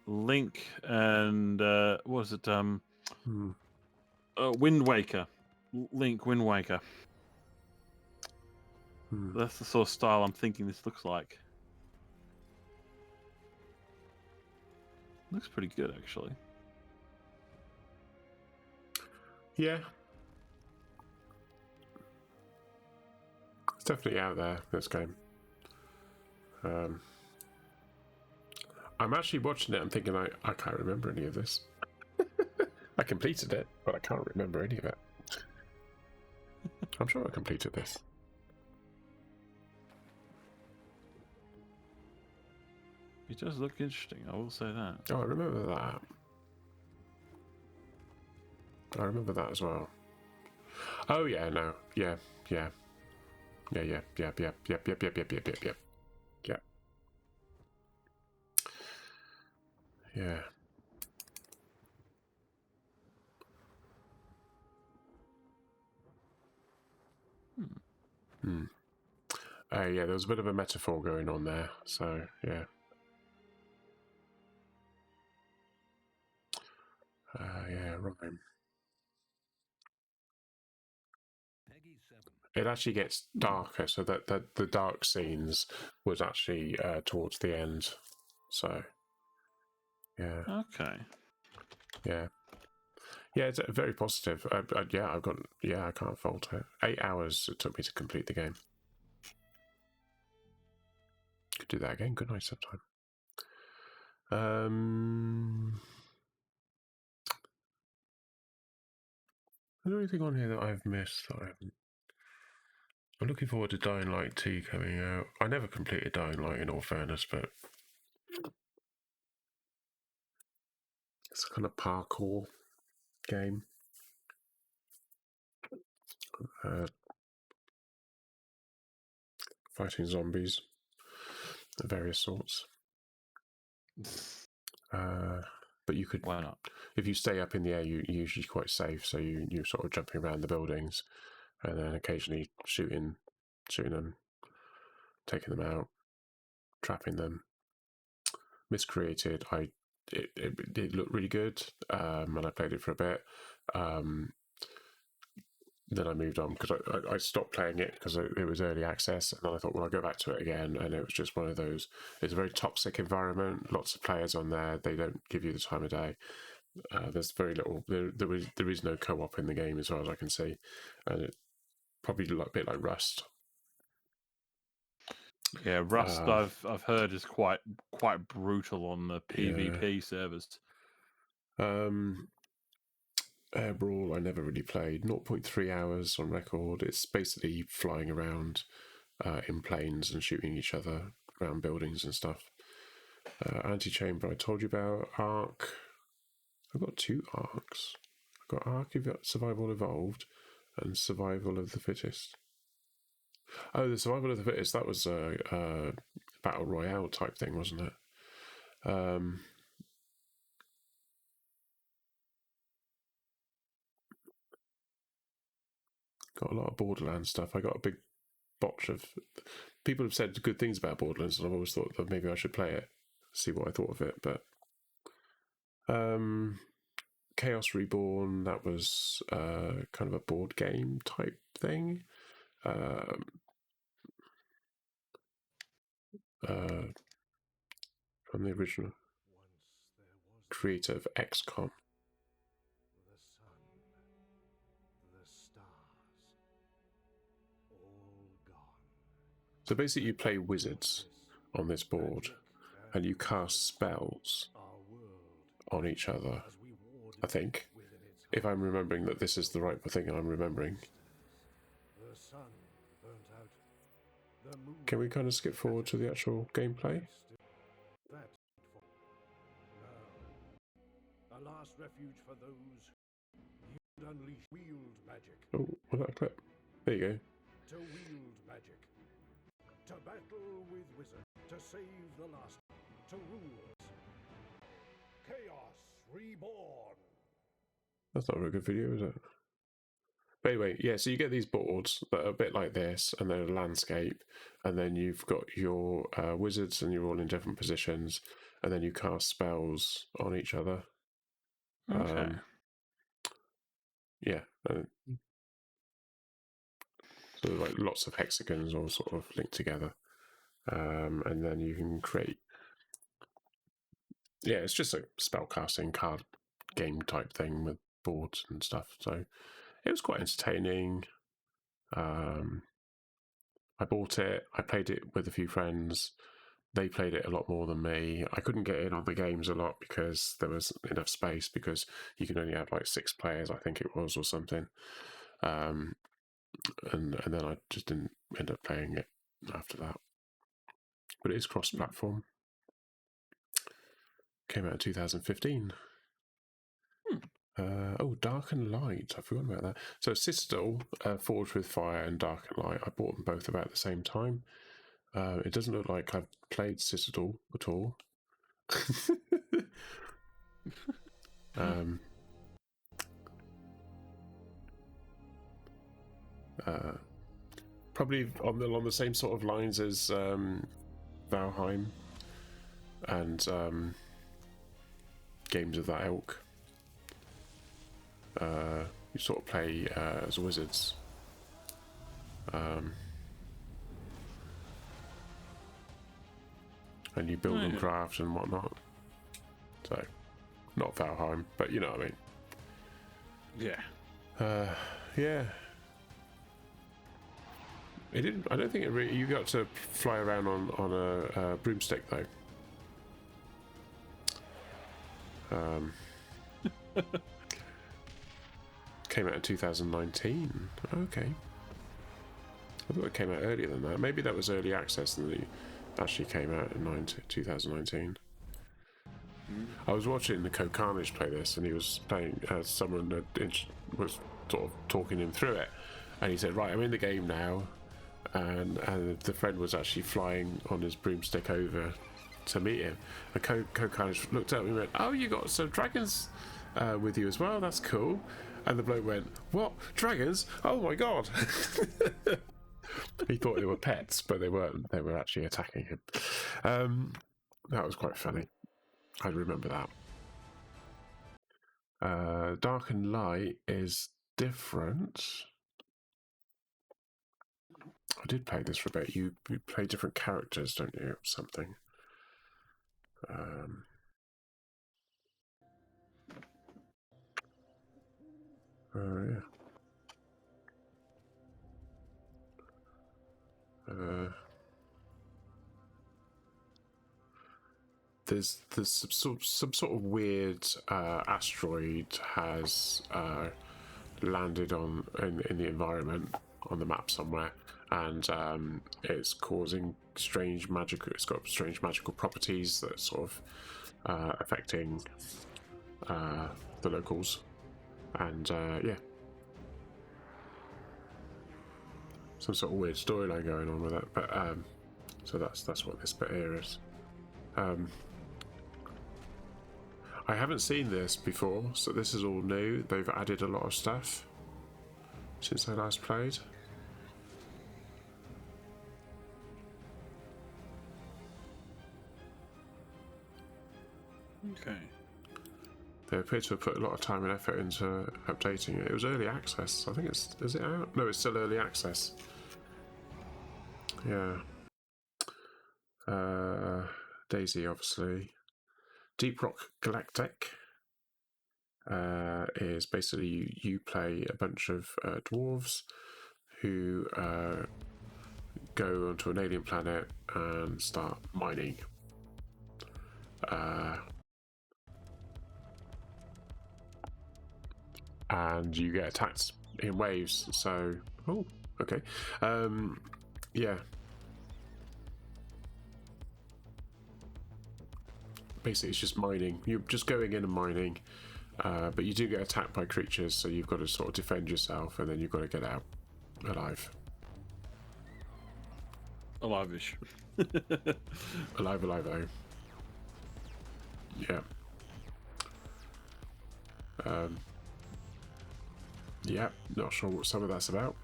Link and what was it? Wind Waker. Link Wind Waker. That's the sort of style I'm thinking this looks like. Looks pretty good, actually. Yeah. It's definitely out there, this game. I'm actually watching it and thinking, I can't remember any of this. I completed it, but I can't remember any of it. I'm sure I completed this. It does look interesting, I will say that. Oh, I remember that. I remember that as well. Oh yeah, no, yeah. Yeah. Yeah, there was a bit of a metaphor going on there, so yeah. Yeah, Rhyme. It actually gets darker, so that the dark scenes was actually towards the end. So, yeah. Okay. Yeah. Yeah, it's very positive. I can't fault it. 8 hours it took me to complete the game. Could do that again, couldn't I, sometime? Is there anything on here that I've missed that I haven't? I'm looking forward to Dying Light 2 coming out. I never completed Dying Light, in all fairness, but it's a kind of parkour game. Fighting zombies of various sorts. But you could, Why not? if you stay up in the air, you're usually quite safe. So you're sort of jumping around the buildings, and then occasionally shooting them, taking them out, trapping them. Miscreated. It looked really good, and I played it for a bit. Then I moved on because I stopped playing it because it was early access, and then I thought, well, I'll go back to it again, and it was just one of those. It's a very toxic environment. Lots of players on there. They don't give you the time of day. There's very little. There is no co-op in the game as far as I can see, and it probably a bit like Rust. Yeah, Rust I've heard is quite brutal on the PvP servers. Air Brawl I never really played. 0.3 hours on record. It's basically flying around in planes and shooting each other around buildings and stuff. Anti-Chamber I told you about. Ark. I've got 2 Arks. I've got Ark Survival Evolved and Survival of the Fittest. Oh, the Survival of the Fittest. That was a battle royale type thing, wasn't it? Got a lot of Borderlands stuff. I got a big botch of. People have said good things about Borderlands, and I've always thought that maybe I should play it, see what I thought of it. But Chaos Reborn, that was kind of a board game type thing. From the original creator of XCOM. The sun, the stars, all gone. So basically, you play wizards on this board, and you cast spells on each other. I think, if I'm remembering that this is the right thing I'm remembering. The sun burnt out. The moon. Can we kind of skip forward to the actual gameplay? That now, a last refuge for those you'd unleash wield magic. Oh, was that a clip? There you go. To wield magic. To battle with wizards. To save the last. To rule. Chaos Reborn. That's not a very good video, is it? But anyway, yeah, so you get these boards that are a bit like this, and they're a landscape, and then you've got your wizards, and you're all in different positions, and then you cast spells on each other. Okay. Yeah. So like lots of hexagons all sort of linked together. And then you can create... Yeah, it's just a spellcasting card game type thing with boards and stuff. So it was quite entertaining. I bought it. I played it with a few friends. They played it a lot more than me. I couldn't get in on the games a lot because there was enough space, because you can only have like 6 players, I think it was, or something. And then I just didn't end up playing it after that. But it is cross-platform. Came out in 2015. Oh, Dark and Light. I forgot about that. So Citadel, Forged with Fire, and Dark and Light. I bought them both about the same time. It doesn't look like I've played Citadel at all. Probably along the same sort of lines as Valheim and games of that ilk. You sort of play as wizards. And you build and craft and whatnot. So, not Valheim, but you know what I mean. Yeah. Yeah. It didn't. I don't think it really. You got to fly around on a broomstick though. Came out in 2019. Okay. I thought it came out earlier than that. Maybe that was early access and it actually came out in 2019. I was watching the Carnage play this, and he was playing someone that was sort of talking him through it, and he said, "Right, I'm in the game now," and the friend was actually flying on his broomstick over to meet him. And Carnage looked up and went, "Oh, you got some dragons with you as well? That's cool." And the bloke went, "What? Dragons? Oh my god!" He thought they were pets, but they weren't. They were actually attacking him. That was quite funny. I remember that. Dark and Light is different. I did play this for a bit. You play different characters, don't you? Or something. Yeah. There's some sort of weird asteroid has landed in the environment on the map somewhere, and it's causing strange magical. It's got strange magical properties that sort of affecting the locals, and yeah. some sort of weird storyline going on with it. But so that's what this bit here is. I haven't seen this before, so this is all new. They've added a lot of stuff since I last played. Okay. They appear to have put a lot of time and effort into updating it. It was early access. I think is it out? No, it's still early access. Yeah. Daisy, obviously. Deep Rock Galactic is basically you play a bunch of dwarves who go onto an alien planet and start mining. And you get attacked in waves. So, oh, okay, yeah. Basically, it's just mining. You're just going in and mining, but you do get attacked by creatures, so you've got to sort of defend yourself, and then you've got to get out alive. Alive-ish. Alive, oh. Yeah. Yeah, not sure what some of that's about.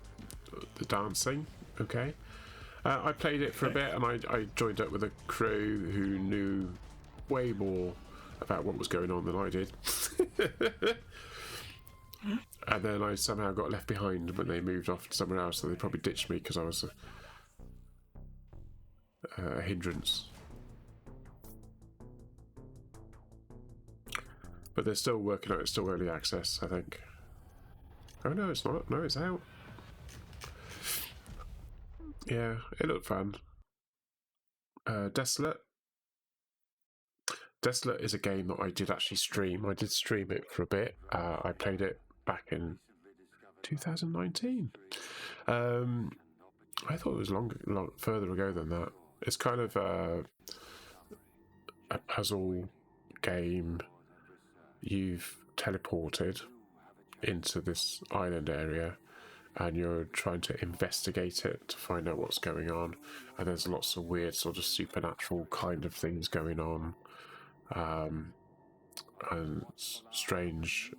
The dancing, okay. I played it for a bit, and I joined up with a crew who knew way more about what was going on than I did. And then I somehow got left behind when they moved off to somewhere else, so they probably ditched me because I was a hindrance. But they're still working on it. It's still early access, I think. Oh no, it's not. No, it's out. Yeah, it looked fun. Desolate. Desolate is a game that I did actually stream. I did stream it for a bit. I played it back in 2019. I thought it was further ago than that. It's kind of a puzzle game. You've teleported into this island area and you're trying to investigate it to find out what's going on, and there's lots of weird sort of supernatural kind of things going on, and strange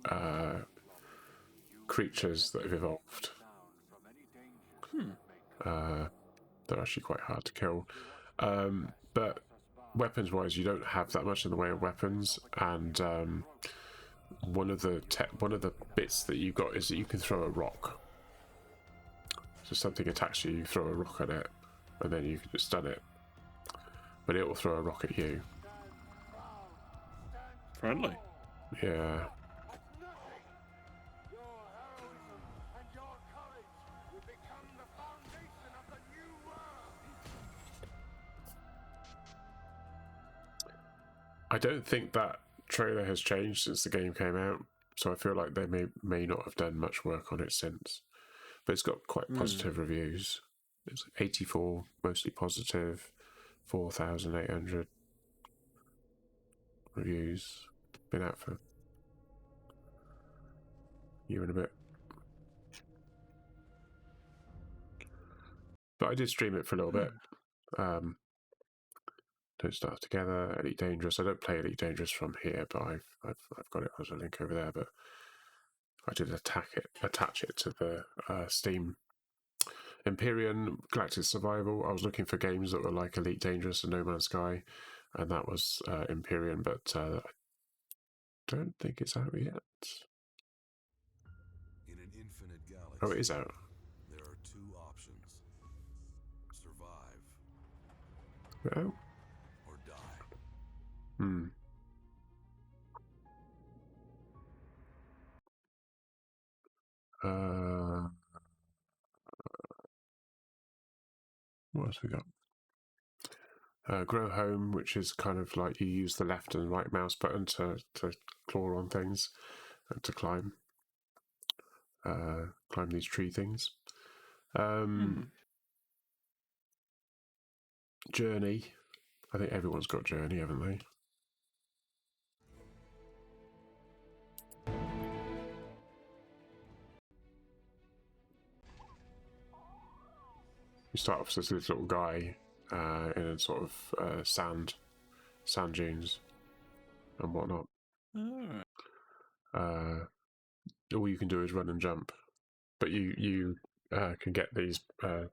creatures that have evolved. They're actually quite hard to kill, but weapons wise you don't have that much in the way of weapons, and one of the bits that you've got is that you can throw a rock. So something attacks you throw a rock at it, and then you can just stun it, but it will throw a rock at you. Friendly. Yeah. I don't think that trailer has changed since the game came out, so I feel like they may not have done much work on it since. But it's got quite positive reviews. It's 84, mostly positive, 4,800 reviews. Been out for a year and a bit. But I did stream it for a little bit. Don't Starve Together, Elite Dangerous. I don't play Elite Dangerous from here, but I've got it as a link over there. But I did attach it to the Steam. Empyrean Galactic Survival. I was looking for games that were like Elite Dangerous and No Man's Sky, and that was Empyrean, but I don't think it's out yet. In an infinite galaxy, Oh, it is out. there are two options: survive Oh. or die. What else we got? Grow Home, which is kind of like you use the left and right mouse button to claw on things and to climb these tree things. Journey. I think everyone's got Journey, haven't they? You start off as this little guy in a sort of sand dunes and whatnot. Alright. All you can do is run and jump, but you can get these and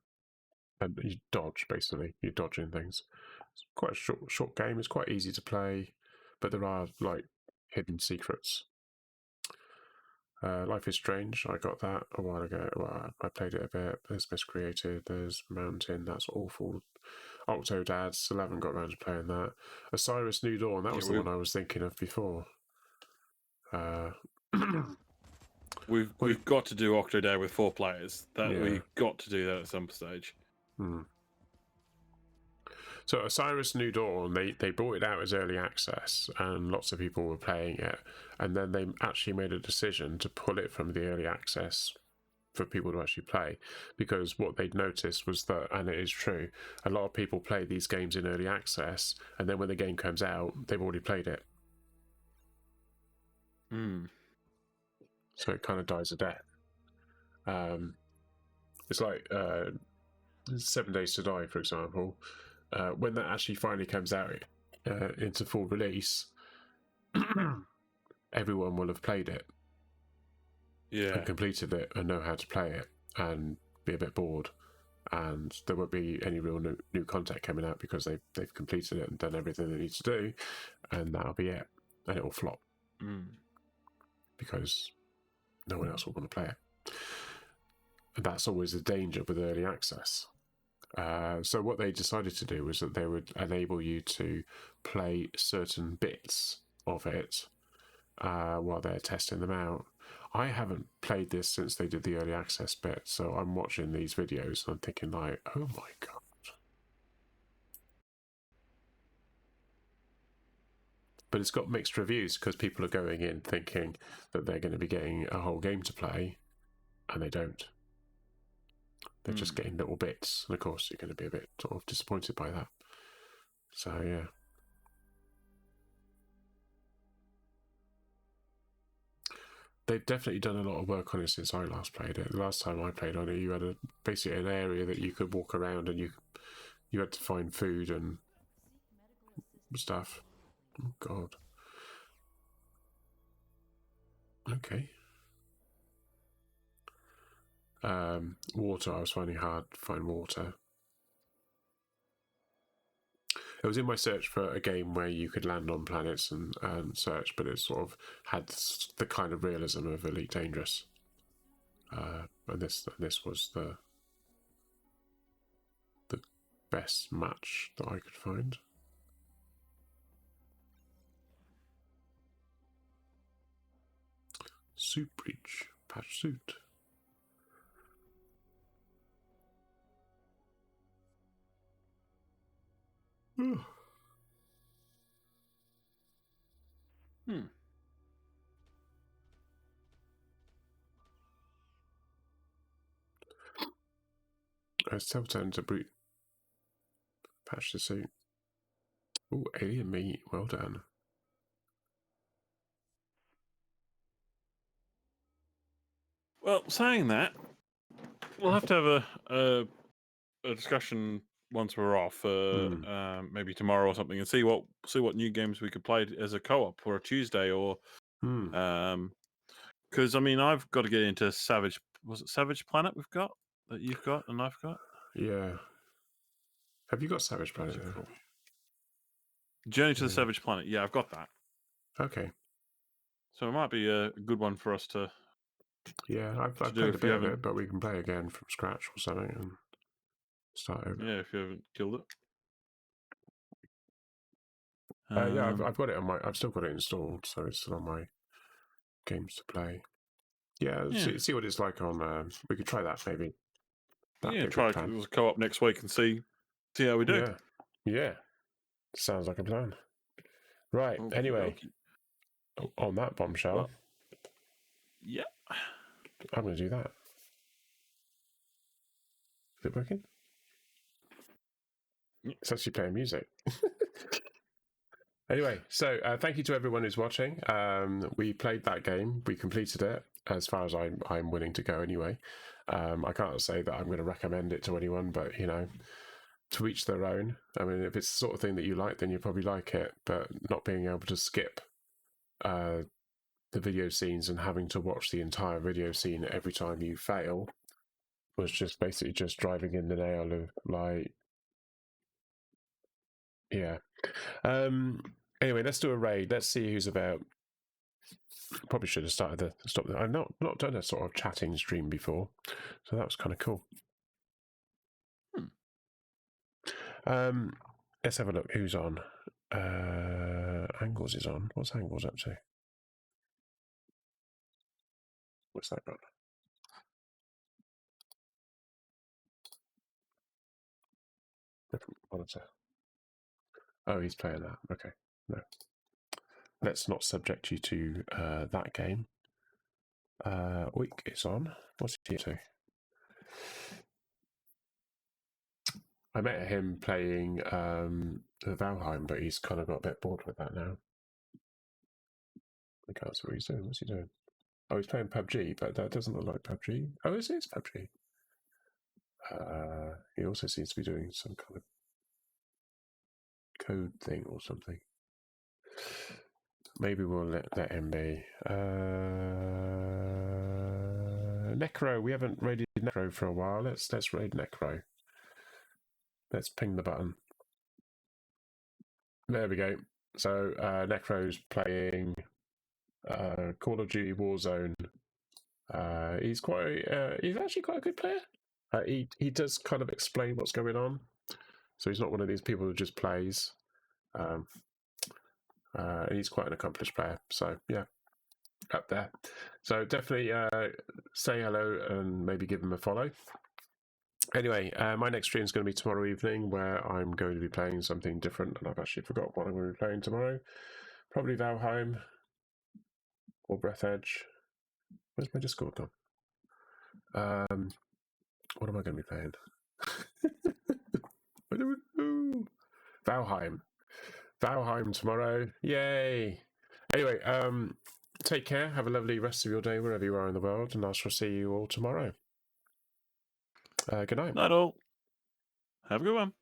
you dodge. Basically, you're dodging things. It's quite a short game. It's quite easy to play, but there are like hidden secrets. Life is Strange. I got that a while ago. Well, I played it a bit. There's Miscreated. There's Mountain. That's awful. Octodad. Still haven't got around to playing that. Osiris New Dawn. That was the one I was thinking of before. We've got to do Octodad with 4 players. We've got to do that at some stage. So Osiris New Dawn, they brought it out as early access, and lots of people were playing it, and then they actually made a decision to pull it from the early access for people to actually play, because what they'd noticed was that, and it is true, a lot of people play these games in early access, and then when the game comes out, they've already played it. So it kind of dies a death. It's like 7 Days to Die, for example. When that actually finally comes out into full release, everyone will have played it, and completed it, and know how to play it, and be a bit bored, and there won't be any real new content coming out because they've completed it and done everything they need to do, and that'll be it, and it will flop because no one else will want to play it. And that's always the danger with early access. So what they decided to do was that they would enable you to play certain bits of it while they're testing them out. I haven't played this since they did the early access bit, so I'm watching these videos and I'm thinking like, oh my god. But it's got mixed reviews because people are going in thinking that they're going to be getting a whole game to play, and they don't. They're just getting little bits, and of course you're going to be a bit sort of disappointed by that. So yeah. They've definitely done a lot of work on it since I last played it. The last time I played on it, you had basically an area that you could walk around, and you had to find food and stuff. Oh god. Okay. Water, I was finding hard to find water. It was in my search for a game where you could land on planets and search, but it sort of had the kind of realism of Elite Dangerous. And this was the best match that I could find. Suit breach, patch suit. Still turn to brute. Patch the suit. Oh, alien meat. Well done. Well, saying that, we'll have to have a discussion once we're off, maybe tomorrow or something, and see what new games we could play as a co-op for a Tuesday, or because I mean I've got to get into Savage. Was it Savage Planet we've got that you've got and I've got? Yeah. Have you got Savage Planet? Journey to the Savage Planet. Yeah, I've got that. Okay. So it might be a good one for us to. Yeah, I've played a bit of it, but we can play again from scratch or something and start over. Yeah, if you haven't killed it. Yeah, I've got it on my. I've still got it installed, so it's still on my games to play. Yeah, see what it's like on. We could try that maybe. Try it as a co-op next week and see how we do. Yeah. Sounds like a plan. Right. Okay, anyway, on that bombshell. Yeah. I'm going to do that. Is it working? It's actually playing music. Anyway, so thank you to everyone who's watching. We played that game. We completed it as far as I'm willing to go anyway. I can't say that I'm going to recommend it to anyone, but you know, to each their own. I mean, if it's the sort of thing that you like, then you probably like it. But not being able to skip the video scenes and having to watch the entire video scene every time you fail was just basically just driving in the nail of like, yeah. Anyway, let's do a raid. Let's see who's about. Probably should have started the stop. I've not done a sort of chatting stream before, so that was kind of cool. Let's have a look. Who's on? Angles is on. What's Angles up to? What's that got? Different monitor. Oh, he's playing that. Okay, no. Let's not subject you to that game. Week is on. What's he to? I met him playing Valheim, but he's kind of got a bit bored with that now. I can't see what he's doing. What's he doing? Oh, he's playing PUBG, but that doesn't look like PUBG. Oh, it is PUBG. He also seems to be doing some kind of code thing or something. Maybe we'll let him be. Necro, we haven't raided Necro for a while. Let's raid Necro. Let's ping the button. There we go. So Necro's playing Call of Duty Warzone. He's actually quite a good player. He does kind of explain what's going on, so he's not one of these people who just plays. And he's quite an accomplished player. So yeah, up there. So definitely say hello and maybe give him a follow. Anyway, my next stream is going to be tomorrow evening, where I'm going to be playing something different, and I've actually forgot what I'm going to be playing tomorrow. Probably Valheim or Breath Edge. Where's my Discord gone? What am I going to be playing? I don't know. Valheim tomorrow. Yay! Anyway, take care. Have a lovely rest of your day wherever you are in the world, and I shall see you all tomorrow. Good night. Night all. Have a good one.